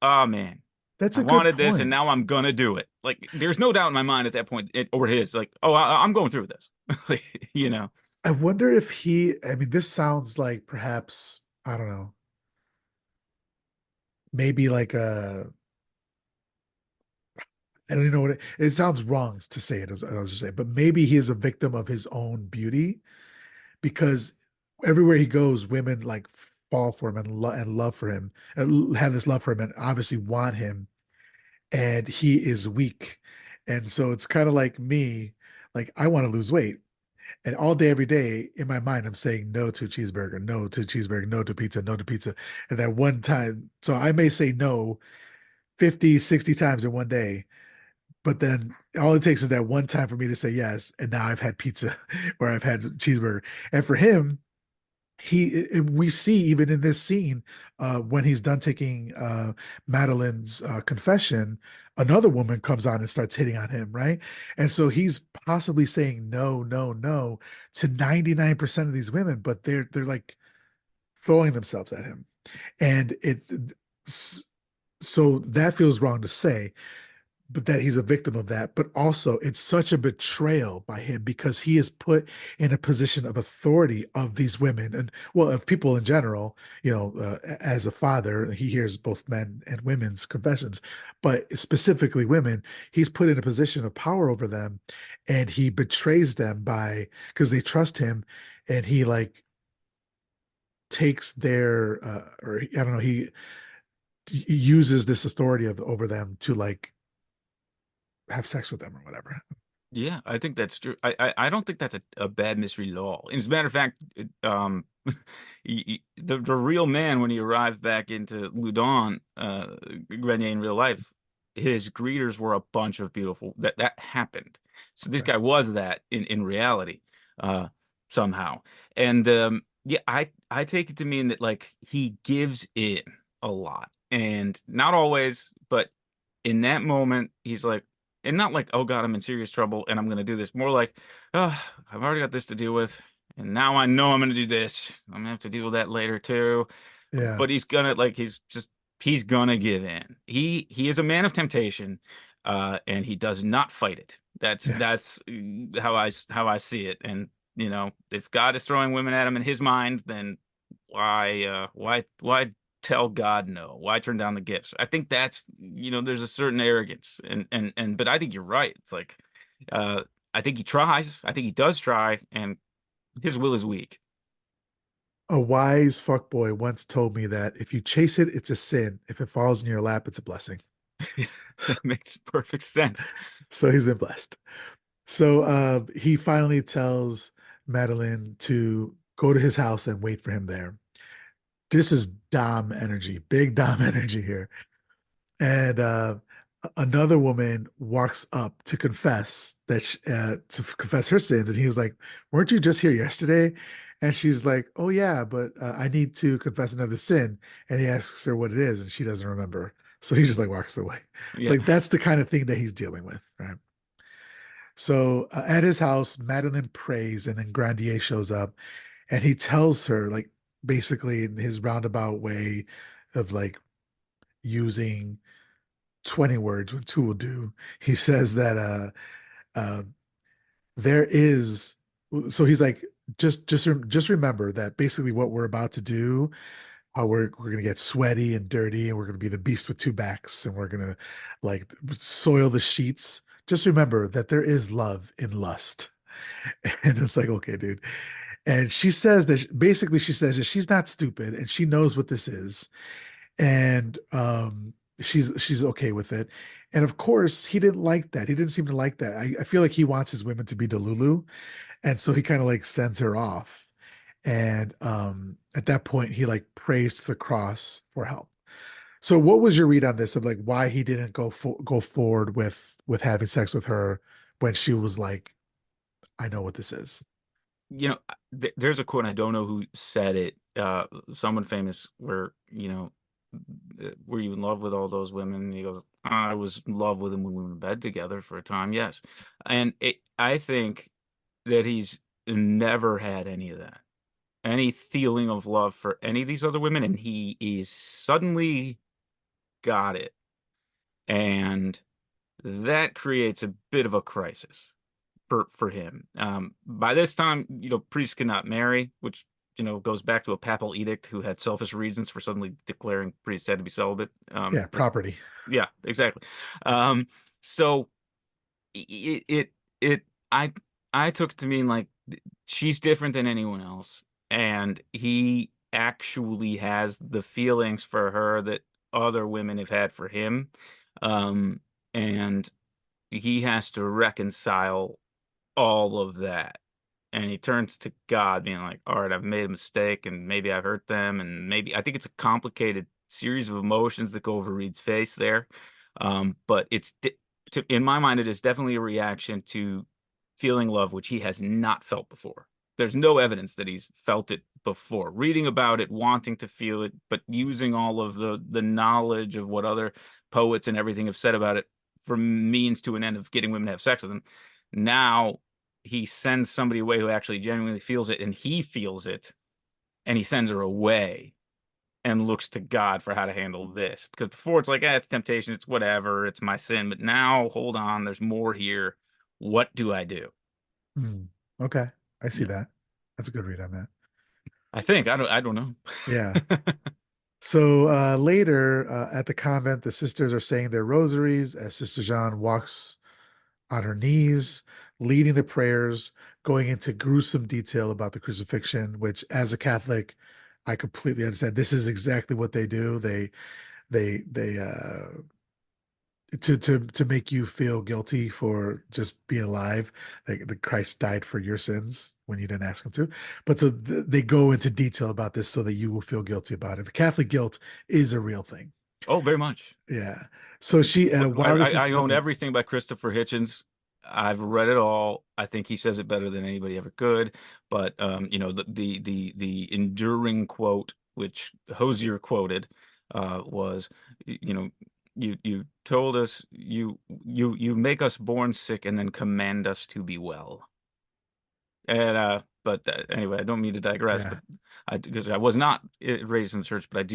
oh man. That's I a good wanted this and point. now I'm gonna do it. Like there's no doubt in my mind at that point, or his, like, oh, I'm going through with this. Like, you know. I wonder if I mean, this sounds like perhaps, I don't know, maybe like I don't even know what it sounds wrong to say it, as I was just saying, but maybe he is a victim of his own beauty because everywhere he goes, women like fall for him and love for him, and have this love for him, and obviously want him, and he is weak. And so it's kind of like me, like I want to lose weight. And all day, every day in my mind, I'm saying no to a cheeseburger, no to cheeseburger, no to pizza, no to pizza. And that one time, so I may say no 50, 60 times in one day, but then all it takes is that one time for me to say yes. And now I've had pizza or I've had cheeseburger. And for him, we see even in this scene when he's done taking Madeline's confession, another woman comes on and starts hitting on him, right? And so he's possibly saying no, no, no to 99% of these women, but they're like throwing themselves at him. And so that feels wrong to say, but that he's a victim of that. But also, it's such a betrayal by him because he is put in a position of authority of these women and, well, of people in general. As a father, he hears both men and women's confessions, but specifically women. He's put in a position of power over them, and he betrays them by because they trust him, and he like takes their or I don't know, he uses this authority over them to like have sex with them or whatever. Yeah, I think that's true. I don't think that's a bad misread at all. As a matter of fact, the real man when he arrived back into Loudun, Grenier in real life, his greeters were a bunch of beautiful. That happened. So this Right. guy was that in reality, uh, somehow. And yeah, I take it to mean that like he gives in a lot, and not always, but in that moment, he's like, and not like, oh God, I'm in serious trouble and I'm gonna do this. More like, oh, I've already got this to deal with, and now I know I'm gonna do this. I'm gonna have to deal with that later too. Yeah. But he's gonna like he's gonna give in. He is a man of temptation, and he does not fight it. Yeah. That's how I see it. And if God is throwing women at him in his mind, then why tell God no? Why turn down the gifts? I think that's, there's a certain arrogance, and but I think you're right. It's like, uh, I think he tries. I think he does try, and his will is weak. A wise fuckboy once told me that if you chase it, it's a sin. If it falls in your lap, it's a blessing. That makes perfect sense. So he's been blessed. So he finally tells Madeline to go to his house and wait for him there. This is Dom energy, big Dom energy here. And another woman walks up to confess to confess her sins, and he was like, "Weren't you just here yesterday?" And she's like, "Oh yeah, but I need to confess another sin." And he asks her what it is, and she doesn't remember. So he just like walks away. Yeah. Like that's the kind of thing that he's dealing with, right? So at his house, Madeline prays, and then Grandier shows up, and he tells her, like, basically in his roundabout way of like using 20 words when two will do. He says that uh there is so he's like just remember that basically what we're about to do, how we're gonna get sweaty and dirty, and we're gonna be the beast with two backs, and we're gonna like soil the sheets. Just remember that there is love in lust. And it's like, okay, dude. And she says that basically she says that she's not stupid and she knows what this is, and she's okay with it. And of course, he didn't like that. He didn't seem to like that. I feel like he wants his women to be Delulu, and so he kind of like sends her off. And at that point, he like prays to the cross for help. So, what was your read on this of like why he didn't go forward with having sex with her when she was like, "I know what this is." There's a quote, I don't know who said it, someone famous, where, were you in love with all those women? And he goes, I was in love with them when we were in bed together for a time, yes. And I think that he's never had any of that, any feeling of love for any of these other women, and he is suddenly got it. And that creates a bit of a crisis for him. By this time, priests cannot marry, which goes back to a papal edict who had selfish reasons for suddenly declaring priests had to be celibate. Yeah, property. Yeah, exactly. Um, so it it it I I took it to mean like she's different than anyone else, and he actually has the feelings for her that other women have had for him. Um, and he has to reconcile all of that. And he turns to God, being like, all right, I've made a mistake and maybe I hurt them. And maybe I think it's a complicated series of emotions that go over Reed's face there. But in my mind, it is definitely a reaction to feeling love, which he has not felt before. There's no evidence that he's felt it before. Reading about it, wanting to feel it, but using all of the knowledge of what other poets and everything have said about it for means to an end of getting women to have sex with him. Now he sends somebody away who actually genuinely feels it, and he feels it, and he sends her away and looks to God for how to handle this. Because before it's like, it's temptation, it's whatever, it's my sin. But now, hold on, there's more here. What do I do? Hmm. Okay, I see Yeah, that. That's a good read on that. I think I don't know. Yeah. So later at the convent, the sisters are saying their rosaries as Sister Jean walks on her knees, leading the prayers, going into gruesome detail about the crucifixion, which as a Catholic, I completely understand. This is exactly what they do. They to make you feel guilty for just being alive. Like the Christ died for your sins when you didn't ask him to. But so they go into detail about this so that you will feel guilty about it. The Catholic guilt is a real thing. Oh, very much. Yeah. So she Look, I, while I this is I own happening, everything by Christopher Hitchens. I've read it all. I think he says it better than anybody ever could. But the enduring quote, which Hosier quoted, was, you know, you told us you make us born sick and then command us to be well. And but anyway, I don't mean to digress, but yeah, because I was not raised in the church, but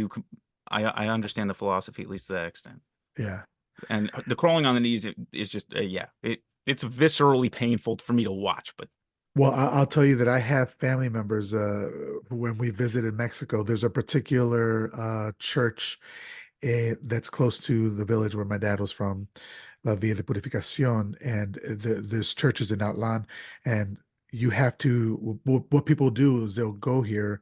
I understand the philosophy at least to that extent. yeah. And the crawling on the knees is just yeah, it's viscerally painful for me to watch, but Well, I'll tell you that I have family members when we visited Mexico, there's a particular church that's close to the village where my dad was from, La Villa de Purificación, and there's churches in Outland, and you have to what people do is they'll go here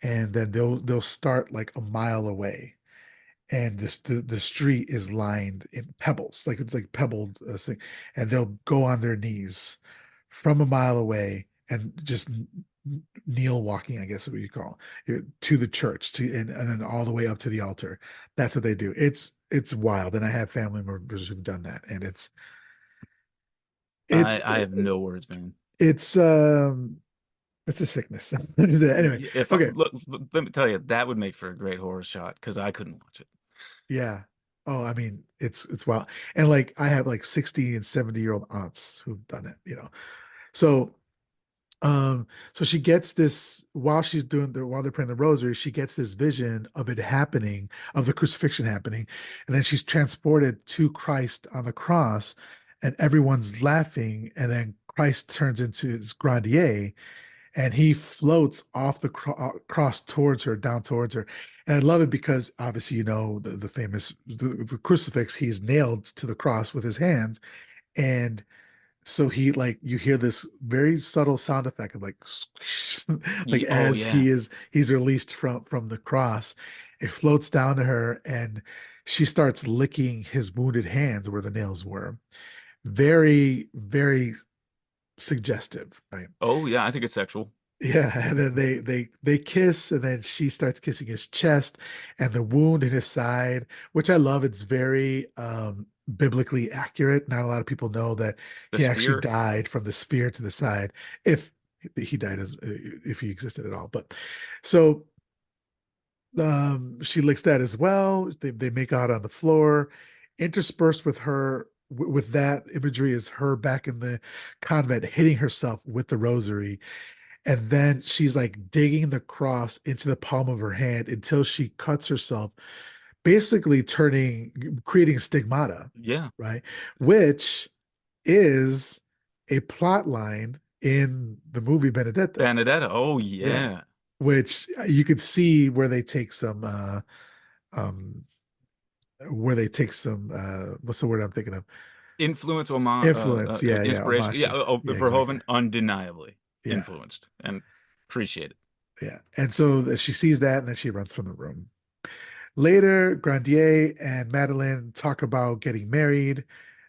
and then they'll start like a mile away, and the street is lined in pebbles, like it's like pebbled thing, and they'll go on their knees from a mile away and just kneel walking, I guess is what you call it, to the church and then all the way up to the altar. That's what they do. It's wild, and I have family members who've done that, and it's I have no words, man. it's um it's a sickness. Anyway, If I okay, look, let me tell you, that would make for a great horror shot because I couldn't watch it. yeah. Oh, I mean, it's wild. And like I have like 60 and 70-year-old aunts who've done it, you know. So so she gets this while she's doing the while they're praying the rosary, she gets this vision of it happening, of the crucifixion happening, and then she's transported to Christ on the cross, and everyone's laughing, and then Christ turns into this grandier, and he floats off the cross towards her, down towards her. And I love it because obviously, the famous the crucifix, he's nailed to the cross with his hands. And so he like you hear this very subtle sound effect of like like Oh as yeah, he's released from the cross, it floats down to her and she starts licking his wounded hands where the nails were. Very, very suggestive, right? oh yeah, I think it's sexual. Yeah, and then they kiss, and then she starts kissing his chest and the wound in his side, which I love. It's very biblically accurate. Not a lot of people know that The he actually spear. died from the spear to the side, if he died as if he existed at all. But so she licks that as well. They make out on the floor, interspersed with her with that imagery is her back in the convent hitting herself with the rosary, and then she's like digging the cross into the palm of her hand until she cuts herself basically creating stigmata, Yeah. right? Which is a plot line in the movie Benedetta. Benedetta. Oh Yeah. yeah. Which you could see where they take some um what's the word I'm thinking of? Influence, Influence. Yeah, yeah, inspiration. homage. Yeah. Oh, Yeah, exactly. Verhoeven undeniably Yeah, influenced and appreciated. yeah. And so she sees that and then she runs from the room. Later, Grandier and Madeline talk about getting married,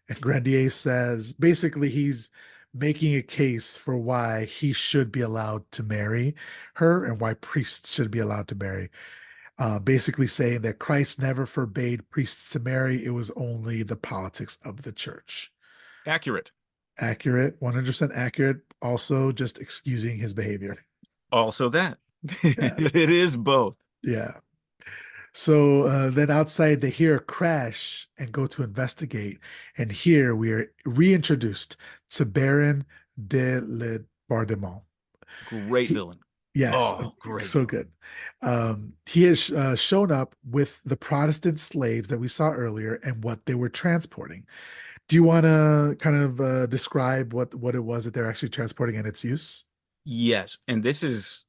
and Grandier says basically he's making a case for why he should be allowed to marry her and why priests should be allowed to marry. Basically saying that Christ never forbade priests to marry, it was only the politics of the church. Accurate. Accurate, 100% accurate. Also, just excusing his behavior. Also that. Yeah, It is both. yeah. So then outside, they hear a crash and go to investigate. And here we are reintroduced to Baron de Le Bardemont. Great He, villain. yes, Oh, great so villain. good. He has shown up with the Protestant slaves that we saw earlier and what they were transporting. Do you want to kind of describe what it was that they're actually transporting and its use? Yes, and this is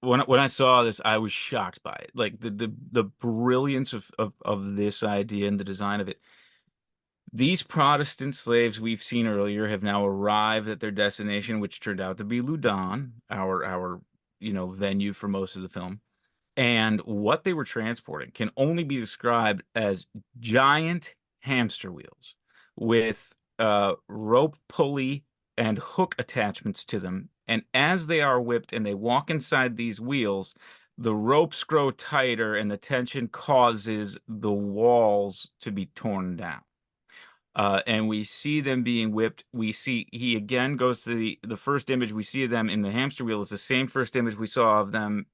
when I saw this, I was shocked by it. Like the brilliance of this idea and the design of it. These Protestant slaves we've seen earlier have now arrived at their destination, which turned out to be Loudun, our venue for most of the film. And what they were transporting can only be described as giant hamster wheels with rope pulley and hook attachments to them. And as they are whipped and they walk inside these wheels, the ropes grow tighter and the tension causes the walls to be torn down. And we see them being whipped. We see he again goes to the first image we see of them in the hamster wheel is the same first image we saw of them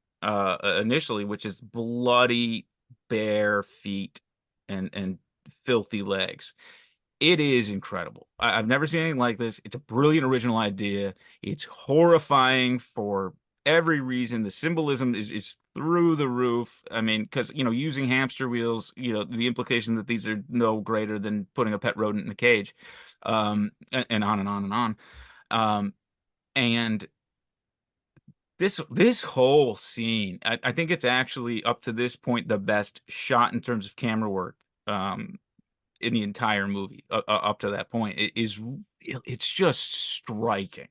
initially, which is bloody bare feet and filthy legs. It is incredible. I've never seen anything like this. It's a brilliant original idea. It's horrifying for every reason. The symbolism is through the roof. I mean, because using hamster wheels, the implication that these are no greater than putting a pet rodent in a cage, and on and on and on. Um, and this whole scene, I think it's actually up to this point the best shot in terms of camera work. In the entire movie up to that point. It's just striking.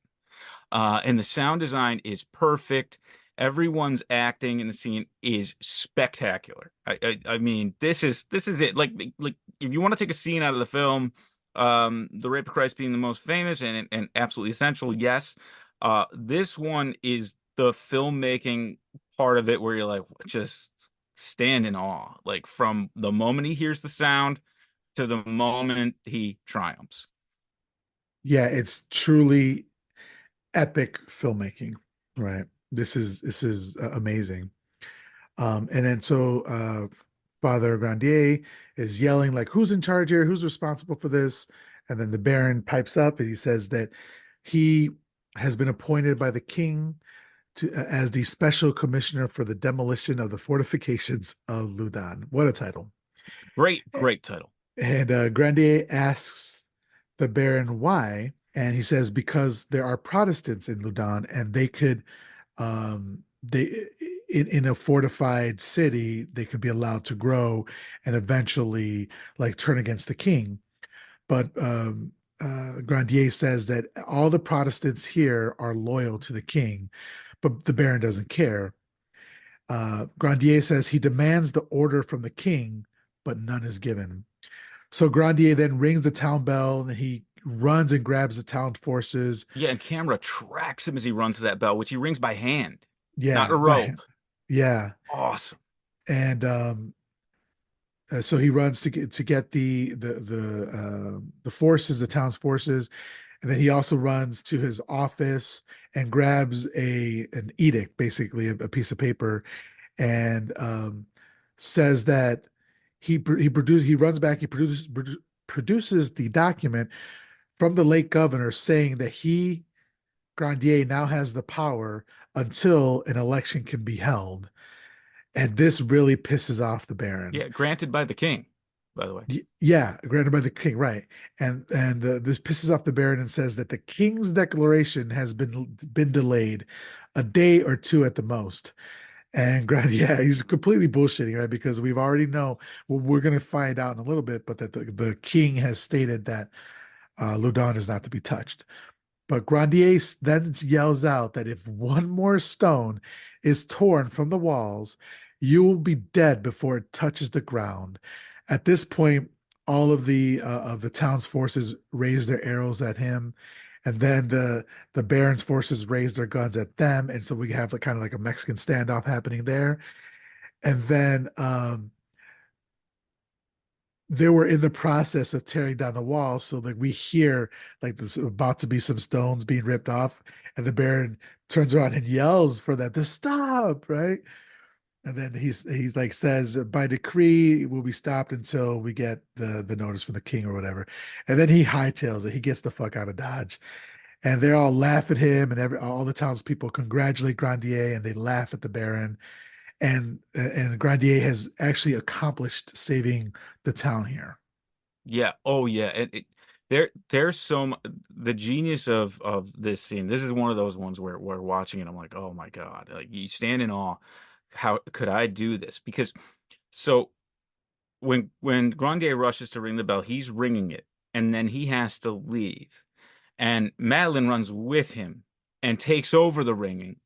And the sound design is perfect. Everyone's acting in the scene is spectacular. I mean, this is it. Like if you want to take a scene out of the film, the Rape of Christ being the most famous and absolutely essential, yes. This one is the filmmaking part of it where you're like, just stand in awe. Like from the moment he hears the sound to the moment he triumphs. Yeah, it's truly epic filmmaking, right? This is amazing. And then Father Grandier is yelling like, "Who's in charge here? Who's responsible for this?" And then the Baron pipes up and he says that he has been appointed by the king as the special commissioner for the demolition of the fortifications of Loudun. What a title! Great, great title. And Grandier asks the Baron why, and he says because there are Protestants in Loudun, and they could, they in a fortified city, they could be allowed to grow and eventually like turn against the king. But Grandier says that all the Protestants here are loyal to the king, but the Baron doesn't care. Grandier says he demands the order from the king, but none is given. So Grandier then rings the town bell and he runs and grabs the town forces. Yeah, and camera tracks him as he runs to that bell, which he rings by hand, not a Yeah, by rope. hand. Yeah. Awesome. And so he runs to get the forces, the town's forces, and then he also runs to his office and grabs a an edict, basically a piece of paper, and says that he runs back, produces the document from the late governor saying that he, Grandier, now has the power until an election can be held. And this really pisses off the Baron. Yeah, granted by the king, by the way. Yeah, granted by the king, right? And this pisses off the Baron and says that the king's declaration has been delayed a day or two at the most. And yeah, he's completely bullshitting, right? Because we've already know, well, we're going to find out in a little bit, but that the king has stated that Loudun is not to be touched. But Grandier then yells out that if one more stone is torn from the walls, you will be dead before it touches the ground. At this point, all of the town's forces raise their arrows at him, and then the Baron's forces raise their guns at them, and so we have kind of like a Mexican standoff happening there. And then they were in the process of tearing down the walls. So like we hear like there's about to be some stones being ripped off, and the Baron turns around and yells for them to stop, right? And then he's like says by decree will be stopped until we get the notice from the king or whatever. And then he hightails it. He gets the fuck out of Dodge. And they're all laugh at him, and all the townspeople congratulate Grandier, and they laugh at the Baron. And Grandier has actually accomplished saving the town here. Yeah. Oh, yeah. There's the genius of this scene. This is one of those ones where watching it, I'm like, oh my God, like you stand in awe. How could I do this? Because so when Grandier rushes to ring the bell, he's ringing it, and then he has to leave, and Madeline runs with him and takes over the ringing.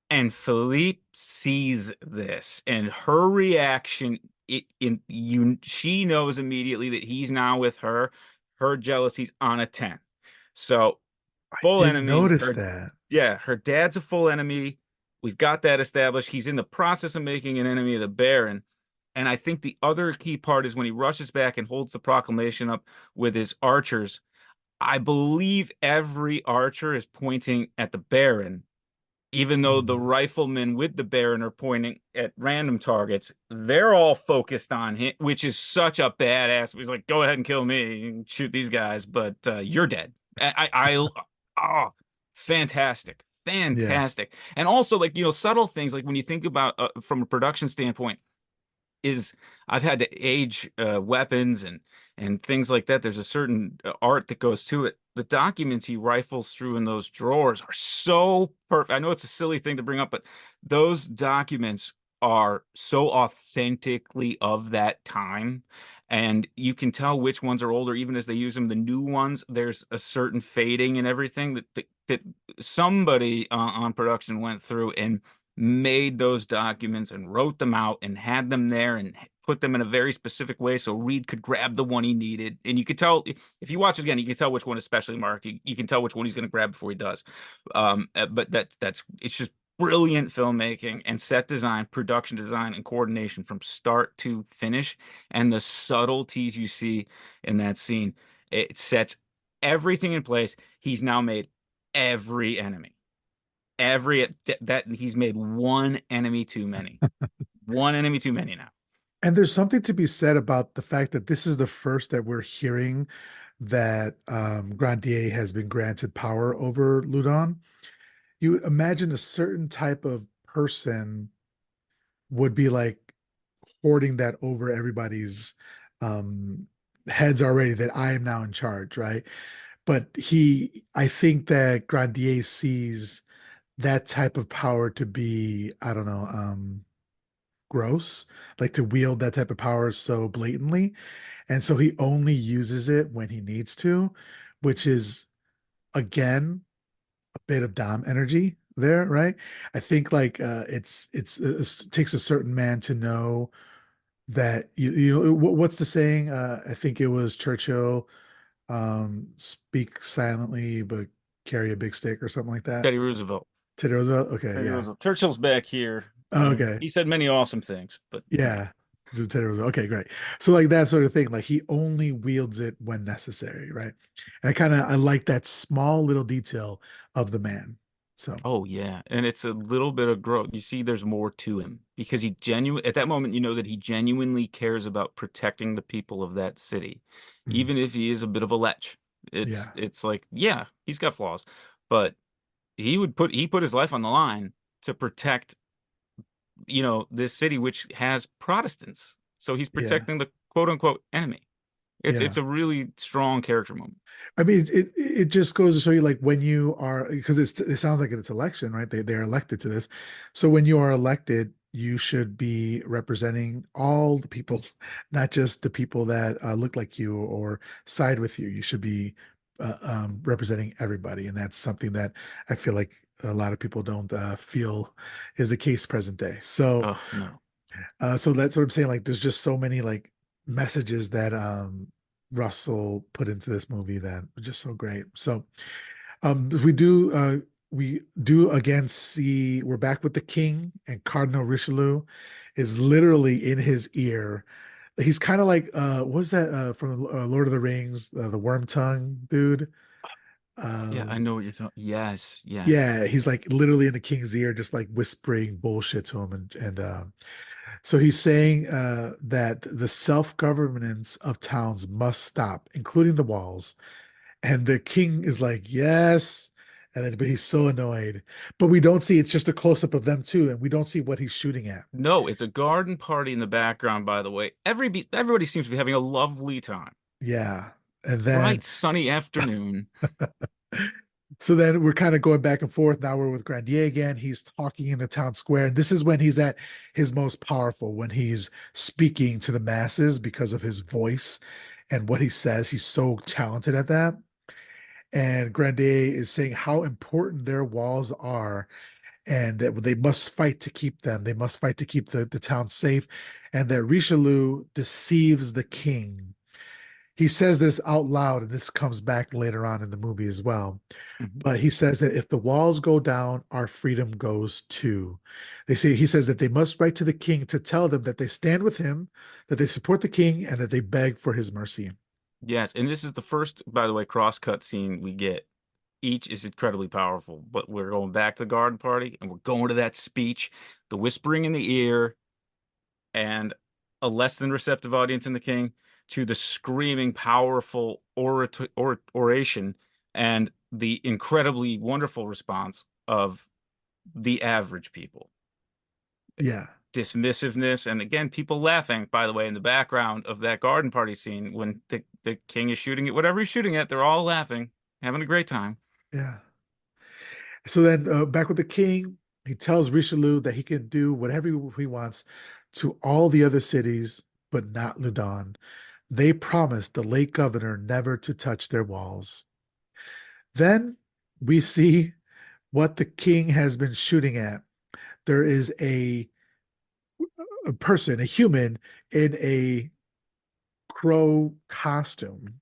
And Philippe sees this, and her reaction, she knows immediately that he's now with her. Her jealousy's on a 10. So full Didn't enemy. notice that. Yeah, her dad's a full enemy. We've got that established. He's in the process of making an enemy of the Baron. And I think the other key part is when he rushes back and holds the proclamation up with his archers. I believe every archer is pointing at the Baron, even though the Mhm. riflemen with the Baron are pointing at random targets. They're all focused on him, which is such a badass. He's like, go ahead and kill me and shoot these guys, but you're dead. Oh, fantastic, Yeah. fantastic. And also, like, subtle things, like when you think about from a production standpoint, is I've had to age weapons and things like that. There's a certain art that goes to it. The documents he rifles through in those drawers are so perfect. I know it's a silly thing to bring up, but those documents are so authentically of that time. And you can tell which ones are older, even as they use them. The new ones, there's a certain fading and everything that somebody on production went through and made those documents and wrote them out and had them there and put them in a very specific way so Reed could grab the one he needed. And you could tell if you watch it again, you can tell which one is specially marked. You can tell which one he's going to grab before he does. But that's it's just brilliant filmmaking and set design, production design, and coordination from start to finish. And the subtleties you see in that scene, it sets everything in place. He's now made every enemy that he's made one enemy too many. One enemy too many now. And there's something to be said about the fact that this is the first that we're hearing that Grandier has been granted power over Loudun. You would imagine a certain type of person would be like hoarding that over everybody's um, heads already that I am now in charge, right? But I think that Grandier sees that type of power to be, I don't know, gross, like to wield that type of power so blatantly. And so he only uses it when he needs to, which is again a bit of Dom energy there, right? I think like it takes a certain man to know that what's the saying? I think it was Churchill, speak silently but carry a big stick or something like that. Teddy Roosevelt. Teddy Roosevelt. Okay, Teddy yeah. Roosevelt. Churchill's back here. Oh, okay, He said many awesome things, but yeah. yeah. So Teddy Roosevelt. Okay, great. So like that sort of thing, like he only wields it when necessary, right? And I like that small little detail of the man. So Oh yeah, and it's a little bit of growth. You see, there's more to him because he genuine at that moment, you know that he genuinely cares about protecting the people of that city, mm, even if he is a bit of a lech. It's yeah. it's like, yeah, he's got flaws, but he put his life on the line to protect this city which has Protestants. So he's Yeah. protecting the quote unquote enemy. It's Yeah. a really strong character moment. I mean, it just goes to show you, like, when you are, because it sounds like it's election, right? They're elected to this. So when you are elected, you should be representing all the people, not just the people that look like you or side with you. You should be representing everybody, and that's something that I feel like a lot of people don't feel is the case present day. So Oh no. so that's what I'm saying. Like, there's just so many like messages that Russell put into this movie that are just so great. So we do again see we're back with the king, and Cardinal Richelieu is literally in his ear. He's kind of like what's that from Lord of the Rings, the worm tongue dude? Yeah, I Um know what you're talking. Yes, yes. yeah, he's like literally in the king's ear, just like whispering bullshit to him, and so he's saying that the self-governance of towns must stop, including the walls. And the king is like, yes. And then, but he's so annoyed. But we don't see, it's just a close-up of them too, and we don't see what he's shooting at. No, it's a garden party in the background, by the way. Everybody seems to be having a lovely time. Yeah. And then Bright, sunny afternoon. so then we're kind of going back and forth. Now we're with Grandier again. He's talking in the town square. And this is when he's at his most powerful, when he's speaking to the masses because of his voice and what he says. He's so talented at that. And Grandier is saying how important their walls are and that they must fight to keep them. They must fight to keep the town safe. And that Richelieu deceives the king. He says this out loud, and this comes back later on in the movie as well. Mhm. But he says that if the walls go down, our freedom goes too. He says that they must write to the king to tell them that they stand with him, that they support the king, and that they beg for his mercy. Yes, and this is the first, by the way, cross-cut scene we get. Each is incredibly powerful, but we're going back to the garden party and we're going to that speech, the whispering in the ear, and a less than receptive audience in the king, to the screaming, powerful oration and the incredibly wonderful response of the average people. Yeah, Dismissiveness, and again, people laughing, by the way, in the background of that garden party scene when the king is shooting at whatever he's shooting at, they're all laughing, having a great time. yeah. So then back with the king, he tells Richelieu that he can do whatever he wants to all the other cities, but not Loudun. They promised the late governor never to touch their walls. Then we see what the king has been shooting at. There is a person, a human, in a crow costume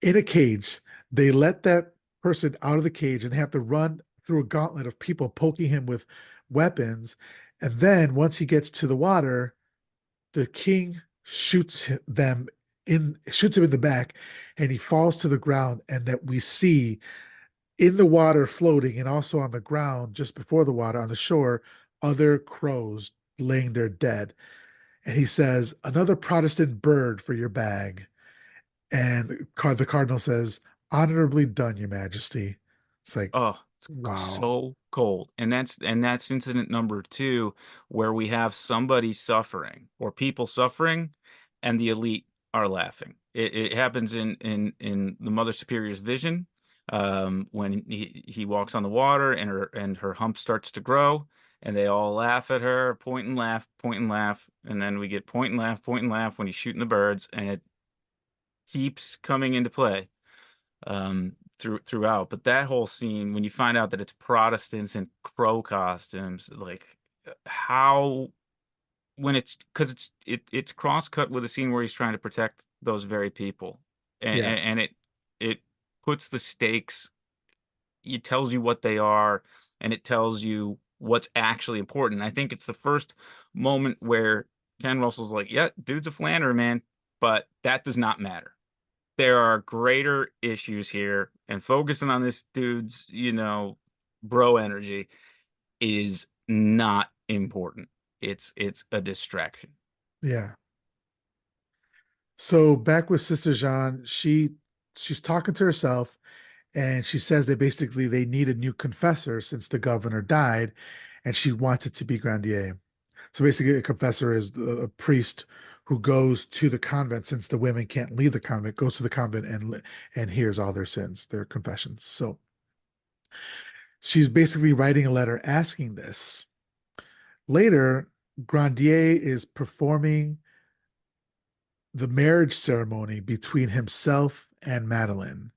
in a cage. They let that person out of the cage and have to run through a gauntlet of people poking him with weapons. And then once he gets to the water, the king shoots him in the back, and he falls to the ground. And that we see in the water floating, and also on the ground just before the water on the shore, other crows laying there dead. And he says, "Another Protestant bird for your bag." And the cardinal says, "Honorably done, Your Majesty." It's like, Oh, it's wow. so cold. And that's incident number two, where we have somebody suffering or people suffering and the elite are laughing. It happens in the Mother Superior's vision, when he walks on the water and her hump starts to grow and they all laugh at her, point and laugh, and then we get point and laugh when he's shooting the birds, and it keeps coming into play throughout. But that whole scene, when you find out that it's Protestants in crow costumes, like how when it's because it's cross cut with a scene where he's trying to protect those very people, Yeah, and it puts the stakes. It tells you what they are, and it tells you what's actually important. I think it's the first moment where Ken Russell's like, "Yeah, dude's a Flannery man, but that does not matter. There are greater issues here, and focusing on this dude's, bro energy is not important. It's a distraction." yeah. So back with Sister Jean, she's talking to herself, and she says that basically they need a new confessor since the governor died, and she wants it to be Grandier. So basically, a confessor is a priest who goes to the convent since the women can't leave the convent, goes to the convent and hears all their sins, their confessions. So she's basically writing a letter asking this. Later, Grandier is performing the marriage ceremony between himself and Madeline.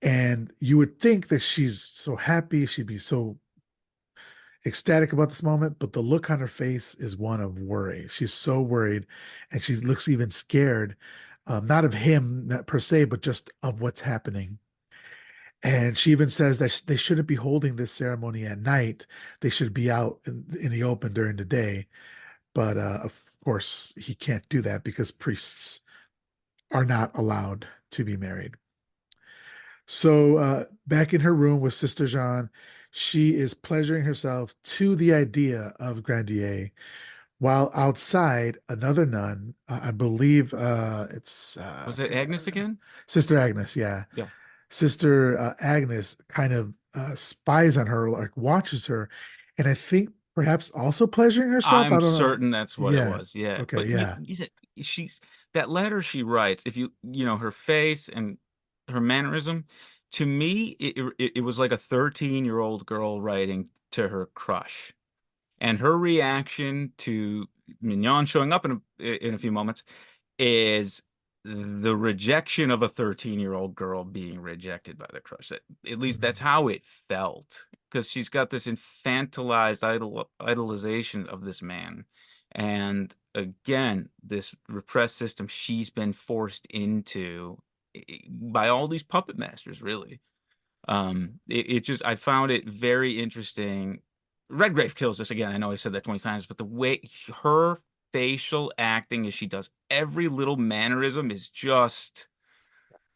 And you would think that she's so happy, she'd be so ecstatic about this moment, but the look on her face is one of worry. She's so worried, and she looks even scared, not of him not per se, but just of what's happening. And she even says that they shouldn't be holding this ceremony at night. They should be out in the open during the day. But of course, he can't do that because priests are not allowed to be married. So back in her room with Sister Jean, she is pleasuring herself to the idea of Grandier, while outside another nun, I believe it's Was I it forget Agnes again? Sister Agnes, yeah, Yeah. Sister Agnes kind of spies on her, like watches her, and I think perhaps also pleasuring herself. I I'm don't know. certain that's what it Yeah. was. Yeah. Okay. But Yeah. she's that letter she writes, if her face and her mannerism, to me, it was like a 13-year-old girl writing to her crush. And her reaction to Mignon showing up in a few moments is the rejection of a 13-year-old girl being rejected by the crush. At least that's Mhm. how it felt, because she's got this infantilized idolization of this man. And again, this repressed system she's been forced into by all these puppet masters, really. It just, I found it very interesting. Redgrave kills this again. I know I said that 20 times, but the way her facial acting as she does every little mannerism is just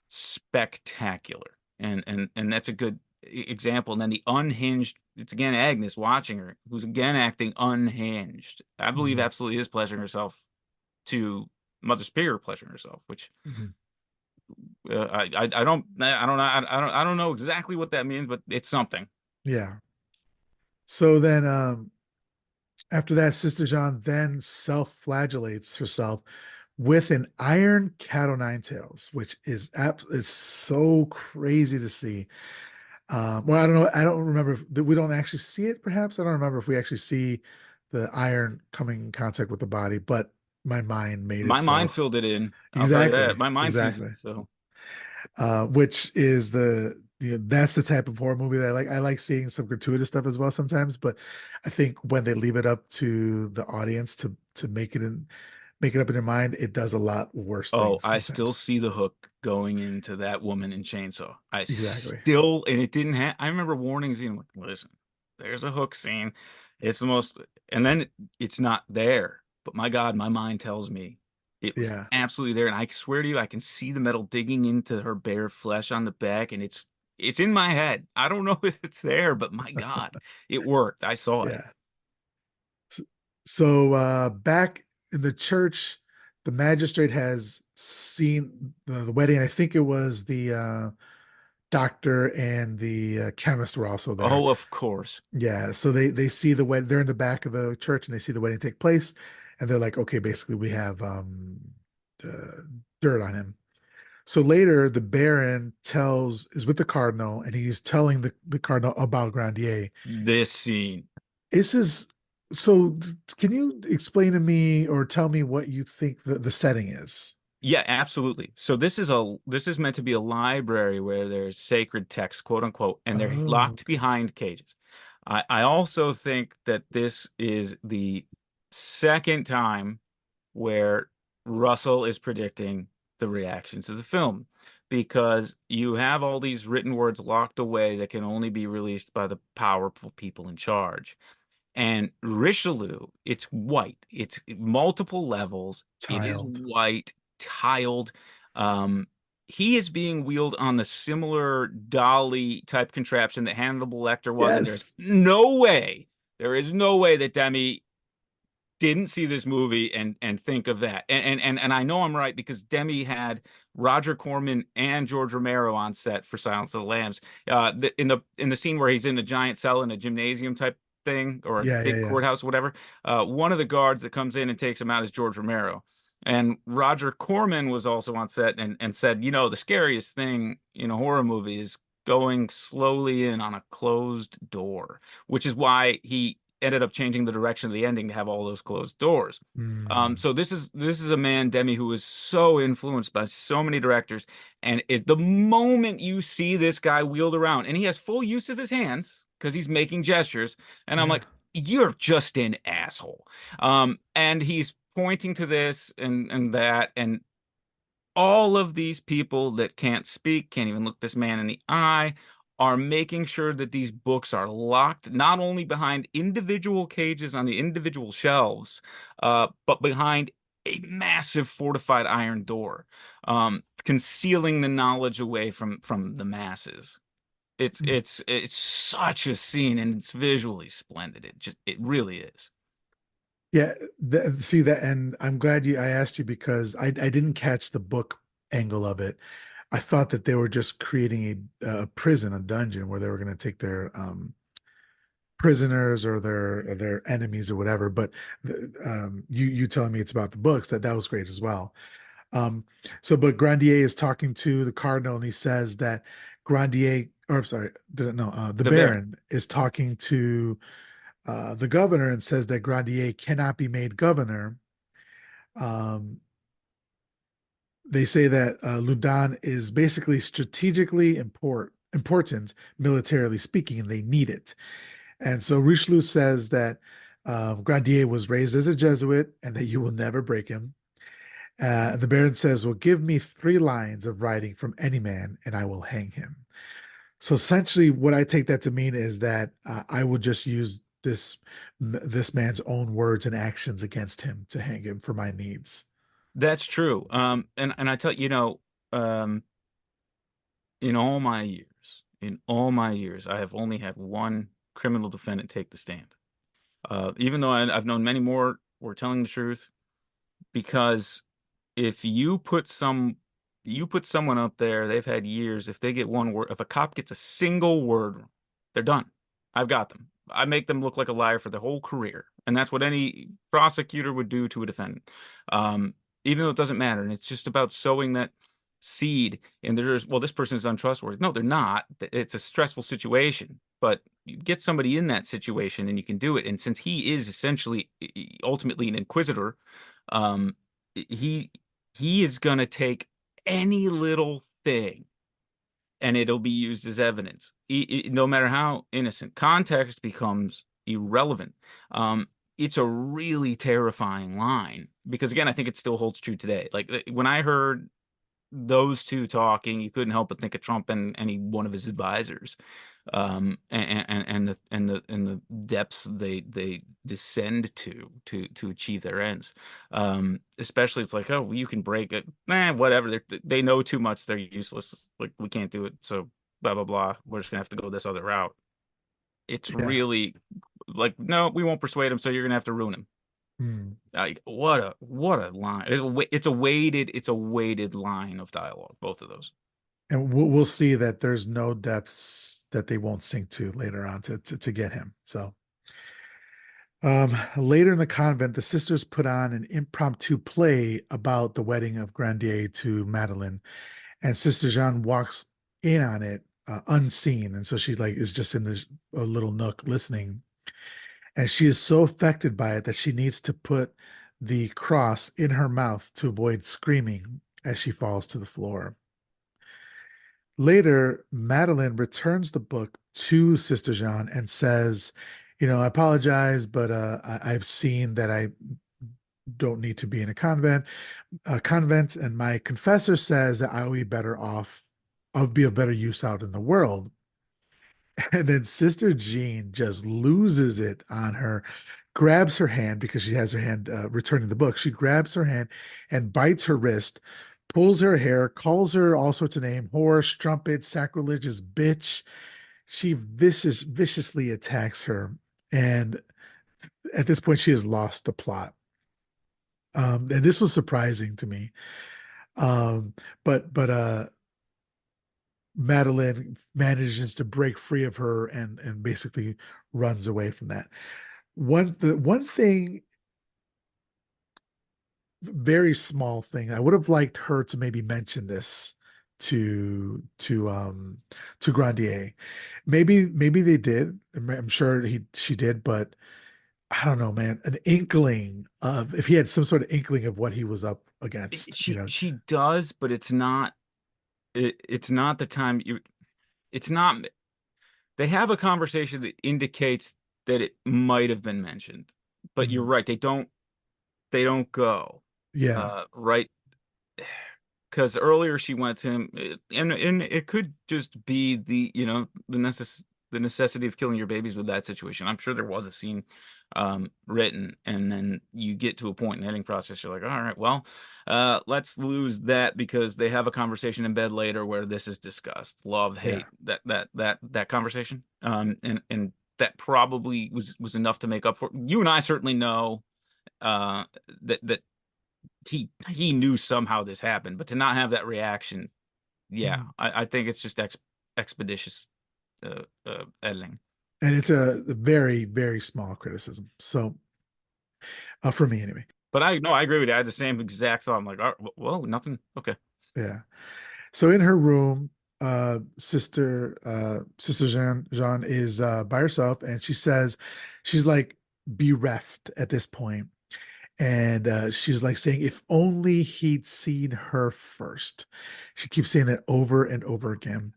spectacular. And that's a good example. And then the unhinged, it's again Agnes watching her, who's again acting unhinged. I believe Mhm. absolutely is pleasuring herself to Mother Superior pleasuring herself, which Mhm. I don't know exactly what that means, but it's something. Yeah. So then, after that, Sister Jean then self-flagellates herself with an iron cat o' nine tails, which is so crazy to see. Well, I don't know. I don't remember that we don't actually see it. Perhaps I don't remember if we actually see the iron coming in contact with the body, but my mind made it My mind so. filled it in. I'll tell you Exactly, that. My mind sees exactly. it. So, Which is that's the type of horror movie that I like. I like seeing some gratuitous stuff as well sometimes, but I think when they leave it up to the audience to make it up in their mind, it does a lot worse oh, things I still sometimes. see the hook going into that woman in Chainsaw. Exactly. And it didn't have, I remember warning Zine, like, listen, there's a hook scene. It's the most, and then it's not there. But my God, my mind tells me it was Yeah. absolutely there. And I swear to you, I can see the metal digging into her bare flesh on the back, and it's in my head. I don't know if it's there, but my God, it worked. I saw it. Yeah. So back in the church, the magistrate has seen the wedding. I think it was the doctor and the chemist were also there. Oh, of course. Yeah, so they see the wedding. They're in the back of the church and they see the wedding take place, and they're like, okay, basically we have uh, dirt on him. So later, the Baron tells is with the cardinal, and he's telling the cardinal about Grandier. This scene. This is so. Can you explain to me or tell me what you think the setting is? Yeah, absolutely. So this is meant to be a library where there's sacred texts, quote unquote, and they're Oh, locked okay. behind cages. I also think that this is the second time where Russell is predicting the reactions to the film, because you have all these written words locked away that can only be released by the powerful people in charge. And Richelieu, it's white. It's multiple levels. It is Tiled. white, tiled. Um, he is being wheeled on the similar dolly type contraption that Hannibal Lecter was, and Yes. there is no way that Demi didn't see this movie and think of that. And I know I'm right because Demi had Roger Corman and George Romero on set for Silence of the Lambs. In the scene where he's in a giant cell in a gymnasium type thing or a Yeah, yeah, big yeah. courthouse, whatever. One of the guards that comes in and takes him out is George Romero. And Roger Corman was also on set and said, the scariest thing in a horror movie is going slowly in on a closed door, which is why he ended up changing the direction of the ending to have all those closed doors. Mm, So this is a man, Demi, who is so influenced by so many directors, and is the moment you see this guy wheeled around, and he has full use of his hands because he's making gestures, and I'm yeah. like, you're just an asshole. And he's pointing to this and that, and all of these people that can't speak, can't even look this man in the eye, are making sure that these books are locked not only behind individual cages on the individual shelves, but behind a massive fortified iron door, concealing the knowledge away from the masses. It's such a scene, and it's visually splendid. It really is. Yeah, see that, and I'm glad I asked you because I didn't catch the book angle of it. I thought that they were just creating a prison, a dungeon where they were going to take their prisoners or their enemies or whatever. But you telling me it's about the books, that was great as well. Um, but Grandier is talking to the cardinal, and he says that Grandier, or I'm sorry, didn't know, the The Baron. Baron is talking to the governor and says that Grandier cannot be made governor. Um, they say that Loudun is basically strategically important, militarily speaking, and they need it. And so Richelieu says that Grandier was raised as a Jesuit and that you will never break him. The Baron says, well, give me 3 lines of writing from any man and I will hang him. So essentially, what I take that to mean is that I will just use this man's own words and actions against him to hang him for my needs. That's true. And I tell you, um, in all my years, I have only had one criminal defendant take the stand. Even though I've known many more were telling the truth, because if you put someone up there, they've had years. If they get one word, if a cop gets a single word wrong, they're done. I've got them. I make them look like a liar for their whole career, and that's what any prosecutor would do to a defendant. Um, Even though it doesn't matter, and it's just about sowing that seed. And there's, well, this person is untrustworthy. No, they're not. It's a stressful situation, but you get somebody in that situation, and you can do it. And since he is essentially, ultimately an inquisitor, um, he he is going to take any little thing and it'll be used as evidence. No matter how innocent, context becomes irrelevant. It's a really terrifying line because, again, I think it still holds true today. Like when I heard those two talking, you couldn't help but think of Trump and any one of his advisors, and the depths they descend to achieve their ends. Especially, it's like, oh, well, you can break it, whatever. They know too much. They're useless. Like we can't do it. So blah blah blah. We're just gonna have to go this other route. It's Yeah. really like, no, we won't persuade him. So you're gonna have to ruin him. Hmm. Like what a line. It's a weighted line of dialogue, both of those. And we'll see that there's no depths that they won't sink to later on to get him. So later in the convent, the sisters put on an impromptu play about the wedding of Grandier to Madeline, and Sister Jeanne walks in on it unseen, and so she like is just in this a little nook listening, and she is so affected by it that she needs to put the cross in her mouth to avoid screaming as she falls to the floor. Later, Madeline returns the book to Sister Jean and says, I apologize, but I've seen that I don't need to be in a convent, and my confessor says that I will be better off, I'll be of better use out in the world. And then Sister Jean just loses it on her, grabs her hand because she has her hand returning the book. She grabs her hand and bites her wrist, pulls her hair, calls her all sorts of names, whore, strumpet, sacrilegious bitch. She viciously attacks her. And at this point, she has lost the plot. And this was surprising to me. Um, but Madeline manages to break free of her and basically runs away from that. The one thing, very small thing, I would have liked her to maybe mention this to Grandier. Maybe they did. I'm sure he she did, but I don't know, man. An inkling of, if he had some sort of inkling of what he was up against, you know. She does, but it's not the time you it's not they have a conversation that indicates that it might have been mentioned. But you're Mm, right, they don't go. yeah. Right, because earlier she went to him, and it could just be the necessity of killing your babies with that situation. I'm sure there was a scene written, and then you get to a point in the editing process, you're like, all right, well, let's lose that because they have a conversation in bed later where this is discussed. Love, Yeah. hate, that conversation. And that probably was enough to make up for. You and I certainly know uh that he knew somehow this happened, but to not have that reaction, yeah, Mm. I think it's just expeditious editing. And it's a very, very small criticism. So, for me anyway. But I no, I agree with you. I had the same exact thought. I'm like, oh, well, nothing. Okay. Yeah. So in her room, Sister Jean is by herself, and she says she's like bereft at this point. And she's like saying, if only he'd seen her first. She keeps saying that over and over again.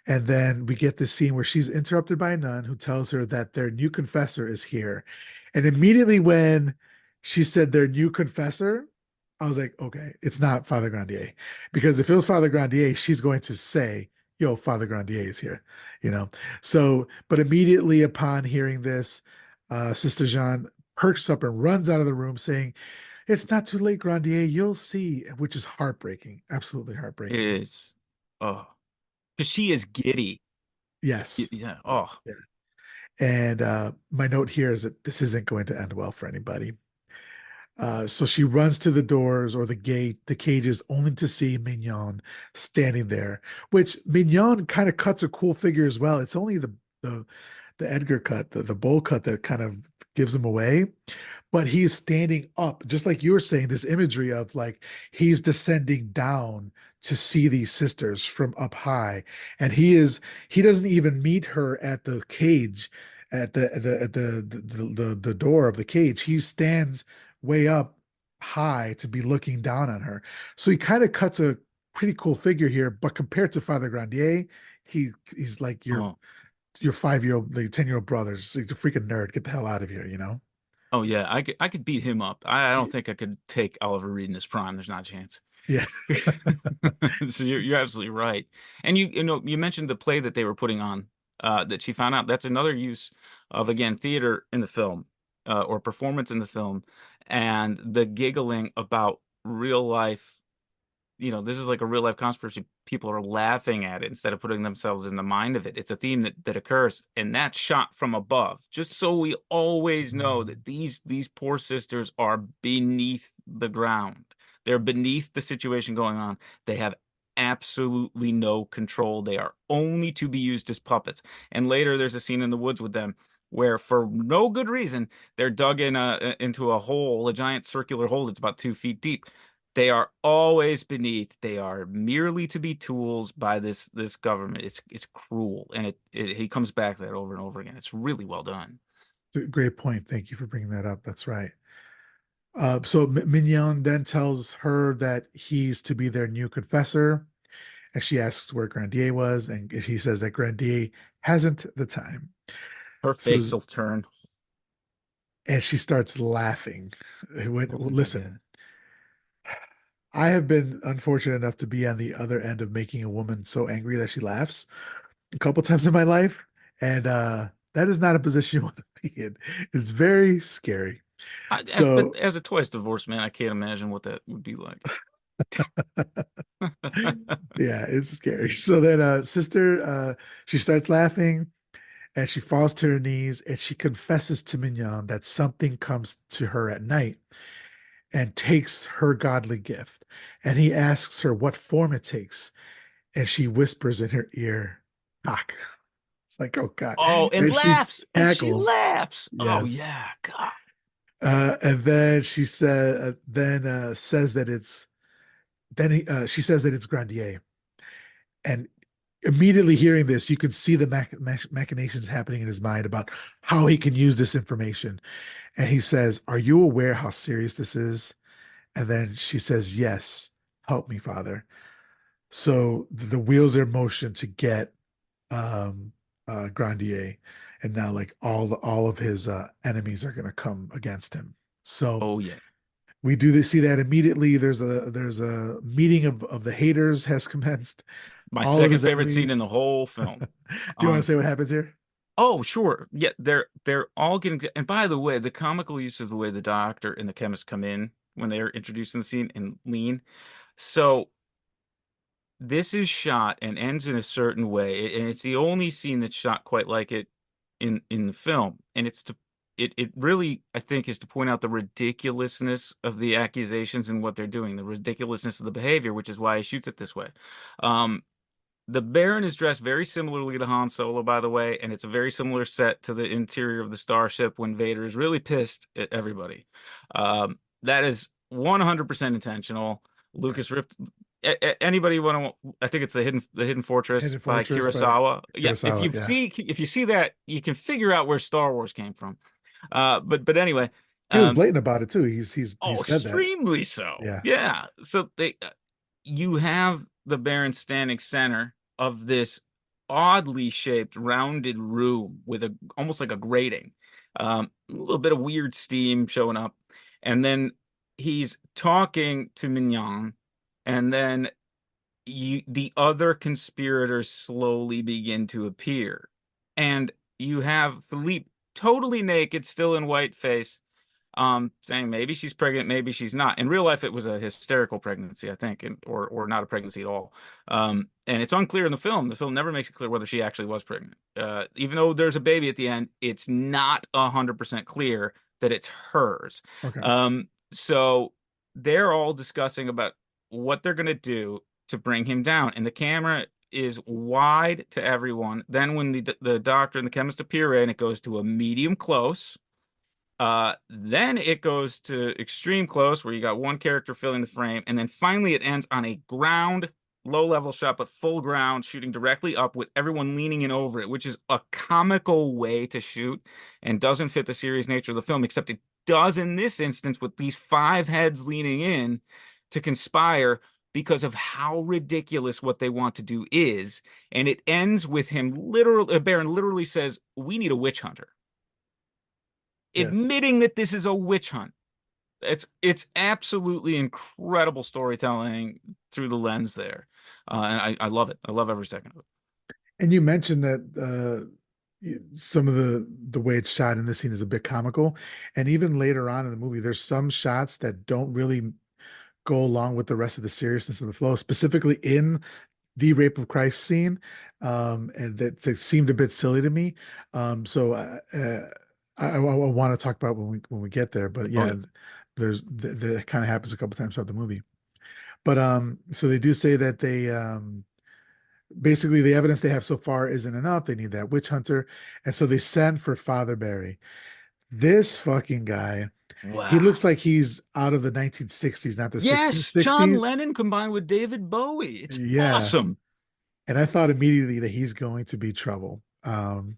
And then we get this scene where she's interrupted by a nun who tells her that their new confessor is here. And immediately when she said their new confessor, I was like, okay, it's not Father Grandier. Because if it was Father Grandier, she's going to say, yo, Father Grandier is here, you know? So, but immediately upon hearing this, Sister Jean perks up and runs out of the room saying, it's not too late, Grandier, you'll see, which is heartbreaking, absolutely It heartbreaking. is. Oh, because she is giddy. Yes. Yeah. Oh, Yeah. And my note here is that this isn't going to end well for anybody. So she runs to the doors or the gate, the cages, only to see Mignon standing there, which Mignon kind of cuts a cool figure as well. It's only the the Edgar cut, the bowl cut that kind of gives him away, but he's standing up, just like you were saying, this imagery of like he's descending down to see these sisters from up high. And he doesn't even meet her at the cage, at the door of the cage. He stands way up high to be looking down on her. So he kind of cuts a pretty cool figure here, but compared to Father Grandier, he's like oh, your 5-year-old, like 10-year-old brother's like a freaking nerd. Get the hell out of here, you know? oh yeah. I could beat him up. I don't think I could take Oliver Reed in his prime. There's not a chance. Yeah. So you're absolutely right. And you mentioned the play that they were putting on, that she found out. That's another use of, again, theater in the film, or performance in the film, and the giggling about real life. This is like a real life conspiracy. People are laughing at it instead of putting themselves in the mind of it. It's a theme that occurs, and that's shot from above, just so we always know that these poor sisters are beneath the ground. They're beneath the situation going on. They have absolutely no control. They are only to be used as puppets. And later, there's a scene in the woods with them where, for no good reason, they're dug into a hole, a giant circular hole that's about 2 feet deep. They are always beneath. They are merely to be tools by this government. It's cruel, and he comes back to that over and over again. It's really well done. It's a great point. Thank you for bringing that up. That's right. So Mignon then tells her that he's to be their new confessor, and she asks where Grandier was, and he says that Grandier hasn't the time. Her So, face will turn. and she starts laughing. Oh my Listen, God. I have been unfortunate enough to be on the other end of making a woman so angry that she laughs a couple times in my life, and that is not a position you want to be in. It's very scary. But So as a twice divorced man, I can't imagine what that would be like. yeah, it's scary. So then sister she starts laughing and she falls to her knees and she confesses to Mignon that something comes to her at night and takes her godly gift. And he asks her what form it takes. and she whispers in her ear, "Cock." It's like, oh God. Oh, and And she laughs, and she cackles. laughs. Oh Yes. yeah, God. And then says that she says that it's Grandier. And immediately hearing this, you can see the machinations happening in his mind about how he can use this information. And he says, "Are you aware how serious this is?" And then she says, "Yes, help me, Father." So the wheels are in motion to get um Grandier, and now like all of his enemies are gonna come against him. So Oh yeah. we do see that immediately. There's a meeting of the haters has commenced. My All of second his favorite scene in the enemies. whole Do film. you want to Um, say what happens here? oh sure. Yeah, they're all getting, and by the way, the comical use of the way the doctor and the chemist come in when they're introduced in the scene and lean. So this is shot and ends in a certain way, and it's the only scene that's shot quite like it in the film. And it really, I think, is to point out the ridiculousness of the accusations and what they're doing, the ridiculousness of the behavior, which is why he shoots it this way. Um, the Baron is dressed very similarly to Han Solo, by the way, and it's a very similar set to the interior of the starship when Vader is really pissed at everybody. That is 100% intentional. Right. Lucas ripped anybody want to? I think it's the Hidden Fortress Hidden by Fortress by Kurosawa. Yeah, Kurosawa. Yeah. if you see that, you can figure out where Star Wars came from. But anyway, He was um, blatant about it too. He oh, said that. extremely so. Yeah. Yeah. So you have the Baron standing center of this oddly shaped, rounded room with a almost like a grating, a little bit of weird steam showing up, and then he's talking to Mignon, and then the other conspirators slowly begin to appear, and you have Philippe totally naked, still in white face, saying maybe she's pregnant, maybe she's not. In real life, it was a hysterical pregnancy, I think, or not a pregnancy at all. And it's unclear in the film. The film never makes it clear whether she actually was pregnant. Even though there's a baby at the end, it's not 100% clear that it's hers. Okay. So they're all discussing about what they're gonna do to bring him down, and the camera is wide to everyone. Then when the doctor and the chemist appear in, it goes to a medium close, then it goes to extreme close where you got one character filling the frame, and then finally it ends on a ground, low level shot, but full ground, shooting directly up with everyone leaning in over it, which is a comical way to shoot and doesn't fit the serious nature of the film, except it does in this instance with these five heads leaning in to conspire because of how ridiculous what they want to do is. And it ends with him literally, Baron literally says, "We need a witch hunter," Yes. admitting that this is a witch hunt. It's absolutely incredible storytelling through the lens there, and I love it. I love every second of it. And you mentioned that some of the way it's shot in this scene is a bit comical, and even later on in the movie, there's some shots that don't really go along with the rest of the seriousness of the flow, specifically in the rape of Christ scene, and that seemed a bit silly to me. I want to talk about when we get there, but Oh yeah, yeah, that kind of happens a couple times throughout the movie. But so they do say that they basically the evidence they have so far isn't enough. They need that witch hunter, and so they send for Father Barry. This fucking guy, he wow. looks like he's out of the 1960s, not the Yes, John 1660s. Lennon combined with David Bowie. It's Yeah. awesome. And I thought immediately that he's going to be trouble. And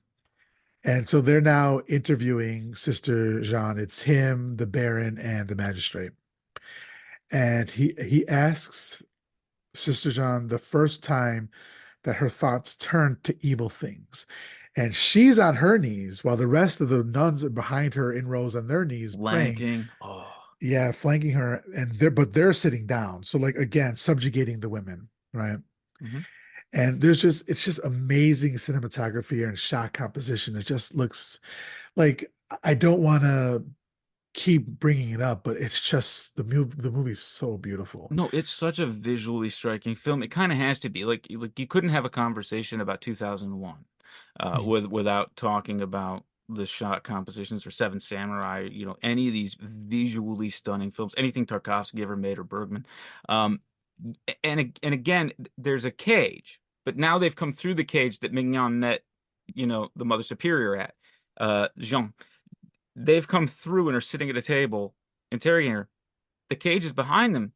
so they're now interviewing Sister Jean. It's him, the Baron, and the magistrate. And he asks Sister Jean the first time that her thoughts turn to evil things. And she's on her knees while the rest of the nuns are behind her in rows on their knees praying. Flanking. Oh, Yeah, flanking her, and they're sitting down. So like again, subjugating the women, right? mhm. And it's just amazing cinematography and shot composition. It just looks like I don't want to keep bringing it up, but it's just the movie's so beautiful. No, it's such a visually striking film. It kind of has to be like you couldn't have a conversation about 2001 Mm. without talking about the shot compositions or Seven Samurai, any of these visually stunning films, anything Tarkovsky ever made or Bergman. Um, And again, there's a cage, but now they've come through the cage that Mignon met, the Mother Superior at, Jean. They've come through and are sitting at a table interrogating her. The cage is behind them,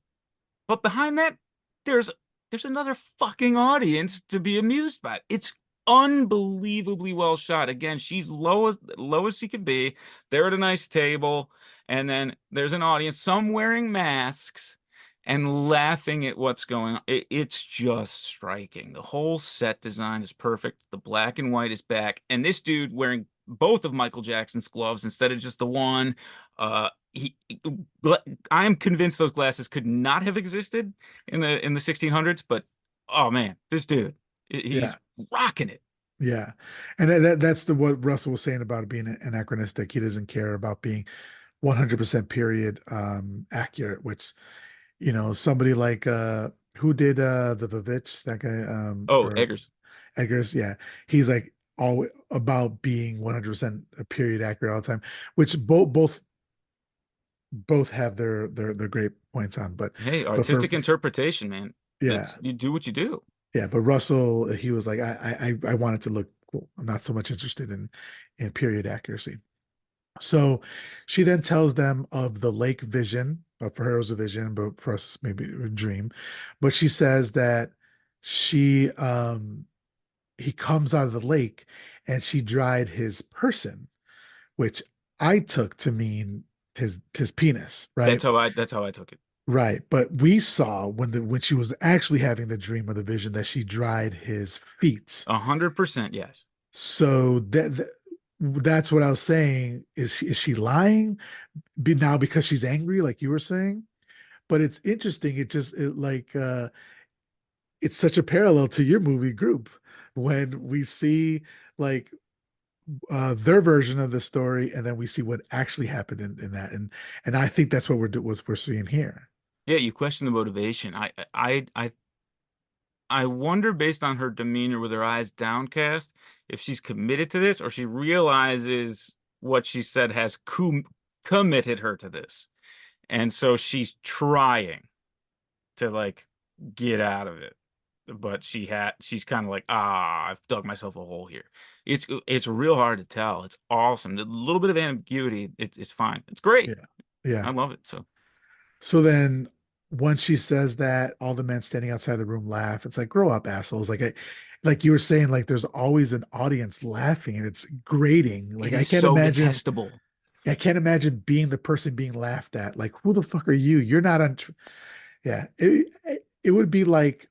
but behind that, there's there's another fucking audience to be amused by. It's unbelievably well shot. Again, she's low as she could be. They're at a nice table, and then there's an audience, some wearing masks and laughing at what's going on. It's just striking. The whole set design is perfect. The black and white is back, and this dude wearing both of Michael Jackson's gloves instead of just the one. He I am convinced those glasses could not have existed in the 1600s, but oh man, this dude, Yeah, he's rocking it. yeah, and that's the what Russell was saying about it being anachronistic. He doesn't care about being 100% period accurate, which somebody like who did the Vivitch, that guy Oh, or Eggers. Eggers, yeah, he's like all about being 100% period accurate all the time, which both have their great points on, Hey, but artistic interpretation, man. yeah, It's you do what you do. yeah, but Russell, he was like, I want it to look cool. I'm not so much interested in period accuracy. So she then tells them of the lake vision. For her it was a vision, but for us maybe a dream. But she says that she he comes out of the lake and she dried his person, which I took to mean his penis, right? That's how I took it. Right. But we saw when she was actually having the dream or the vision that she dried his feet. 100% yes. So that's what I was saying. Is she lying now because she's angry, like you were saying? But it's interesting. It's such a parallel to your movie group when we see like their version of the story, and then we see what actually happened in that, and I think that's what we're seeing here. Yeah, you question the motivation. I wonder, based on her demeanor with her eyes downcast, if she's committed to this or she realizes what she said has committed her to this. And so she's trying to like get out of it. But she's kind of like, I've dug myself a hole here. It's real hard to tell. It's awesome. The little bit of ambiguity, it's fine. It's great. Yeah, yeah. I love it. So So then once she says that, all the men standing outside the room laugh. It's like, grow up, assholes. Like you were saying, like there's always an audience laughing and it's grating. it is so detestable. I can't imagine being the person being laughed at. Like, who the fuck are you? You're not on. Yeah. It would be like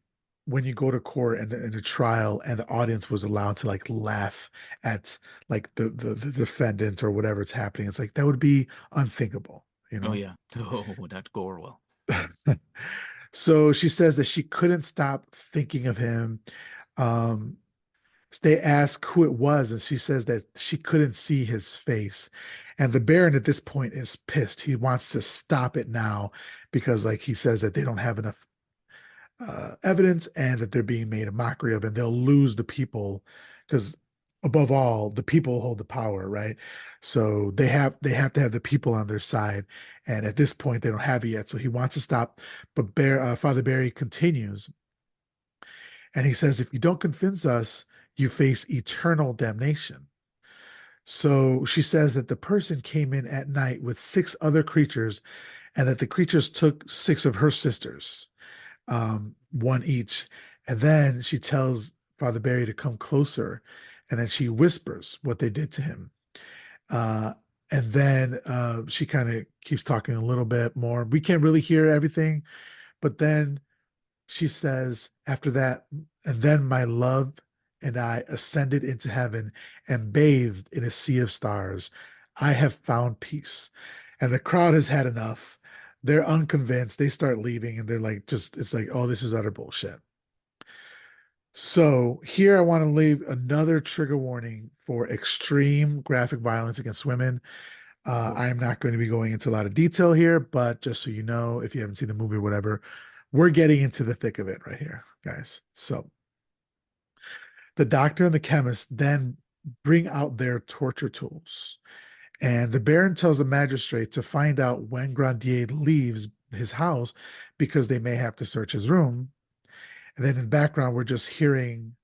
when you go to court and in a trial and the audience was allowed to like laugh at like the defendant or whatever's happening. It's like that would be unthinkable, you Oh know? yeah. Oh, that go over well. So she says that she couldn't stop thinking of him. Um, they ask who it was, and she says that she couldn't see his face. And the Baron at this point is pissed. He wants to stop it now because, like, he says that they don't have enough evidence and that they're being made a mockery of, and they'll lose the people because, above all, the people hold the power, right? So they have to have the people on their side, and at this point, they don't have it yet. So he wants to stop, but Father Barry continues, and he says, "If you don't convince us, you face eternal damnation." So she says that the person came in at night with six other creatures, and that the creatures took six of her sisters, one each. And then she tells Father Barry to come closer, and then she whispers what they did to him. Uh, and then she kind of keeps talking a little bit more. We can't really hear everything, but then she says after that, and then my love and I ascended into heaven and bathed in a sea of stars. I have found peace. And the crowd has had enough. They're unconvinced. They start leaving and they're like, it's like, oh, this is utter bullshit. So here I want to leave another trigger warning for extreme graphic violence against women. I am not going to be going into a lot of detail here, but just so you know, if you haven't seen the movie or whatever, we're getting into the thick of it right here, guys. So the doctor and the chemist then bring out their torture tools. And the Baron tells the magistrate to find out when Grandier leaves his house because they may have to search his room. And then in the background, we're just hearing,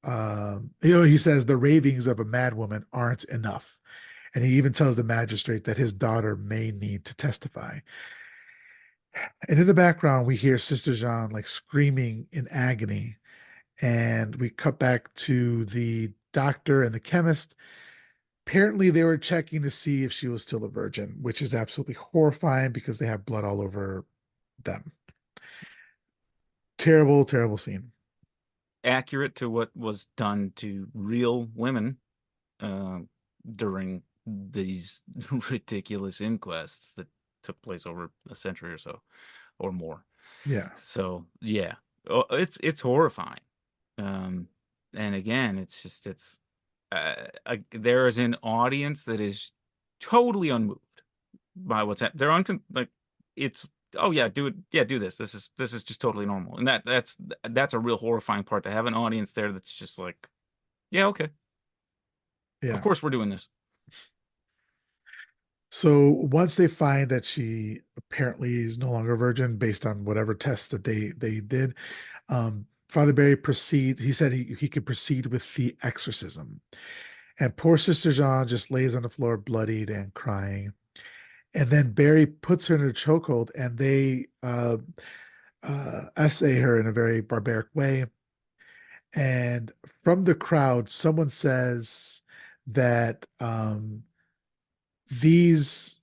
he says the ravings of a madwoman aren't enough. And he even tells the magistrate that his daughter may need to testify. And in the background, we hear Sister Jean like screaming in agony. And we cut back to the doctor and the chemist. Apparently, they were checking to see if she was still a virgin, which is absolutely horrifying because they have blood all over them. Terrible, terrible scene. Accurate to what was done to real women uh, during these ridiculous inquests that took place over a century or so or more. Yeah. So yeah, it's horrifying. Um, and again, it's just there is an audience that is totally unmoved by what's happening. Like it's oh yeah, do it, yeah, do this. This is just totally normal, and that's a real horrifying part to have an audience there that's just like, yeah, okay, of Yeah. course we're doing this. So once they find that she apparently is no longer a virgin based on whatever test that they did, Father Barry proceed. He said he could proceed with the exorcism. And poor Sister Jean just lays on the floor, bloodied and crying. And then Barry puts her in a chokehold, and they essay her in a very barbaric way. And from the crowd, someone says that these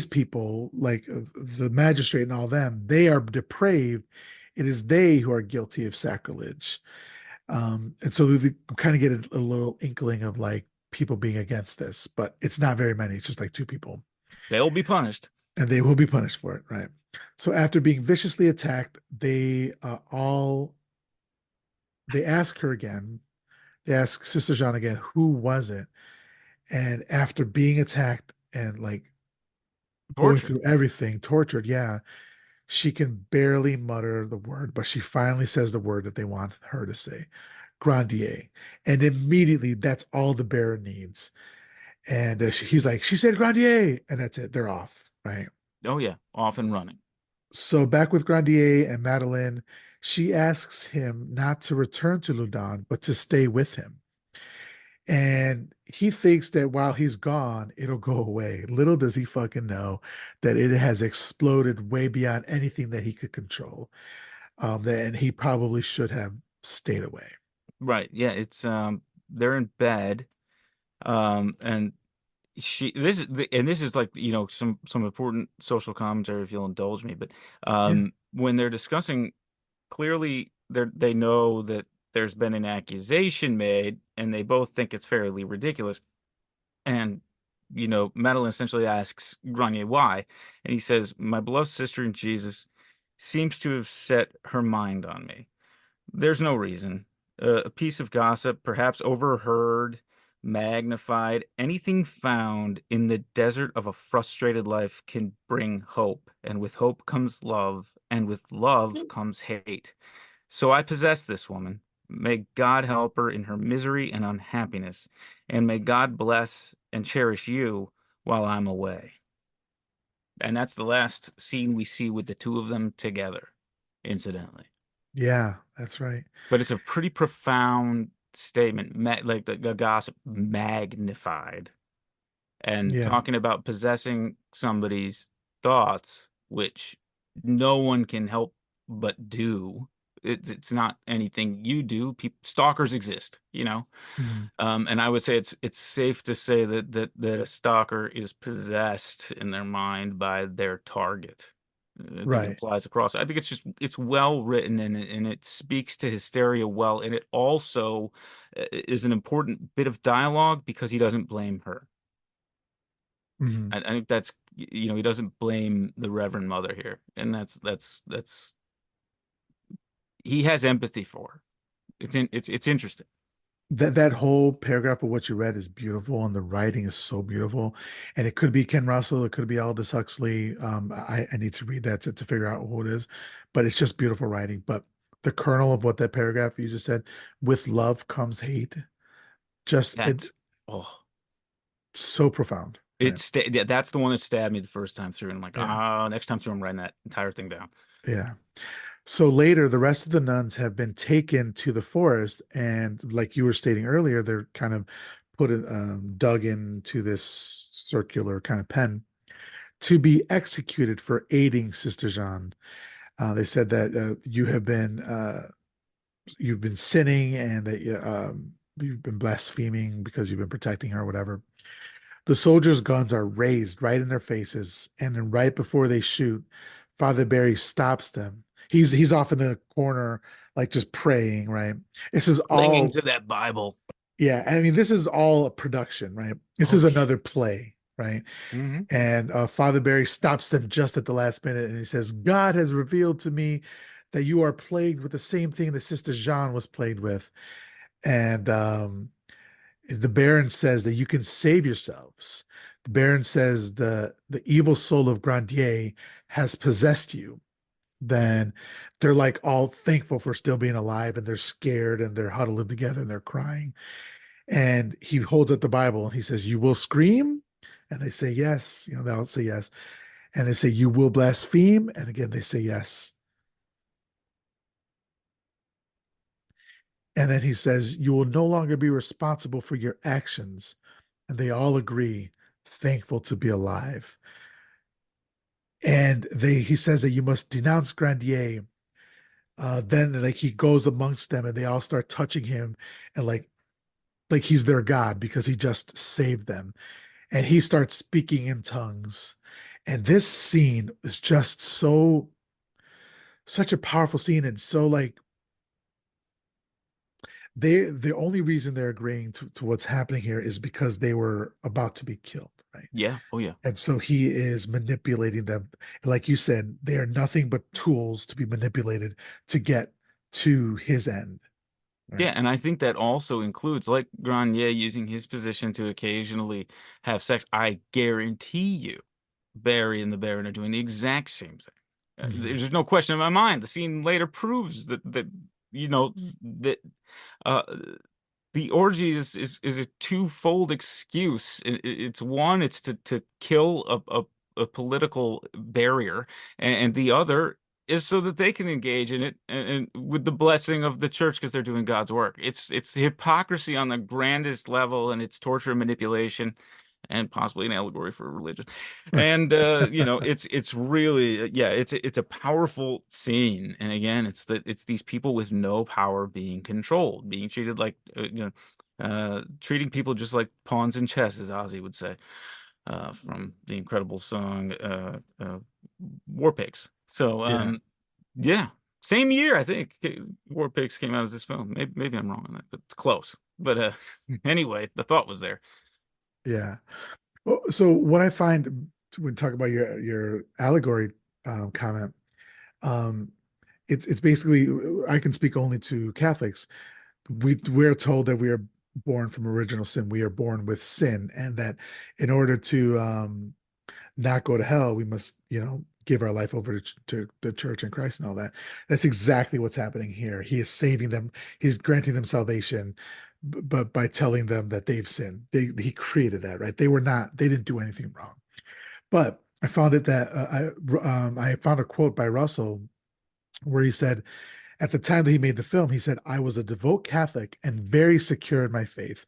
people, like the magistrate and all them, they are depraved. It is they who are guilty of sacrilege. And so we kind of get a little inkling of like people being against this, but it's not very many. It's just like two people, They'll be punished. and they will be punished for it, right? So after being viciously attacked, they ask her again. They ask Sister Jean again, who was it? And after being attacked and like going Tortured. through everything, tortured, yeah, she can barely mutter the word, but she finally says the word that they want her to say, Grandier. And immediately that's all the bearer needs. And he's like, she said Grandier. And that's it. They're off, right? Oh yeah, off and running. So back with Grandier and Madeline, she asks him not to return to Loudun, but to stay with him. And he thinks that while he's gone, it'll go away. Little does he fucking know that it has exploded way beyond anything that he could control. And he probably should have stayed away. Right. Yeah, it's they're in bed. And this is like, some important social commentary if you'll indulge me, but Yeah. when they're discussing, clearly they know that there's been an accusation made and they both think it's fairly ridiculous. And Madeline essentially asks Grenier why, and he says, "My beloved sister in Jesus seems to have set her mind on me. There's no reason. A piece of gossip, perhaps overheard, magnified, anything found in the desert of a frustrated life can bring hope. And with hope comes love, and with love comes hate. So I possess this woman. May God help her in her misery and unhappiness, and may God bless and cherish you while I'm away." And that's the last scene we see with the two of them together, incidentally. Yeah, that's right. But it's a pretty profound statement, like the gossip magnified, and Yeah. talking about possessing somebody's thoughts, which no one can help but do. It's not anything you do. Stalkers exist. Mhm. And I would say it's safe to say that a stalker is possessed in their mind by their target. I think it Right. applies across. I think it's well written, and it speaks to hysteria well, and it also is an important bit of dialogue because he doesn't blame her. Mhm. I think he doesn't blame the Reverend Mother here, and that's he has empathy for her. It's interesting. That whole paragraph of what you read is beautiful, and the writing is so beautiful. And it could be Ken Russell, it could be Aldous Huxley. I need to read that to figure out who it is, but it's just beautiful writing. But the kernel of what that paragraph you just said, with love comes hate, just it That's oh, so profound. right? Yeah, that's the one that stabbed me the first time through. And I'm like, Yeah, next time through, I'm writing that entire thing down. yeah. So later, the rest of the nuns have been taken to the forest, and like you were stating earlier, they're kind of dug into this circular kind of pen to be executed for aiding Sister Jean. They said that you've been sinning and that you've been blaspheming because you've been protecting her, or whatever. The soldiers' guns are raised right in their faces, and then right before they shoot, Father Barry stops them. He's off in the corner, like just praying, right? This is Clinging all, to that Bible. yeah. I mean, this is all a production, right? This is Oh yeah. another play, right? Hmm. And Father Barry stops them just at the last minute, and he says, "God has revealed to me that you are plagued with the same thing that Sister Jean was plagued with." And the Baron says that you can save yourselves. The Baron says the evil soul of Grandier has possessed you. Then they're like all thankful for still being alive, and they're scared, and they're huddling together, and they're crying. And he holds up the Bible and he says, "You will scream?" And they say yes. You know, they'll say yes. And they say, "You will blaspheme?" And again, they say yes. And then he says, "You will no longer be responsible for your actions." And they all agree, thankful to be alive. And he says that you must denounce Grandier. Then like he goes amongst them and they all start touching him and like he's their God because he just saved them. And he starts speaking in tongues. And this scene is just such a powerful scene, and so like the only reason they're agreeing to what's happening here is because they were about to be killed, right? Yeah. Oh yeah. And so he is manipulating them. And like you said, they are nothing but tools to be manipulated to get to his end, right? Yeah, and I think that also includes like Grenier using his position to occasionally have sex. I guarantee you, Barry and the Baron are doing the exact same thing. Mhm. There's no question in my mind. The scene later proves that you know that uh, the orgy is a twofold excuse. It's one, it's to kill a political barrier, and the other is so that they can engage in it and with the blessing of the church because they're doing God's work. It's hypocrisy on the grandest level, and it's torture and manipulation and possibly an allegory for religion. And it's really yeah, it's a powerful scene. And again, it's these people with no power being controlled, being treated like treating people just like pawns in chess, as Ozzy would say, from the incredible song War Pigs. So Yeah, yeah, same year I think War Pigs came out as this film. Maybe I'm wrong on that, but it's close. But anyway, the thought was there. yeah. Well, so what I find when talk about your allegory comment, um, it's basically I can speak only to Catholics. We're told that we are born from original sin. We are born with sin, and that in order to not go to hell, we must, give our life over to the church and Christ and all that. That's exactly what's happening here. He is saving them. He's granting them salvation, but by telling them that they've sinned. He created that, right? They didn't do anything wrong. But I found it that I found a quote by Russell where he said, at the time that he made the film, he said, "I was a devout Catholic and very secure in my faith.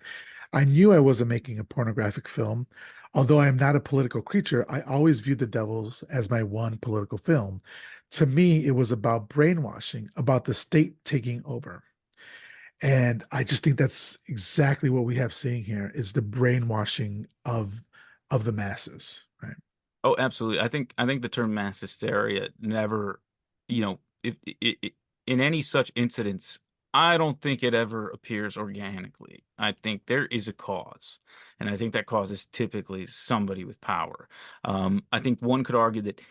I knew I wasn't making a pornographic film. Although I am not a political creature, I always viewed The Devils as my one political film. To me, it was about brainwashing, about the state taking over." And I just think that's exactly what we have seeing here is the brainwashing of the masses, right? Oh, absolutely. I think the term mass hysteria never, in any such incidents, I don't think it ever appears organically. I think there is a cause, and I think that cause is typically somebody with power. I think one could argue that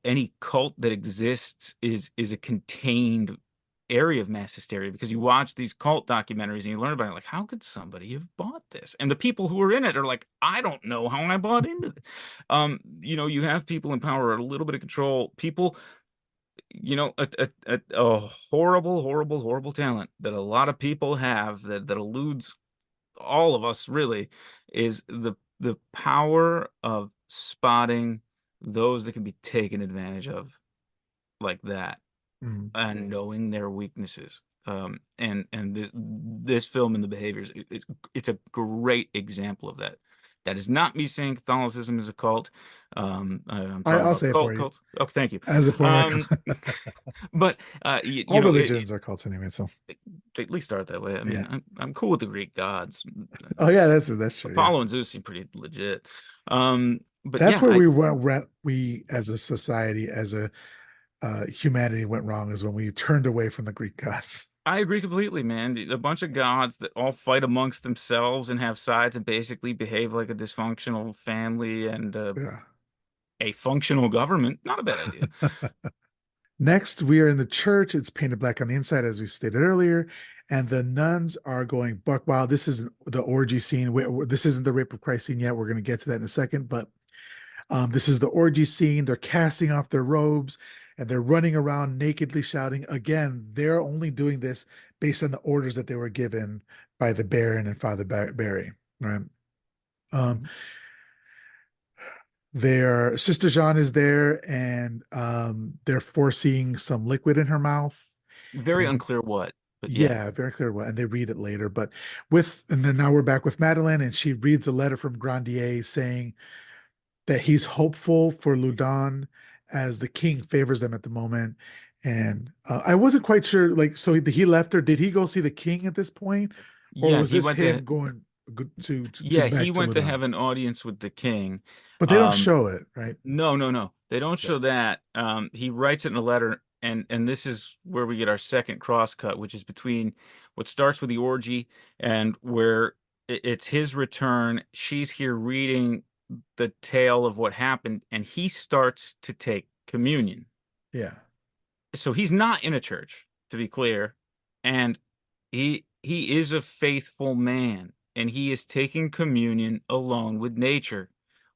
any cult that exists is a contained area of mass hysteria because you watch these cult documentaries and you learn about it like how could somebody have bought this, and the people who are in it are like, I don't know how I bought into this. You have people in power, a little bit of control, people, a horrible, horrible, horrible talent that a lot of people have that eludes all of us really is the the power of spotting those that can be taken advantage of like that Mm. and knowing their weaknesses. And this film and the behaviors, it's a great example of that. That is not me saying Catholicism is a cult. I'm talking I'll about say it for you cult. Oh, thank you. as a former. Um, but All religions are cults anyway. So they at least start that way. I yeah. mean, I'm cool with the Greek gods. Oh yeah, that's true. Yeah, Apollo and Zeus seem pretty legit. But that's yeah, where we went. We as a society, as a humanity, went wrong is when we turned away from the Greek gods. I agree completely, man. A bunch of gods that all fight amongst themselves and have sides and basically behave like a dysfunctional family and Yeah. a functional government. Not a bad idea. Next, we are in the church. It's painted black on the inside, as we stated earlier, and the nuns are going buck wild. This isn't the orgy scene. This isn't the rape of Christ scene yet. We're going to get to that in a second, but this is the orgy scene. They're casting off their robes and they're running around nakedly shouting. Again, they're only doing this based on the orders that they were given by the Baron and Father Barry, right? Um, Mhm. their Sister Jean is there, and they're forcing some liquid in her mouth. Very And unclear what, but yeah. yeah, very clear what, and they read it later. But and then now we're back with Madeline, and she reads a letter from Grandier saying that he's hopeful for Loudun as the king favors them at the moment. And I wasn't quite sure, like, so he left her. Did he go see the king at this point, or Yeah, was he this went to him going to yeah, he back to went to Loudun? have an audience with the king. But they don't Um, show it, right? No, no, no. They don't Yeah, show that. He writes it in a letter, and this is where we get our second crosscut, which is between what starts with the orgy and where it's his return. She's here reading the tale of what happened, and he starts to take communion. yeah, So he's not in a church, to be clear, and he is a faithful man, and he is taking communion alone with nature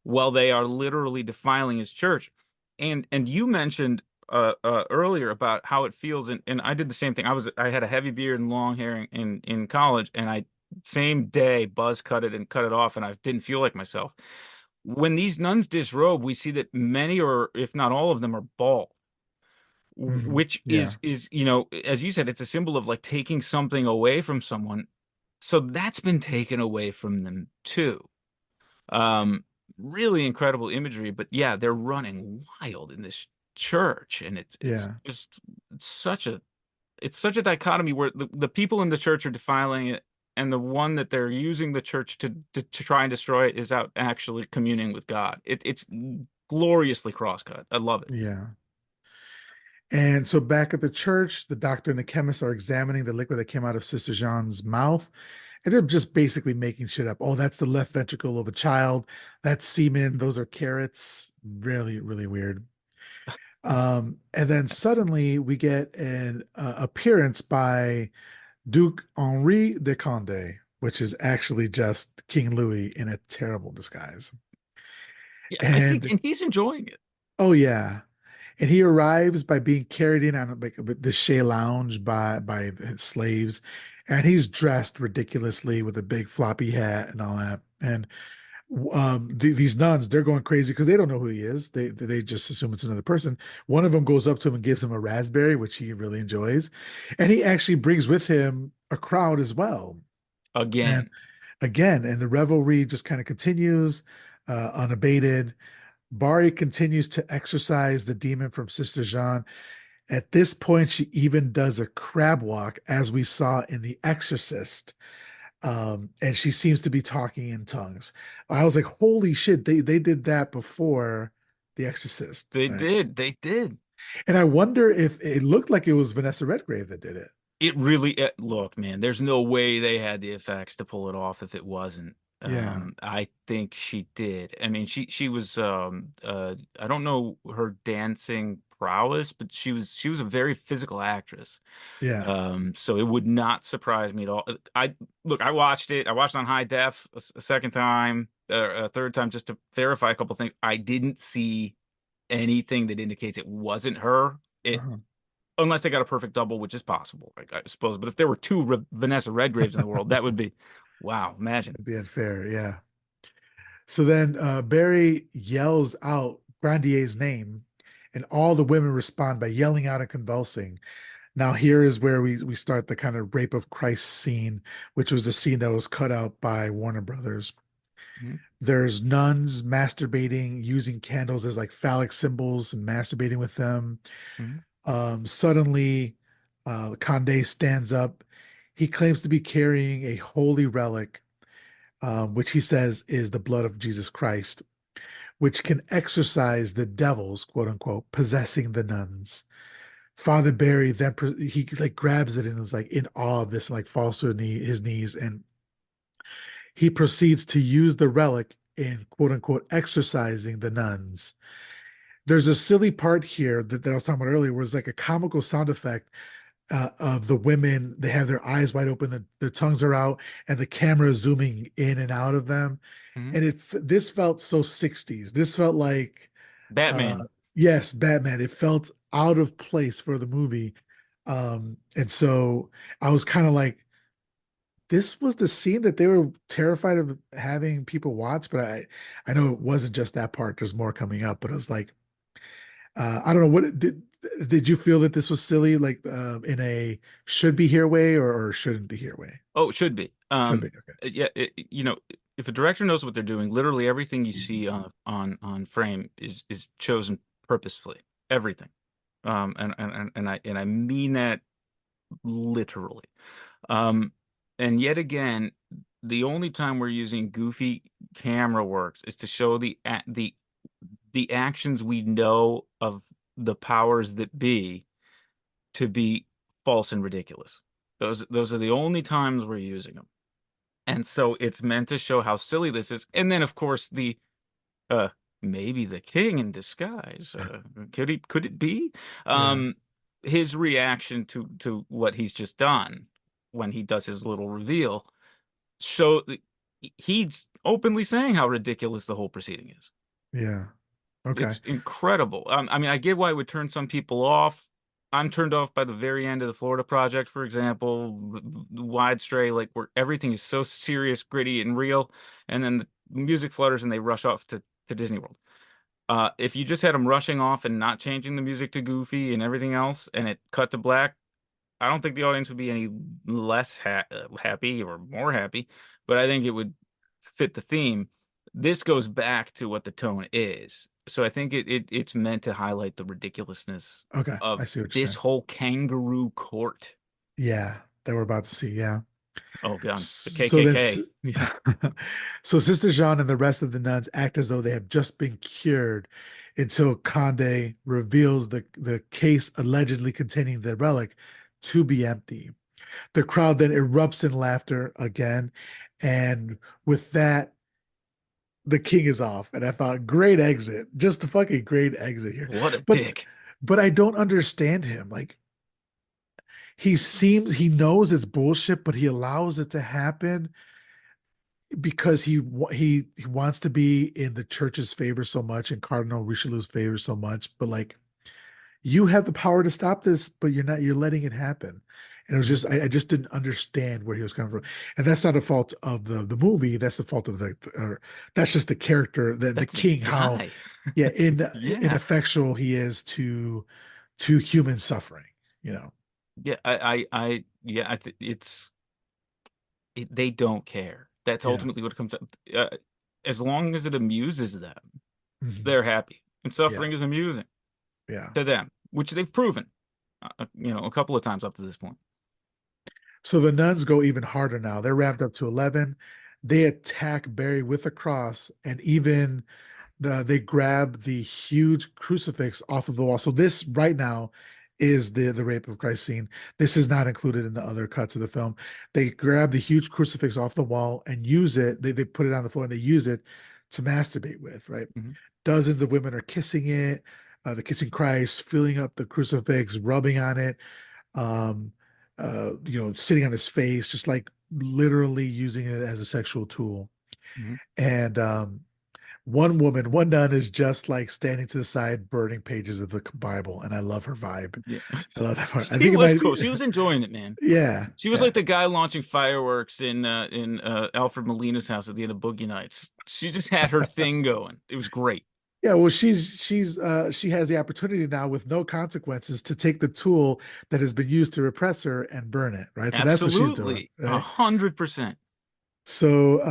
while they are literally defiling his church. And you mentioned earlier about how it feels, and I did the same thing. I had a heavy beard and long hair in college, and I same day buzz cut it and cut it off, and I didn't feel like myself. When these nuns disrobe, we see that many, or if not all of them, are bald, which yeah, is as you said, it's a symbol of like taking something away from someone. So that's been taken away from them too. um Really incredible imagery, but yeah, they're running wild in this church, and it's yeah, just it's such a dichotomy where the people in the church are defiling it, and the one that they're using the church to try and destroy it is out actually communing with God. It's gloriously crosscut. I love it. yeah. And so back at the church, the doctor and the chemist are examining the liquid that came out of Sister Jean's mouth. And they're just basically making shit up. Oh, that's the left ventricle of a child. That's semen. Those are carrots. Really, really weird. And then suddenly we get an appearance by Duke Henri de Condé, which is actually just King Louis in a terrible disguise. Yeah, I think, And and he's enjoying it. oh yeah, and he arrives by being carried in on like the Shea Lounge by the slaves, and he's dressed ridiculously with a big floppy hat and all that. And these nuns, they're going crazy because they don't know who he is. They just assume it's another person. One of them goes up to him and gives him a raspberry, which he really enjoys, and he actually brings with him a crowd as well. And Again. again, and the revelry just kind of continues unabated. Bari continues to exorcise the demon from Sister Jean. At this point, she even does a crab walk, as we saw in The Exorcist. And she seems to be talking in tongues. I was like, holy shit, they did that before The Exorcist, They right? did. They did. And I wonder if it looked like it was Vanessa Redgrave that did it. It really, look, man, there's no way they had the effects to pull it off if it wasn't. Yeah, I think she did. I mean, she was I don't know her dancing prowess, but she was a very physical actress. yeah, So it would not surprise me at all. I watched it. I watched it on high def a second time, a third time, just to verify a couple things. I didn't see anything that indicates it wasn't her. It uh-huh. Unless they got a perfect double, which is possible, I suppose. But if there were two Vanessa Redgraves in the world, that would be wow. Imagine. That'd be unfair. Yeah. So then Barry yells out Grandier's name, and all the women respond by yelling out and convulsing. Now, here is where we start the kind of rape of Christ scene, which was a scene that was cut out by Warner Brothers. Mhm, There's nuns masturbating, using candles as like phallic symbols and masturbating with them. mhm, Suddenly, Conde stands up. He claims to be carrying a holy relic, which he says is the blood of Jesus Christ, which can exorcise the devils, quote unquote, possessing the nuns. Father Barry then he like grabs it and is like in awe of this, and like falls to his knees, and he proceeds to use the relic in quote unquote exorcising the nuns. There's a silly part here that I was talking about earlier, where it's like a comical sound effect of the women. They have their eyes wide open, their tongues are out, and the camera is zooming in and out of them. mhm. And this felt so 60s. This felt like uh, Batman. yes, Batman. It felt out of place for the movie. And so I was kind of like, this was the scene that they were terrified of having people watch, but I know it wasn't just that part. There's more coming up, but it was like, I don't know, what did you feel that this was silly, like in a should be here way, or shouldn't be here way? Oh, it should be. Should be, okay. Yeah, if a director knows what they're doing, literally everything you see on frame is chosen purposefully. Everything. And I mean that literally. Um, and yet again, the only time we're using goofy camera works is to show the actions we know of the powers that be to be false and ridiculous. Those are the only times we're using them. And so it's meant to show how silly this is. And then of course the uh maybe the king in disguise. Could it be? Yeah, Um his reaction to what he's just done when he does his little reveal show he's openly saying how ridiculous the whole proceeding is. yeah, okay, It's incredible. I mean, I get why it would turn some people off. I'm turned off by the very end of the Florida Project, for example, the Wide Stray, like where everything is so serious, gritty, and real, and then the music flutters and they rush off to Disney World. If you just had them rushing off and not changing the music to Goofy and everything else, and it cut to black, I don't think the audience would be any less happy or more happy, but I think it would fit the theme. This goes back to what the tone is. So I think it's meant to highlight the ridiculousness okay. I of see what you're this saying. whole kangaroo court. Yeah, that we're about to see. Yeah. Oh God, the So then, KKK. Yeah. so Sister Jean and the rest of the nuns act as though they have just been cured until Conde reveals the case allegedly containing the relic to be empty. The crowd then erupts in laughter again. And with that, the king is off. And I thought, great exit. Just a fucking great exit here. What a But dick. but I don't understand him. Like he knows it's bullshit, but he allows it to happen because he wants to be in the church's favor so much and Cardinal Richelieu's favor so much, but like you have the power to stop this, but you're letting it happen. And it was Mhm. just I just didn't understand where he was coming from. And that's not a fault of the movie, that's the fault of or that's just the character, the That's the king, how guy. yeah, Yeah. ineffectual he is to human suffering, you know. Yeah. Yeah. They don't care. That's Yeah. ultimately what it comes up. As long as it amuses them, Mhm. they're happy. And Yeah. suffering is amusing Yeah. to them, which they've proven, a couple of times up to this point. So the nuns go even harder now. They're ramped up to 11. They attack Barry with a cross, and even they grab the huge crucifix off of the wall. So this right now is the rape of Christ scene. This is not included in the other cuts of the film. They grab the huge crucifix off the wall and use it. They put it on the floor and they use it to masturbate with, right? Mhm, Dozens of women are kissing it, the kissing Christ, filling up the crucifix, rubbing on it, um, sitting on his face, just like literally using it as a sexual tool. mhm. And one woman, one nun is just like standing to the side, burning pages of the Bible, and I love her vibe. Yeah. I love that part. I She think it was might cool. be, She was enjoying it, man. yeah, She was yeah, like the guy launching fireworks in Alfred Molina's house at the end of Boogie Nights. She just had her thing going. It was great. yeah. Well, she has the opportunity now with no consequences to take the tool that has been used to repress her and burn it, right? So that's what she's doing, Absolutely. right? 100%. So,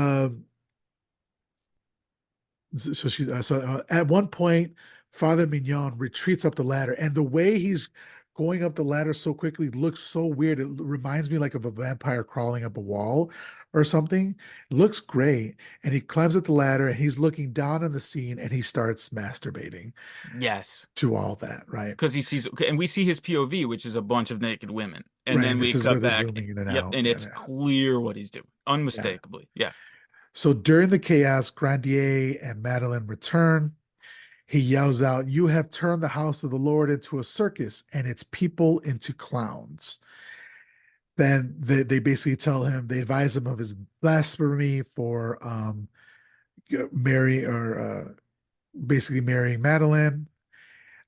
at one point, Father Mignon retreats up the ladder, and the way he's going up the ladder so quickly looks so weird. It reminds me like of a vampire crawling up a wall or something. It looks great, and he climbs up the ladder, and he's looking down on the scene, and he starts masturbating Yes. to all that, right? Because he sees, and we see his POV, which is a bunch of naked women. And Right, then and this we is where cut they're back. zooming in and Yep. out. And Yeah, it's yeah, clear what he's doing, yeah. unmistakably. Yeah. So during the chaos, Grandier and Madeline return. He yells out, "You have turned the house of the Lord into a circus and its people into clowns." Then they basically tell him, they advise him of his blasphemy for marry or basically marrying Madeline.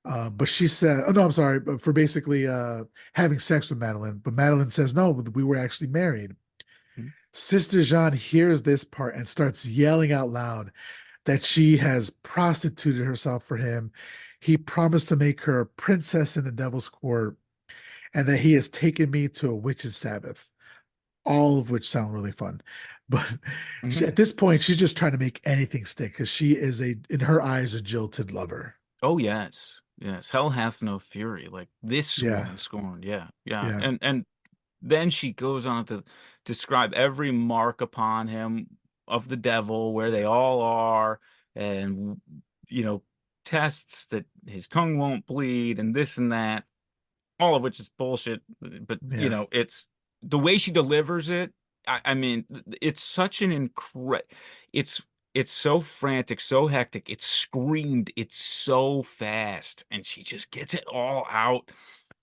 But she said, "Oh no, I'm sorry," but for basically having sex with Madeline. But Madeline says, "No, we were actually married." Mhm. Sister Jean hears this part and starts yelling out loud that she has prostituted herself for him. He promised to make her a princess in the devil's court, and that he has taken me to a witch's Sabbath, all of which sound really fun. But Mhm. at this point, she's just trying to make anything stick because she is in her eyes, a jilted lover. Oh, yes. Yes. Hell hath no fury. Like this Yeah, woman scorned. Yeah. Yeah. yeah, And then she goes on to describe every mark upon him of the devil, where they all are, and you know, tests that his tongue won't bleed and this and that, all of which is bullshit. But yeah, it's the way she delivers it. I mean, it's such an it's it's so frantic, so hectic. It's screamed. It's so fast, and she just gets it all out.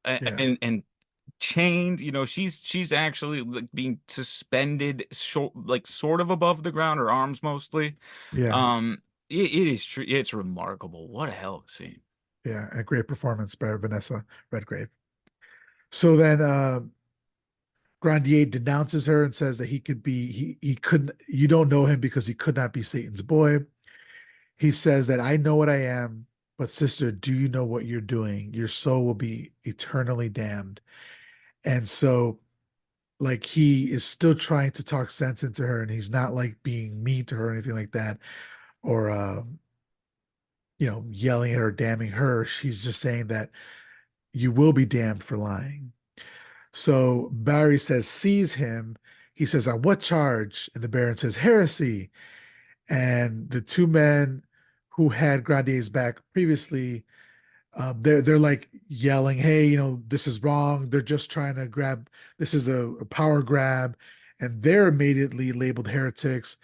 yeah, And chained, she's actually like being suspended short, like sort of above the ground, her arms mostly. yeah, um it is true, it's remarkable. What a hell of a scene. yeah. A great performance by Vanessa Redgrave. So then Grandier denounces her and says that he couldn't, you don't know him because he could not be Satan's boy. He says that I know what I am, but sister, do you know what you're doing? Your soul will be eternally damned. And so, like, he is still trying to talk sense into her, and he's not like being mean to her or anything like that, or yelling at her, damning her. She's just saying that you will be damned for lying. So Barry says, seize him. He says, on what charge? And the Baron says, heresy. And the two men who had Grandier's back previously, they're like yelling, "Hey, this is wrong." They're just trying to grab. This is a power grab, and they're immediately labeled heretics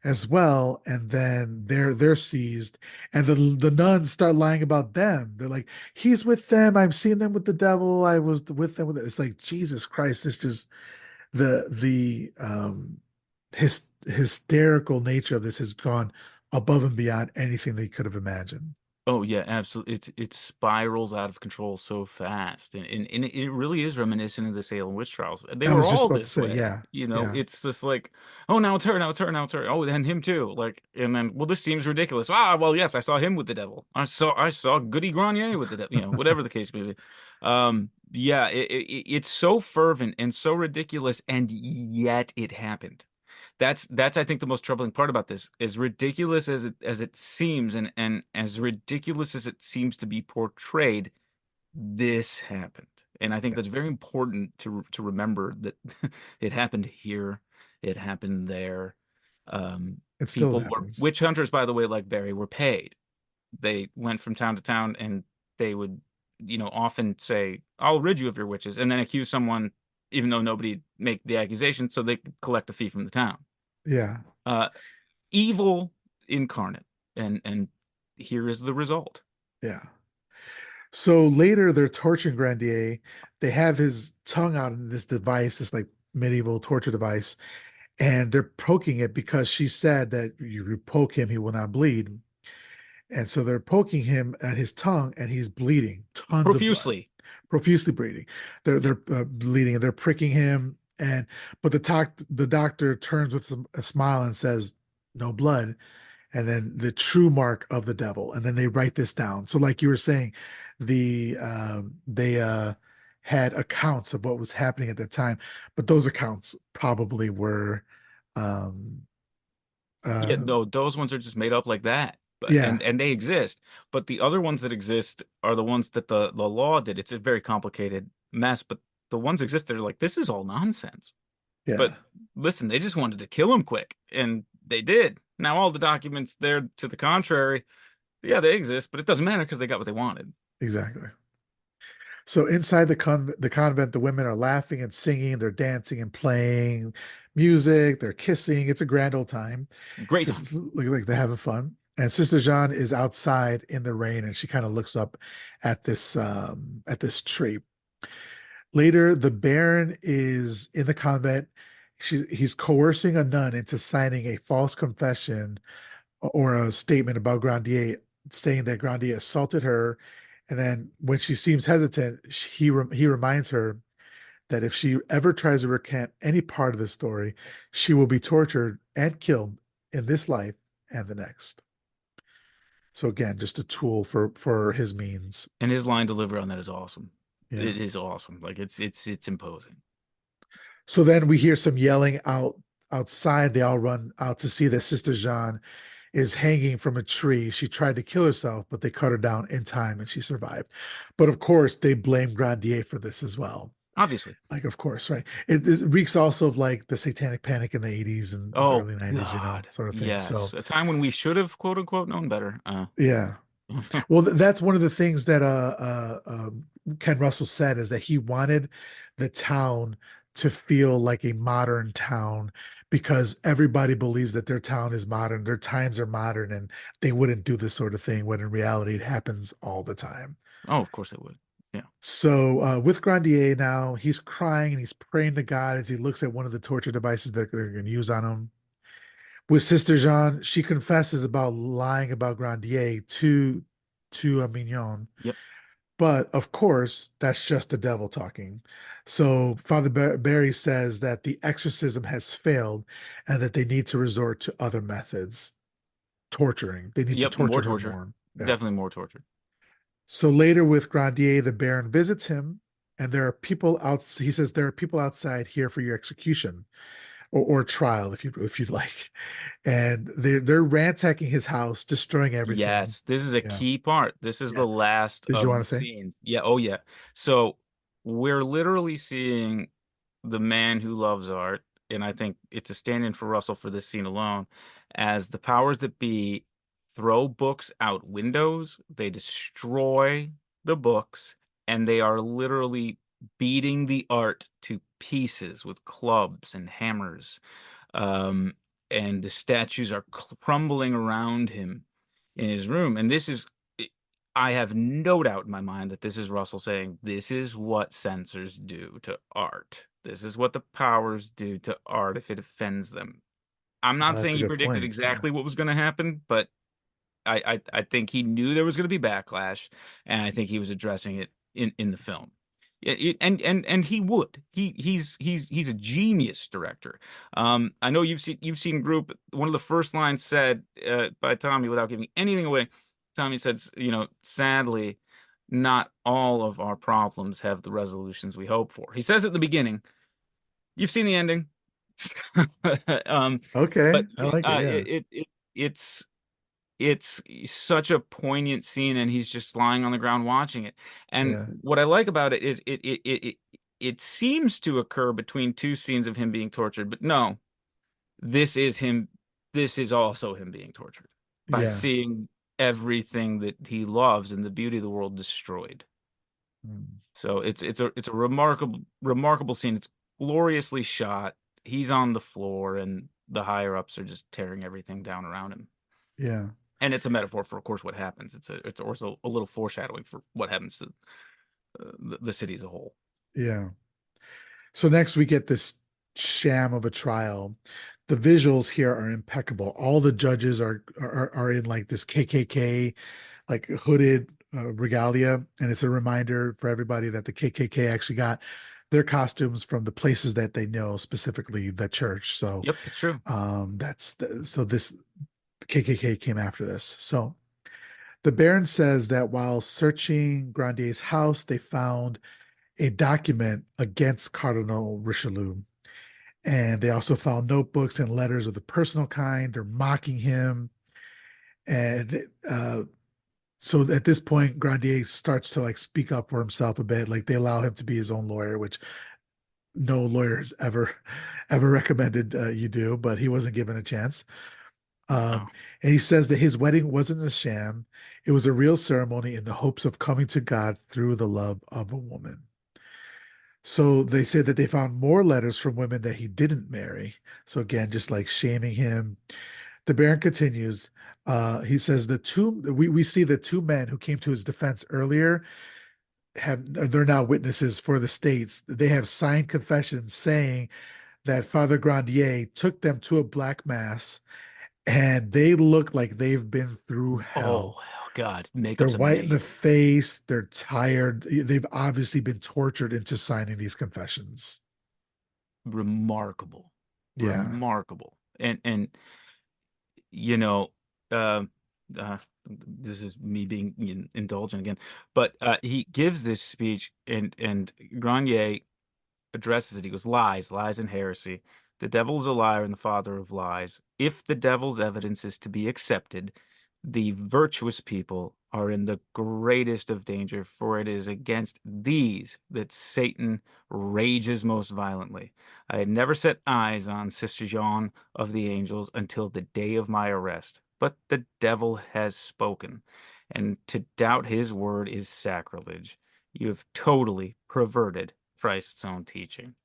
as well. And then they're seized, and the nuns start lying about them. They're like, "He's with them. I've seen them with the devil. I was with them with." It's like Jesus Christ. It's just the hysterical nature of this has gone above and beyond anything they could have imagined. Oh yeah, absolutely. It spirals out of control so fast, and it really is reminiscent of the Salem witch trials. They I were was just all about to this say, way, yeah, yeah, It's just like, oh, now it's her, now it's her, now it's her. Oh, and him too. Like, and then, well, this seems ridiculous. Ah, well, yes, I saw him with the devil. I saw Goody Grenier with the devil. Whatever the case may be. Yeah, it's so fervent and so ridiculous, and yet it happened. That's I think the most troubling part about this. As ridiculous as it seems, and as ridiculous as it seems to be portrayed, this happened. And I think yeah. that's very important to remember that it happened here, it happened there. um It still People were happens. witch hunters, by the way, like Barry, were paid. They went from town to town, and they would, often say, "I'll rid you of your witches," and then accuse someone, even though nobody make the accusation, so they could collect a fee from the town. Yeah, uh Evil incarnate. And here is the result. yeah. So later they're torturing Grandier. They have his tongue out in this device, this like medieval torture device, and they're poking it because she said that if you poke him, he will not bleed. And so they're poking him at his tongue, and he's bleeding, tons of blood, profusely. profusely bleeding. They're bleeding, and they're pricking him. And but the doctor turns with a smile and says, "No blood." And then the true mark of the devil. And then they write this down. So, like you were saying, they had accounts of what was happening at the time, but those accounts probably were, um, Yeah, uh, no, those ones are just made up like that. But yeah, and they exist. But the other ones that exist are the ones that the law did. It's a very complicated mess, but the ones exist that are like, this is all nonsense. But yeah, listen, they just wanted to kill him quick, and they did. Now all the documents there to the contrary, yeah, they exist, but it doesn't matter because they got what they wanted. exactly. So inside the convent, the women are laughing and singing, they're dancing and playing music, they're kissing. It's a grand old time. Great time. Just look like they're having fun. And Sister Jeanne is outside in the rain, and she kind of looks up at this tree. Later, the Baron is in the convent. He's coercing a nun into signing a false confession or a statement about Grandier, saying that Grandier assaulted her. And then when she seems hesitant, he reminds her that if she ever tries to recant any part of the story, she will be tortured and killed in this life and the next. So again, just a tool for his means. And his line delivery on that is awesome. Yeah. It is awesome. Like it's imposing. So then we hear some yelling outside. They all run out to see that Sister Jeanne is hanging from a tree. She tried to kill herself, but they cut her down in time and she survived. But of course, they blame Grandier for this as well. Obviously. Like, of course, right? It reeks also of like the satanic panic in the 80s and Oh early 90s, God. sort of thing. Yes. So, A time when we should have quote unquote known better. yeah. Well, that's one of the things that Ken Russell said is that he wanted the town to feel like a modern town because everybody believes that their town is modern, their times are modern, and they wouldn't do this sort of thing when in reality it happens all the time. Oh, of course it would. Yeah. So with Grandier now, he's crying and he's praying to God as he looks at one of the torture devices that they're going to use on him. With Sister Jeanne, she confesses about lying about Grandier to Mignon. Yep. But of course, that's just the devil talking. So Father Barry says that the exorcism has failed and that they need to resort to other methods, torturing. They need to Yep. More torture her torture. more. Yeah. Definitely more torture. So later with Grandier, the Baron visits him, and there are people out. He says there are people outside here for your execution or trial, if you'd like. And they're ransacking his house, destroying everything. Yes, this is a Yeah. key part. This is Yeah. the last Did you of want the to say? scenes. Yeah, oh yeah. So we're literally seeing the man who loves art, and I think it's a stand-in for Russell for this scene alone, as the powers that be throw books out windows, they destroy the books, and they are literally beating the art to pieces with clubs and hammers. Um, and the statues are crumbling around him in his room. And I have no doubt in my mind that this is Russell saying, this is what censors do to art. This is what the powers do to art if it offends them. I'm not That's saying a he good predicted point. Yeah. exactly what was going to happen, but I think he knew there was going to be backlash, and I think he was addressing it in the film. And he would. He's a genius director. I know you've seen Group. One of the first lines said by Tommy, without giving anything away, Tommy said, sadly, not all of our problems have the resolutions we hope for. He says at the beginning. You've seen the ending. um, Okay. but I like it. Yeah. it's it's such a poignant scene, and he's just lying on the ground watching it. And Yeah. what I like about it is it seems to occur between two scenes of him being tortured, but no, this is him. This is also him being tortured by Yeah. seeing everything that he loves and the beauty of the world destroyed. Mm. So it's a remarkable scene. It's gloriously shot. He's on the floor, and the higher ups are just tearing everything down around him. Yeah. And it's a metaphor for, of course, what happens. It's also a little foreshadowing for what happens to the city as a whole. Yeah. So next we get this sham of a trial. The visuals here are impeccable. All the judges are in like this KKK like hooded regalia, and it's a reminder for everybody that the KKK actually got their costumes from the places that they know, specifically the church. So Yep, it's true. so this KKK came after this. So the Baron says that while searching Grandier's house, they found a document against Cardinal Richelieu. And they also found notebooks and letters of the personal kind. They're mocking him. And so at this point, Grandier starts to like speak up for himself a bit. Like they allow him to be his own lawyer, which no lawyer has ever recommended you do, but he wasn't given a chance. Oh, Um, and he says that his wedding wasn't a sham. It was a real ceremony in the hopes of coming to God through the love of a woman. So they said that they found more letters from women that he didn't marry. So again, just like shaming him. The Baron continues. He says we see the two men who came to his defense earlier they're now witnesses for the states. They have signed confessions saying that Father Grandier took them to a black mass and they look like they've been through hell. oh, God, They're makeup's white in the amazing. face. They're tired. They've obviously been tortured into signing these confessions. Remarkable, Yeah. remarkable. And you know, uh, uh, this is me being indulgent again, but he gives this speech, and Grenier addresses it. He goes, lies, lies, and heresy. The devil is a liar and the father of lies. If the devil's evidence is to be accepted, the virtuous people are in the greatest of danger, for it is against these that Satan rages most violently. I had never set eyes on Sister Jean of the angels until the day of my arrest, but the devil has spoken, and to doubt his word is sacrilege. You have totally perverted Christ's own teaching.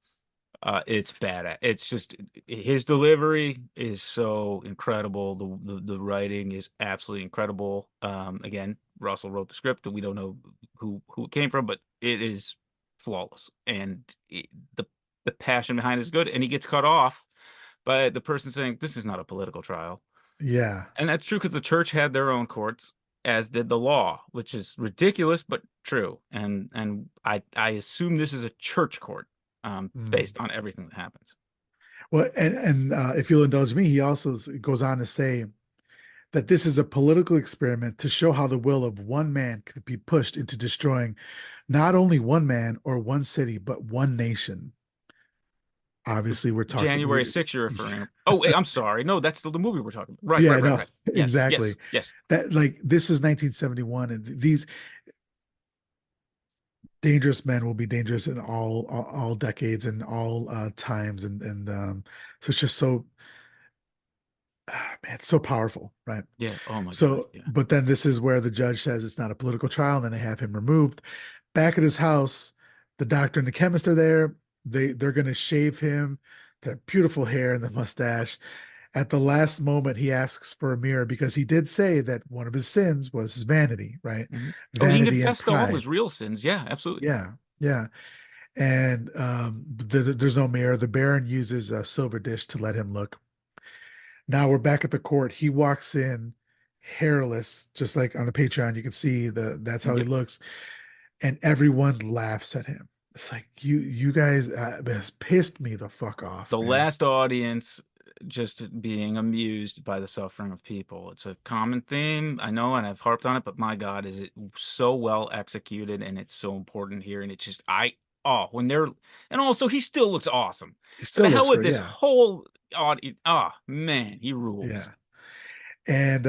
It's bad. It's just his delivery is so incredible. The writing is absolutely incredible. Again, Russell wrote the script, and we don't know who it came from, but it is flawless. And the the passion behind it is good. And he gets cut off by the person saying, "This is not a political trial." Yeah. And that's true because the church had their own courts, as did the law, which is ridiculous but true. And I assume this is a church court, Mm. based on everything that happens. Well, and if you'll indulge me, he also goes on to say that this is a political experiment to show how the will of one man could be pushed into destroying not only one man or one city, but one nation. Obviously, we're talking. January 6th, you're referring. Oh, wait, I'm sorry. No, that's still the movie we're talking about. Right, Yeah, right, right, no, right. Yes, yes, exactly. yes. That like this is 1971, and these dangerous men will be dangerous in all decades and all times, and so it's just so man, it's so powerful, right? Yeah. Oh my God. So, Yeah. but then this is where the judge says it's not a political trial, and then they have him removed. Back at his house, the doctor and the chemist are there. They're gonna shave him, that beautiful hair and the mustache. At the last moment, he asks for a mirror because he did say that one of his sins was his vanity, right? Mhm. Oh, he Vanity and confessed to all his pride. real sins. Yeah, absolutely. Yeah, yeah. And there's no mirror. The Baron uses a silver dish to let him look. Now we're back at the court. He walks in hairless, just like on the Patreon. You can see that's how he Yep. looks, and everyone laughs at him. It's like you guys has pissed me the fuck off, The man. last audience just being amused by the suffering of people. It's a common theme, I know, and I've harped on it, but my God, is it so well executed, and it's so important here. And it just, when they're, and also he still looks awesome. He To the still hell looks with great. this Yeah, whole audience. Man, he rules. yeah. And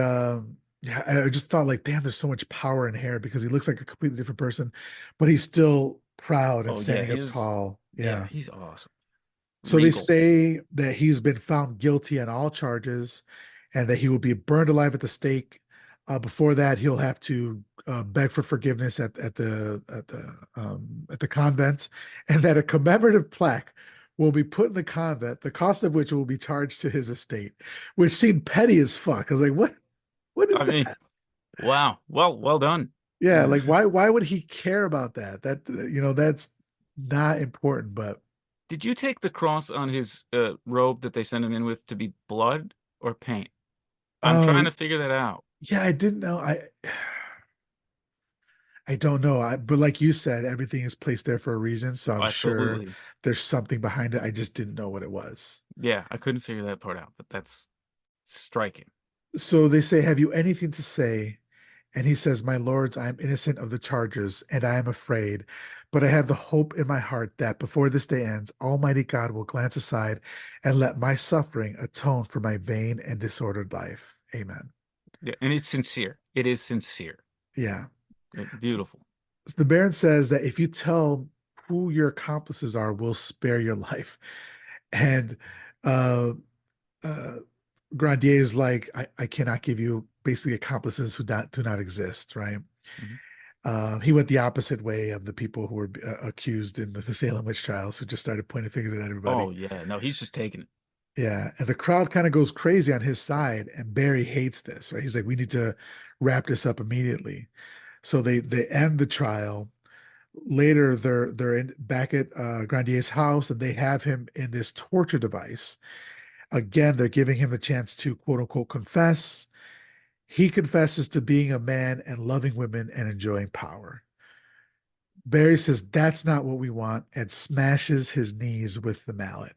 yeah, I just thought like, damn, there's so much power in hair because he looks like a completely different person, but he's still proud and Oh, yeah, standing up tall. yeah, Yeah. he's awesome. So they Regal. say that he's been found guilty on all charges and that he will be burned alive at the stake. Before that, he'll have to beg for forgiveness at the convent, and that a commemorative plaque will be put in the convent, the cost of which will be charged to his estate, which seemed petty as fuck. I was like, what? What is I mean, that? wow. Well done. Yeah, like why would he care about that? That that's not important, but Did you take the cross on his robe that they sent him in with to be blood or paint? I'm Oh, trying to figure that out. yeah, I didn't know. I don't know. But like you said, everything is placed there for a reason, so I'm sure Absolutely. there's something behind it. I just didn't know what it was. Yeah, I couldn't figure that part out, but that's striking. So they say, "Have you anything to say?" And he says, "My lords, I am innocent of the charges, and I am afraid, but I have the hope in my heart that before this day ends, Almighty God will glance aside and let my suffering atone for my vain and disordered life. Amen." Yeah, and it's sincere. It is sincere. Yeah. So Beautiful. the Baron says that if you tell who your accomplices are, we'll spare your life. And uh, uh, Grandier is like, I cannot give you basically accomplices who do not exist, right? Mhm. He went the opposite way of the people who were accused in the Salem witch trials, who just started pointing fingers at Oh everybody. yeah, no, he's just taking it. Yeah, and the crowd kind of goes crazy on his side, and Barry hates this, right? He's like, we need to wrap this up immediately. So they end the trial. Later, they're back at Grandier's house, and they have him in this torture device. Again, they're giving him the chance to quote unquote confess. He confesses to being a man and loving women and enjoying power. Barry says that's not what we want and smashes his knees with the mallet.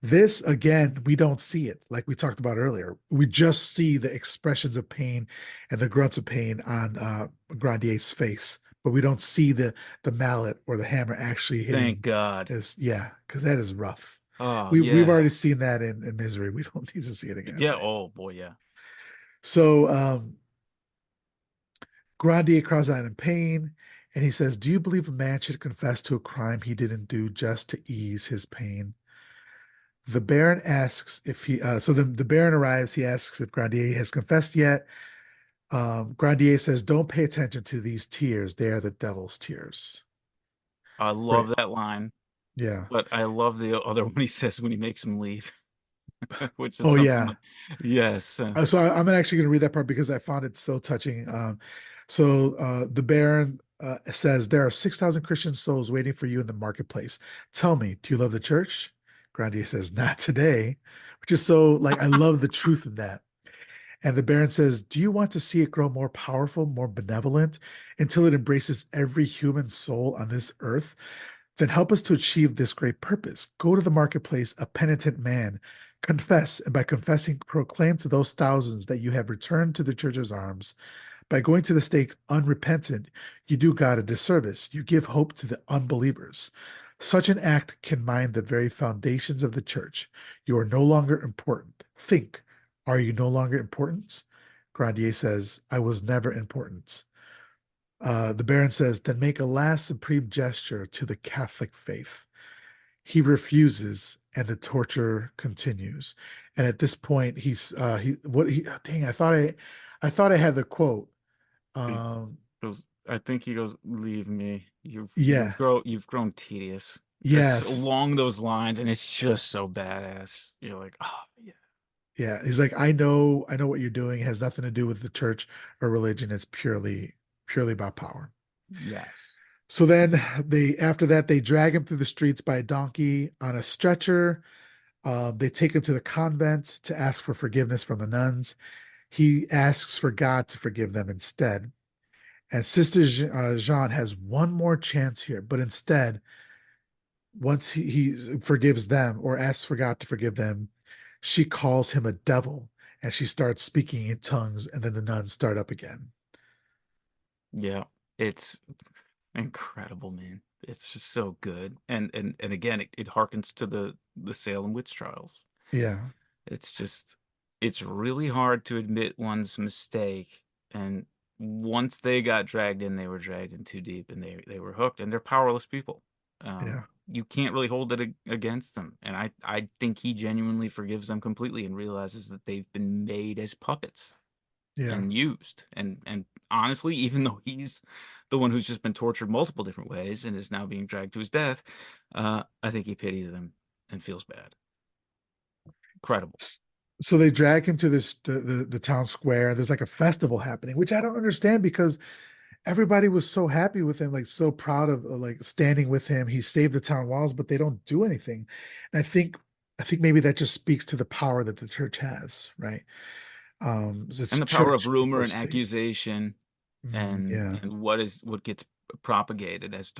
This, again, we don't see it like we talked about earlier. We just see the expressions of pain and the grunts of pain on Grandier's face, but we don't see the mallet or the hammer actually Thank hitting God. his, yeah, because that is rough. Oh We've already yeah. seen that in Misery. We don't need to see it again, Yeah, right? oh boy, yeah. So Grandier cries out in pain, and he says, "Do you believe a man should confess to a crime he didn't do just to ease his pain?" The Baron asks if he, so the Baron arrives. He asks if Grandier has confessed yet. Grandier says, "Don't pay attention to these tears. They are the devil's tears." I Right. love that line, Yeah. but I love the other one he says when he makes him leave, which is Oh, something yeah. like, yes. I'm actually going to read that part because I found it so touching. The Baron says, "There are 6,000 Christian souls waiting for you in the marketplace. Tell me, do you love the church?" Grandier says, "Not today," which is so like, I love the truth of that. And the Baron says, "Do you want to see it grow more powerful, more benevolent, until it embraces every human soul on this earth? Then help us to achieve this great purpose. Go to the marketplace, a penitent man, confess, and by confessing, proclaim to those thousands that you have returned to the church's arms. By going to the stake unrepentant, you do God a disservice. You give hope to the unbelievers. Such an act can mine the very foundations of the church. You are no longer important. Think, are you no longer important?" Grandier says, "I was never important." The Baron says, "Then make a last supreme gesture to the Catholic faith." He refuses, and the torture continues. And at this point, he what he dang, I thought I had the quote. He Um, goes, I think he goes, leave me. yeah, You've grown tedious. Just yes, along those lines, and it's just so badass. You're like, oh yeah. yeah. He's like, I know what you're doing. It has nothing to do with the church or religion. It's purely about power. Yes. So then after that, they drag him through the streets by a donkey on a stretcher. They take him to the convent to ask for forgiveness from the nuns. He asks for God to forgive them instead. And Sister Jean has one more chance here, but instead, once he forgives them or asks for God to forgive them, she calls him a devil and she starts speaking in tongues, and then the nuns start up again. Yeah. It's incredible, man. It's just so good. And again, it harkens to the Salem witch trials. Yeah, It's just it's really hard to admit one's mistake. And once they got dragged in, they were dragged in too deep and they were hooked and they're powerless people. yeah, You can't really hold it against them. And I think he genuinely forgives them completely and realizes that they've been made as puppets yeah. and used. And honestly, even though he's the one who's just been tortured multiple different ways and is now being dragged to his death, I think he pities them and feels bad. Incredible. So they drag him to the town square. There's like a festival happening, which I don't understand because everybody was so happy with him, like so proud of like standing with him. He saved the town walls, but they don't do anything. And I think maybe that just speaks to the power that the church has, right? It's And the power of church rumor equals and state. accusation, Yeah, and what gets propagated as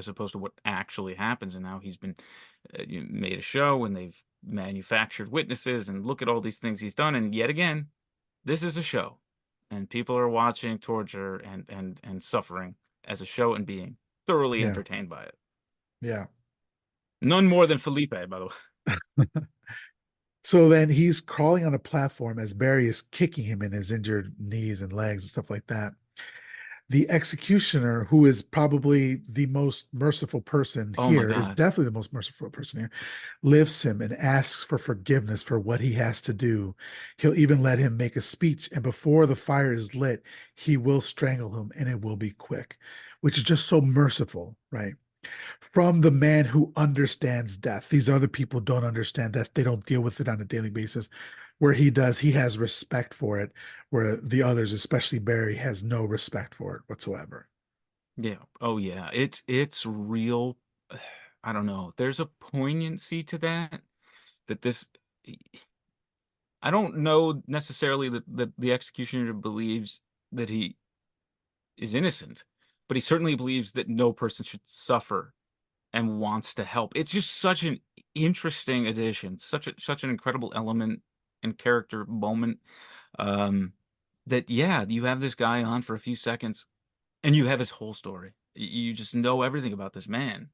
opposed to what actually happens. And now he's been made a show, and they've manufactured witnesses, and look at all these things he's done. And yet again, this is a show, and people are watching torture and suffering as a show and being thoroughly yeah, entertained by it. yeah. None more than Felipe, by the way. So then he's crawling on a platform as Barry is kicking him in his injured knees and legs and stuff like that. The executioner, who is probably the most merciful person Oh my here, is God. definitely the most merciful person here, lifts him and asks for forgiveness for what he has to do. He'll even let him make a speech, and before the fire is lit, he will strangle him, and it will be quick, which is just so merciful, right? From the man who understands death. These other people don't understand death. They don't deal with it on a daily basis. Where he does, he has respect for it, where the others, especially Barry, has no respect for it whatsoever. Yeah. Oh yeah. It's real. I don't know. There's a poignancy to that that this I don't know necessarily that the executioner believes that he is innocent, but he certainly believes that no person should suffer and wants to help. It's just such an interesting addition, such an incredible element and character moment. Um, that yeah, you have this guy on for a few seconds and you have his whole story. You just know everything about this man.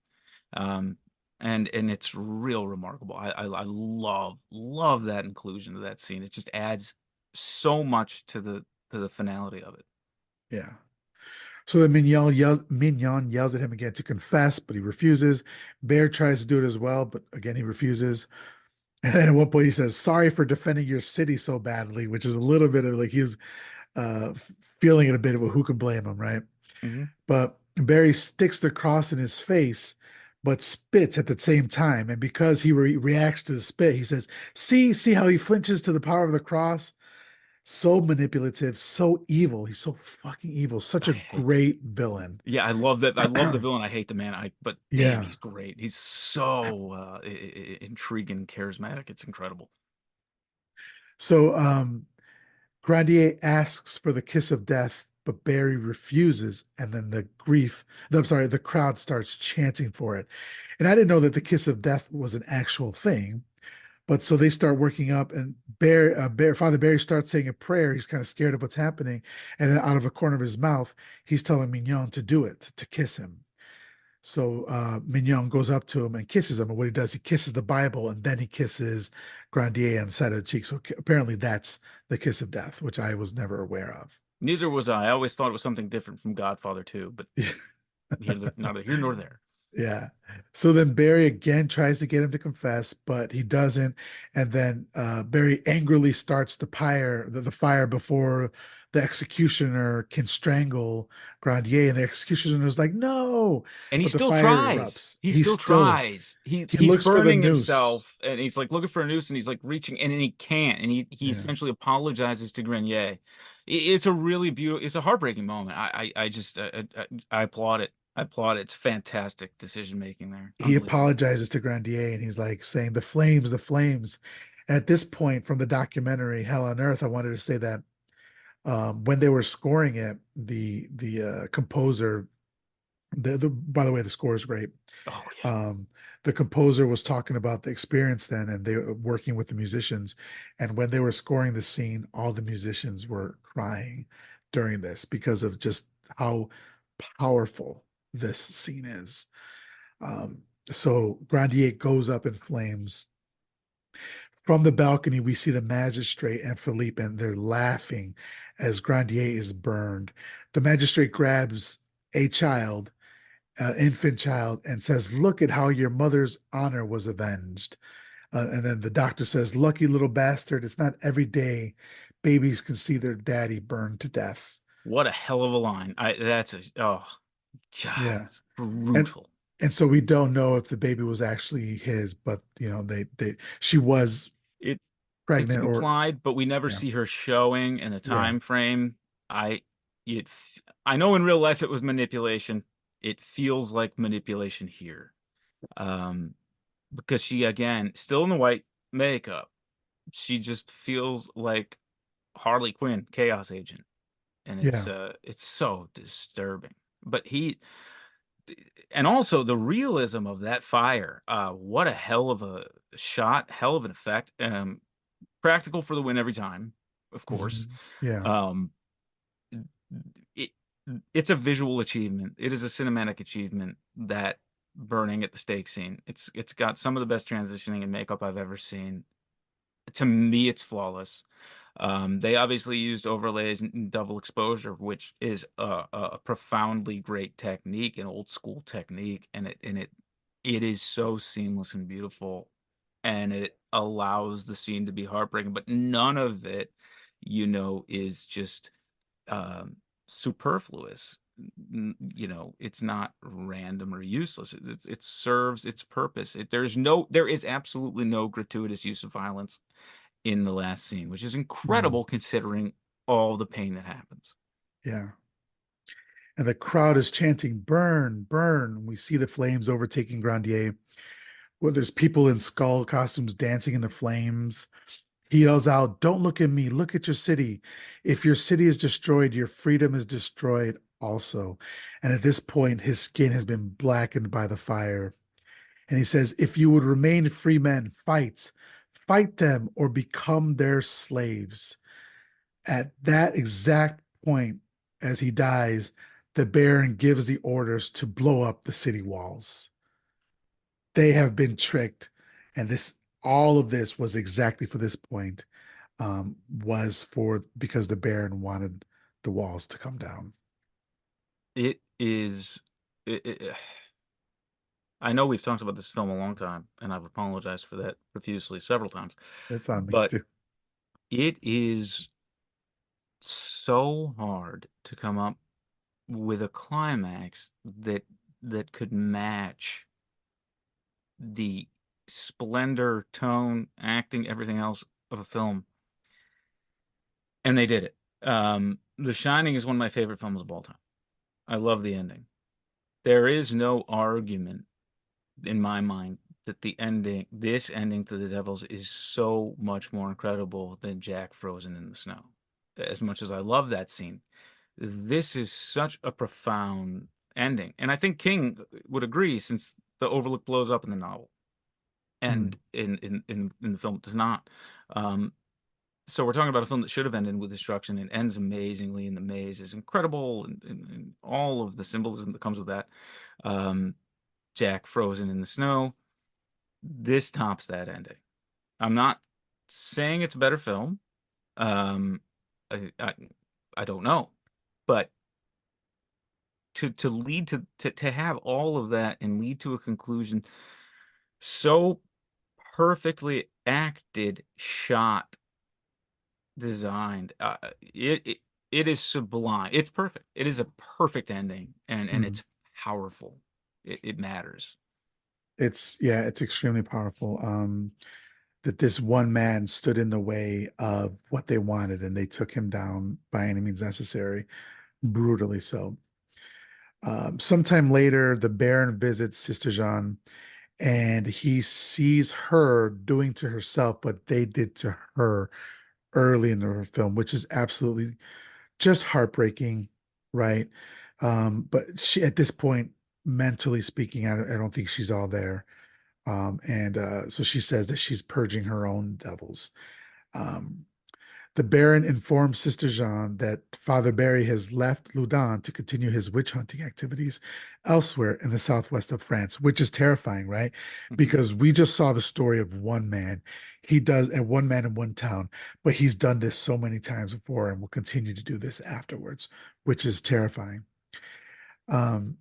Um, and it's real remarkable. I love that inclusion of that scene. It just adds so much to the finality of it. Yeah. So then Mignon yells at him again to confess, but he refuses. Bear tries to do it as well, but again, he refuses. And then at one point he says, "Sorry for defending your city so badly," which is a little bit of like he's uh, feeling it a bit of a who can blame him, right? Hmm. But Barry sticks the cross in his face, but spits at the same time. And because he reacts to the spit, he says, see how he flinches to the power of the cross? So manipulative, so evil. He's so fucking evil. Such I a hate that. great villain. Yeah, I love that. I love the villain. I hate the man. But damn, Yeah. he's great. He's so intriguing, charismatic. It's incredible. So Grandier asks for the kiss of death, but Barry refuses, and then I'm sorry, the crowd starts chanting for it. And I didn't know that the kiss of death was an actual thing. But so they start working up, and Father Barry starts saying a prayer. He's kind of scared of what's happening, and then out of a corner of his mouth, he's telling Mignon to do it, to kiss him. So Mignon goes up to him and kisses him, and what he does, he kisses the Bible, and then he kisses Grandier on the side of the cheek. So apparently, that's the kiss of death, which I was never aware of. Neither was I. I always thought it was something different from Godfather 2, but neither here nor there. Yeah. So then Barry again tries to get him to confess, but he doesn't. And then Barry angrily starts the fire before the executioner can strangle Grandier. And the executioner is like, no, And he but the still fire tries. erupts. He still tries. He He's looks for the burning noose. himself, and he's like looking for a noose, and he's like reaching, and then he can't, and he Yeah. essentially apologizes to Grenier. It's a really beautiful, it's a heartbreaking moment. I just I applaud it. I applaud it. It's fantastic decision making there. He Unbelievable. apologizes to Grandier and he's like saying, the flames, the flames. And at this point from the documentary Hell on Earth, I wanted to say that when they were scoring it, the composer, by the way, the score is great. Oh yeah. Um, the composer was talking about the experience then, and they were working with the musicians. And when they were scoring the scene, all the musicians were crying during this because of just how powerful this scene is. So Grandier goes up in flames. From the balcony, we see the magistrate and Philippe, and they're laughing as Grandier is burned. The magistrate grabs a child, infant child, and says, "Look at how your mother's honor was avenged." And then the doctor says, "Lucky little bastard. It's not every day babies can see their daddy burned to death." What a hell of a line. That's a oh God, Yeah. it's And brutal. and so we don't know if the baby was actually his, but they she was It's pregnant or implied, but we never yeah, see her showing in the yeah. time frame. I I know in real life it was manipulation. It feels like manipulation here. Um, because she, again, still in the white makeup, she just feels like Harley Quinn, Chaos Agent, and Yeah. it's so disturbing. But and also the realism of that fire. What a hell of a shot, hell of an effect. Practical for the win every time, of course. Mhm. Yeah. Um, it it's a visual achievement. It is a cinematic achievement, that burning at the stake scene. It's got some of the best transitioning and makeup I've ever seen. To me, it's flawless. They obviously used overlays and double exposure, which is a profoundly great technique, an old school technique, and it is so seamless and beautiful, and it allows the scene to be heartbreaking, but none of it, is just superfluous. It's not random or useless. It serves its purpose. There is absolutely no gratuitous use of violence in the last scene, which is Mhm. incredible considering all the pain that happens. Yeah. And the crowd is chanting, "Burn, burn." We see the flames overtaking Grandier. Well, there's people in skull costumes dancing in the flames. He yells out, "Don't look at me, look at your city. If your city is destroyed, your freedom is destroyed also." And at this point, his skin has been blackened by the fire. And he says, "If you would remain free men, fight. Fight them or become their slaves." At that exact point, as he dies, the Baron gives the orders to blow up the city walls. They have been tricked, and this all of this was exactly for this point. Was for because the Baron wanted the walls to come down. It is. I know we've talked about this film a long time, and I've apologized for that profusely several times, That's on me but too. it is so hard to come up with a climax that could match the splendor, tone, acting, everything else of a film, and they did it. The Shining is one of my favorite films of all time. I love the ending. There is no argument in my mind that this ending to the Devils is so much more incredible than Jack frozen in the snow. As much as I love that scene, this is such a profound ending. And I think King would agree, since the Overlook blows up in the novel and Mm, in the film it does not. Um, so we're talking about a film that should have ended with destruction and ends amazingly, and the maze is incredible, and all of the symbolism that comes with that. Um, Jack frozen in the snow. This tops that ending. I'm not saying it's a better film. Um, I, I, I don't know, but to lead to have all of that and lead to a conclusion so perfectly acted, shot, designed, it is sublime. It's perfect. It is a perfect ending, and mm. it's powerful. It matters. It's extremely powerful. That this one man stood in the way of what they wanted, and they took him down by any means necessary, brutally so. Sometime later, the Baron visits Sister Jean, and he sees her doing to herself what they did to her early in the film, which is absolutely just heartbreaking, right? But she, at this point, mentally speaking, I don't think she's all there. And so she says that she's purging her own devils. Um, the Baron informs Sister Jean that Father Barry has left Loudun to continue his witch hunting activities elsewhere in the southwest of France, which is terrifying, right? Mhm. Because we just saw the story of one man. He does, and one man in one town, but he's done this so many times before and will continue to do this afterwards, which is terrifying. Um,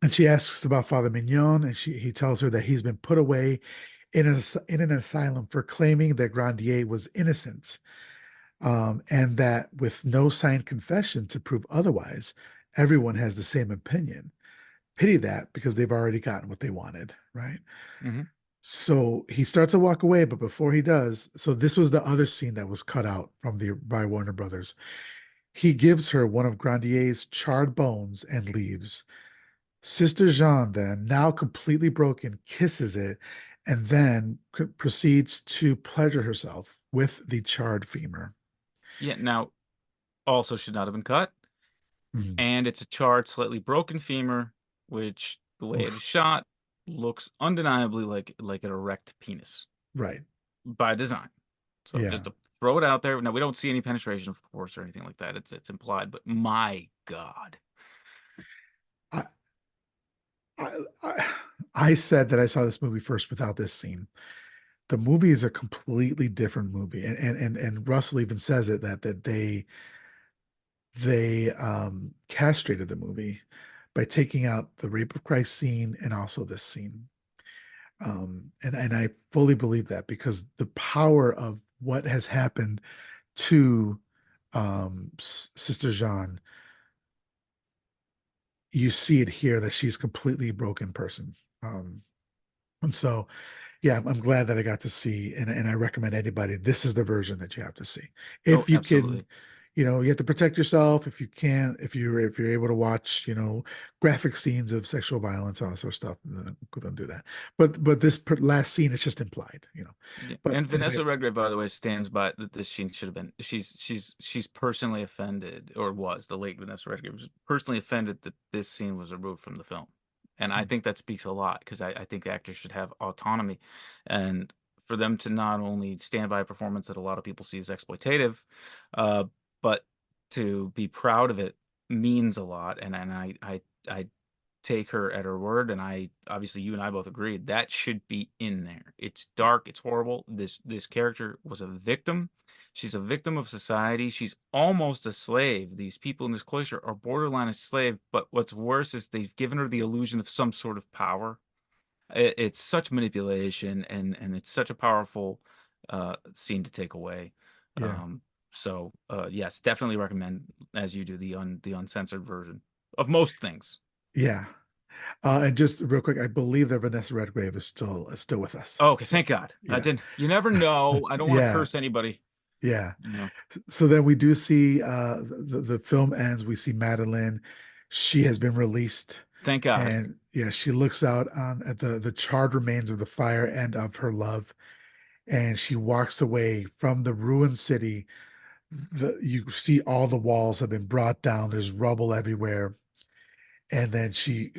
and she asks about Father Mignon, and he tells her that he's been put away in an asylum for claiming that Grandier was innocent, and that with no signed confession to prove otherwise, everyone has the same opinion. Pity that because they've already gotten what they wanted, right? Mhm. So he starts to walk away, but before he does, so this was the other scene that was cut out from the by Warner Brothers. He gives her one of Grandier's charred bones and leaves. Sister Jean, then, now completely broken, kisses it and then proceeds to pleasure herself with the charred femur. Yeah, now also should not have been cut. Mhm. And it's a charred, slightly broken femur, which the way it is Oof. shot looks undeniably like an erect penis Right. by design. So just Yeah. to throw it out there. Now we don't see any penetration, of course, or anything like that. It's implied, but my God. I, I, I said that I saw this movie first without this scene. The movie is a completely different movie. And Russell even says it that they castrated the movie by taking out the rape of Christ scene and also this scene. And I fully believe that because the power of what has happened to Sister Jean, you see it here that she's completely broken person. And so yeah, I'm glad that I got to see, and I recommend anybody, this is the version that you have to see. Oh, If you can, absolutely. you have to protect yourself. If you can, if you're able to watch, graphic scenes of sexual violence, all that sort of stuff, then don't do that. But this last scene is just implied. Yeah. But And anyway, Vanessa Redgrave, by the way, stands by that this scene should have been. She's personally offended, or was the late Vanessa Redgrave was personally offended that this scene was removed from the film, and I think that speaks a lot because I think actors should have autonomy, and for them to not only stand by a performance that a lot of people see as exploitative, uh, but to be proud of it means a lot, and I take her at her word, and I obviously you and I both agreed that should be in there. It's dark, it's horrible. This character was a victim. She's a victim of society. She's almost a slave. These people in this cloister are borderline a slave, but what's worse is they've given her the illusion of some sort of power. It's such manipulation, and it's such a powerful scene to take away. yeah, Yes, definitely recommend, as you do, the uncensored version of most things. yeah. And just real quick, I believe that Vanessa Redgrave is still with us. Oh, okay, So thank God. I yeah, didn't. You never know. I don't want to yeah, curse anybody. yeah. You know. So then we do see the film ends. We see Madeline. She has been released, Thank God. and yeah, she looks out on at the charred remains of the fire and of her love, and she walks away from the ruined city. You see all the walls have been brought down. There's rubble everywhere, and then she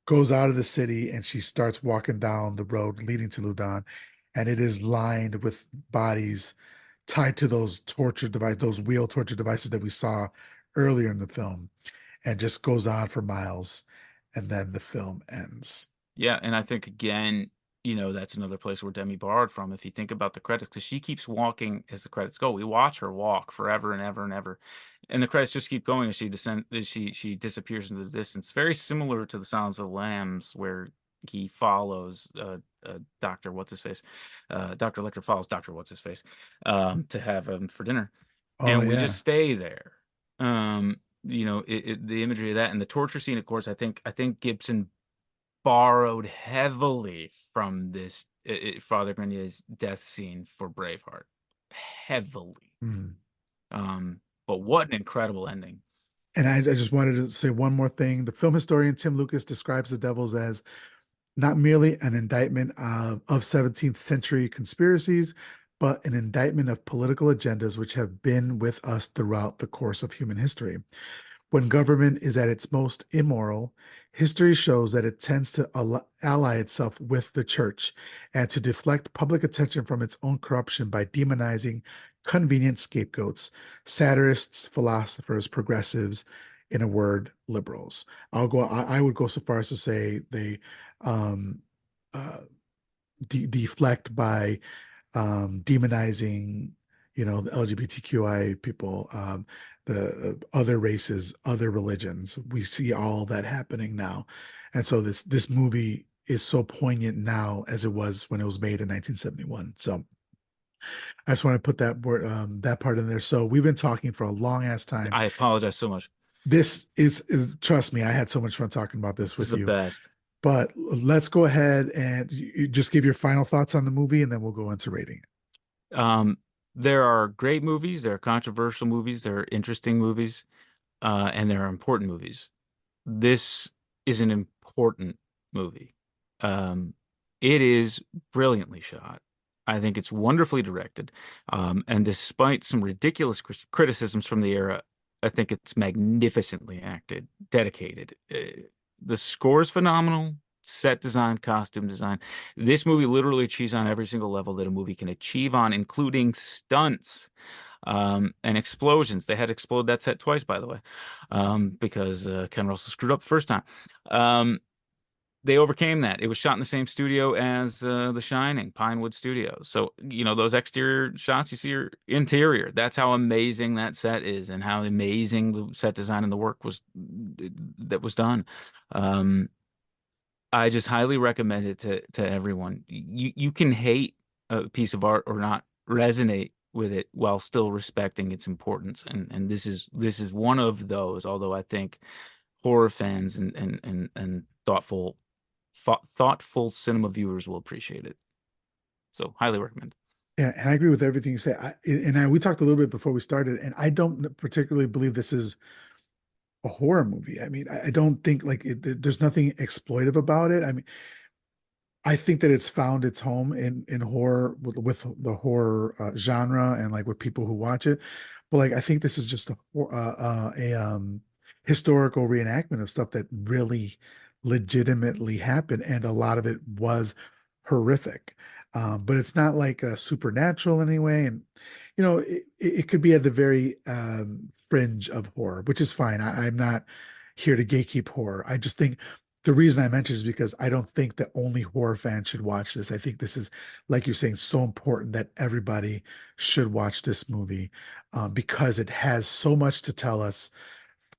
goes out of the city and she starts walking down the road leading to Loudoun, and it is lined with bodies tied to those wheel torture devices that we saw earlier in the film, and just goes on for miles, and then the film ends. Yeah, and I think again, that's another place where Demi borrowed from. If you think about the credits, because she keeps walking as the credits go. We watch her walk forever and ever and ever, and the credits just keep going as she disappears into the distance. Very similar to the Sounds of the Lambs, where he follows Doctor What's His Face, Doctor Electric follows Doctor What's His Face, to have him for dinner, Oh and we just yeah, stay there. The imagery of that and the torture scene, of course, I think Gibson borrowed heavily from this Father Grenier's death scene for Braveheart. Heavily. mm. But what an incredible ending. And I just wanted to say one more thing. The film historian Tim Lucas describes the devils as not merely an indictment of 17th century conspiracies, but an indictment of political agendas which have been with us throughout the course of human history. When government is at its most immoral, history shows that it tends to ally itself with the church and to deflect public attention from its own corruption by demonizing convenient scapegoats, satirists, philosophers, progressives, in a word, liberals. I would go so far as to say they um, uh, deflect by demonizing, the LGBTQI people, the other races, other religions. We see all that happening now, and so this movie is so poignant now as it was when it was made in 1971. So I just want to put that part in there. So we've been talking for a long ass time. I apologize so much. This is trust me, I had so much fun talking about this This is with the you. best. But let's go ahead and you just give your final thoughts on the movie, and then we'll go into rating it. Um, There are great movies, there are controversial movies, there are interesting movies, and there are important movies. This is an important movie. Um, it is brilliantly shot. I think it's wonderfully directed. And despite some ridiculous criticisms from the era, I think it's magnificently acted, dedicated. The score is phenomenal. Set design, costume design. This movie literally achieves on every single level that a movie can achieve on, including stunts and explosions. They had to explode that set twice, by the way, because Ken Russell screwed up the first time. Um, they overcame that. It was shot in the same studio as The Shining, Pinewood Studios. So, those exterior shots you see are interior. That's how amazing that set is and how amazing the set design and the work was that was done. Um, I just highly recommend it to everyone. You can hate a piece of art or not resonate with it while still respecting its importance. And this is one of those, although I think horror fans and thoughtful cinema viewers will appreciate it. So highly recommend. Yeah, and I agree with everything you say. We talked a little bit before we started, and I don't particularly believe this is a horror movie. I mean, I don't think like there's nothing exploitive about it. I mean, I think that it's found its home in horror with the horror genre and like with people who watch it. But like, I think this is just a historical reenactment of stuff that really legitimately happened, and a lot of it was horrific. But it's not like supernatural anyway, and it could be at the very fringe of horror, which is fine. I'm not here to gatekeep horror. I just think the reason I mention is because I don't think that only horror fans should watch this. I think this is, like you're saying, so important that everybody should watch this movie because it has so much to tell us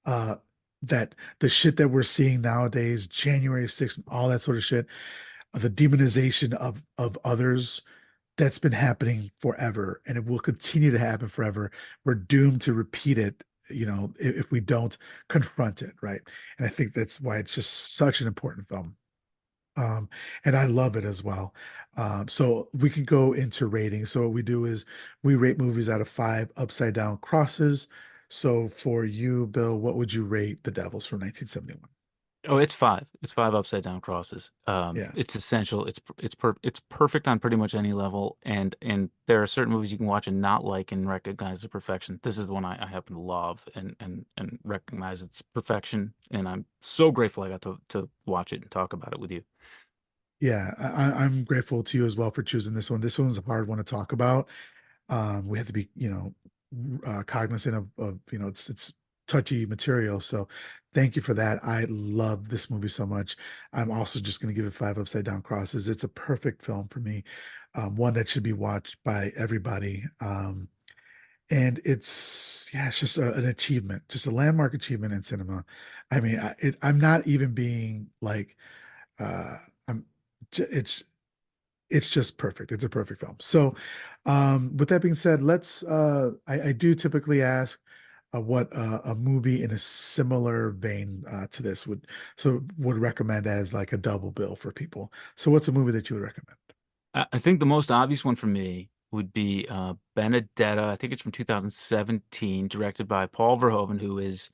uh, that the shit that we're seeing nowadays, January 6th, and all that sort of shit, the demonization of others, that's been happening forever and it will continue to happen forever. We're doomed to repeat it, if we don't confront it, right? And I think that's why it's just such an important film. Um, and I love it as well. So we can go into rating. So what we do is we rate movies out of five upside down crosses. So for you, Bill, what would you rate The Devils from 1971? Oh, it's five. It's five upside down crosses. Yeah. It's essential. It's perfect on pretty much any level. And there are certain movies you can watch and not like and recognize the perfection. This is one I happen to love and recognize its perfection. And I'm so grateful I got to watch it and talk about it with you. Yeah, I'm grateful to you as well for choosing this one. This one's a hard one to talk about. We have to be, cognizant of, it's touchy material. So thank you for that. I love this movie so much. I'm also just going to give it five upside down crosses. It's a perfect film for me, one that should be watched by everybody. And it's just an achievement, just a landmark achievement in cinema. I mean, I'm not even being like, uh, I'm, it's just perfect. It's a perfect film. So, with that being said, I do typically ask what a movie in a similar vein to this would recommend as like a double bill for people. So, what's a movie that you would recommend? I think the most obvious one for me would be Benedetta. I think it's from 2017, directed by Paul Verhoeven, who is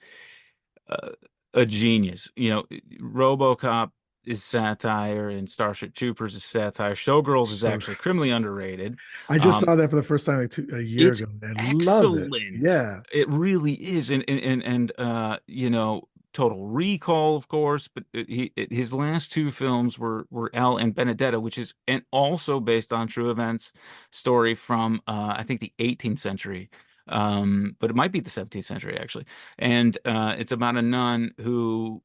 uh, a genius. RoboCop is satire, and Starship Troopers is satire. Showgirls is So, actually criminally underrated. I just Um, saw that for the first time like a year it's ago and love it. excellent. Yeah. It really is, and Total Recall, of course. But his last two films were Elle and Benedetta, which is and also based on true events story from I think the 18th century, but it might be the 17th century actually. And it's about a nun who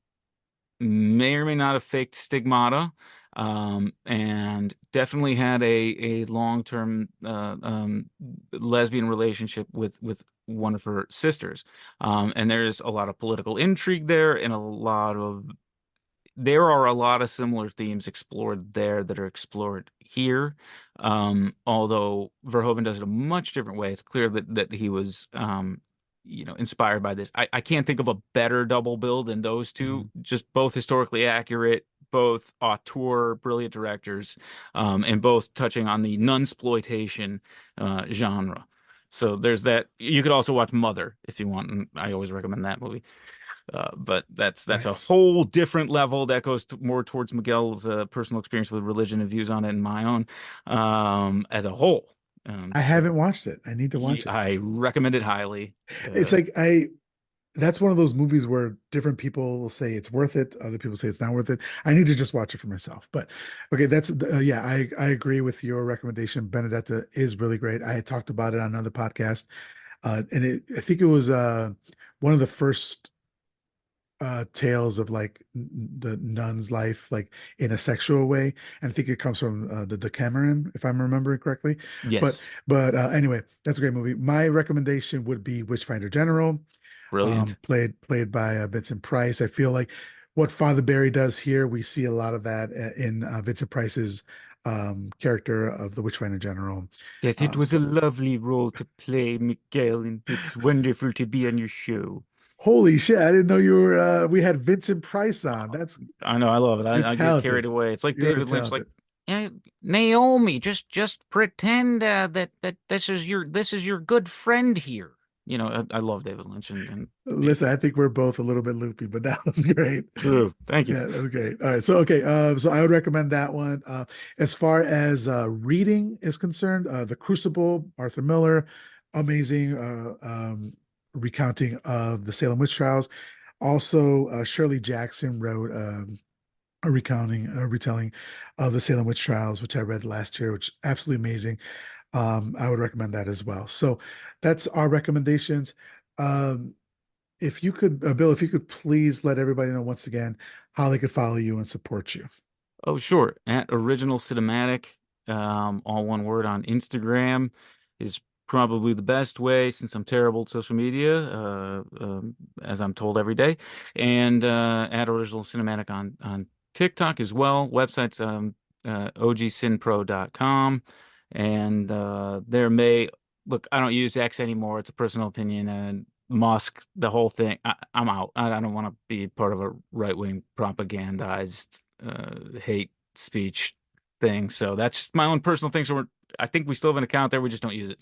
may or may not have faked stigmata, and definitely had a long-term lesbian relationship with one of her sisters. And there's a lot of political intrigue there, and there are a lot of similar themes explored there that are explored here. Although Verhoeven does it a much different way. It's clear that he was inspired by this. I can't think of a better double bill than those two, Mhm. just both historically accurate, both auteur, brilliant directors, and both touching on the nunsploitation genre. So there's that. You could also watch Mother if you want, and I always recommend that movie. But that's a Nice. whole different level that goes more towards Miguel's personal experience with religion and views on it, and my own as a whole. I haven't watched it. I need to watch it. I recommend it highly. It's like that's one of those movies where different people will say it's worth it, other people say it's not worth it. I need to just watch it for myself. But okay, that's yeah, I agree with your recommendation. Benedetta is really great. I had talked about it on another podcast, and I think it was one of the first tales of like the nun's life, like in a sexual way. And I think it comes from the Decameron, if I'm remembering correctly. But Yes, anyway, that's a great movie. My recommendation would be Witchfinder General, brilliant. played by Vincent Price. I feel like what Father Barry does here, we see a lot of that in Vincent Price's character of the Witchfinder General. Yes, it was a So lovely role to play, Miguel, and it's wonderful to be on your show. holy shit, I didn't know you were we had Vincent Price on. That's I know, I love it. You're I get carried talented. away. It's like You're David Lynch, like, talented. "Eh, Naomi, just pretend that this is your good friend here. I love David Lynch and yeah, Listen, I think we're both a little bit loopy, but that was great. true. Thank you. Yeah, that was great. All right. So, okay. So I would recommend that one. As far as reading is concerned, The Crucible, Arthur Miller, amazing recounting of the Salem witch trials. Also, Shirley Jackson wrote a retelling of the Salem witch trials, which I read last year, which is absolutely amazing. I would recommend that as well. So that's our recommendations. Um, if you could, Bill, if you could please let everybody know once again how they could follow you and support you. Oh, sure. At Original Cinematic, all one word on Instagram is probably the best way since I'm terrible at social media, as I'm told every day. And at Original Cinematic on TikTok as well. Website's ogcinpro.com. And there may, look, I don't use X anymore. It's a personal opinion. And Musk, the whole thing, I'm out. I don't want to be part of a right-wing propagandized hate speech thing. So that's my own personal thing. So I think we still have an account there. We just don't use it.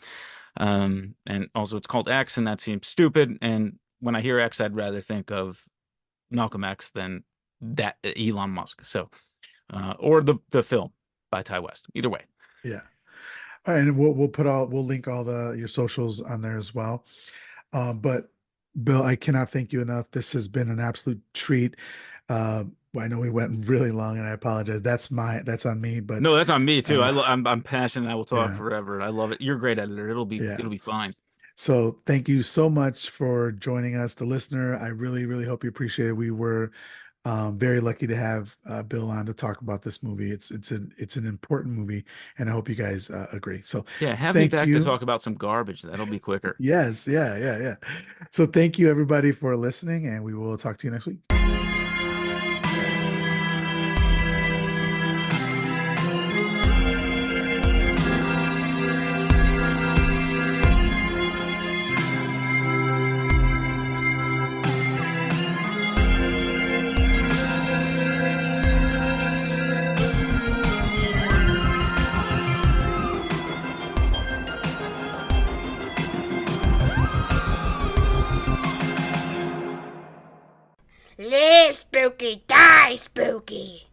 And also it's called X, and that seems stupid. And when I hear X, I'd rather think of Malcolm X than that Elon Musk. So, or the film by Ty West. Either way. Yeah. All right, and we'll link all the your socials on there as well. But Bill, I cannot thank you enough. This has been an absolute treat. I know we went really long, and I apologize. That's on me. But No, that's on me too. uh, I'm passionate. I will talk yeah, forever. I love it. You're a great editor. yeah. It'll be fine. So thank you so much for joining us, the listener. I really, really hope you appreciate it. We were very lucky to have Bill on to talk about this movie. It's an important movie, and I hope you guys agree. So Yeah, have me thank back to you. talk about some garbage. That'll be quicker. Yes, yeah, yeah, yeah. So thank you everybody for listening, and we will talk to you next week. Live spooky, die spooky.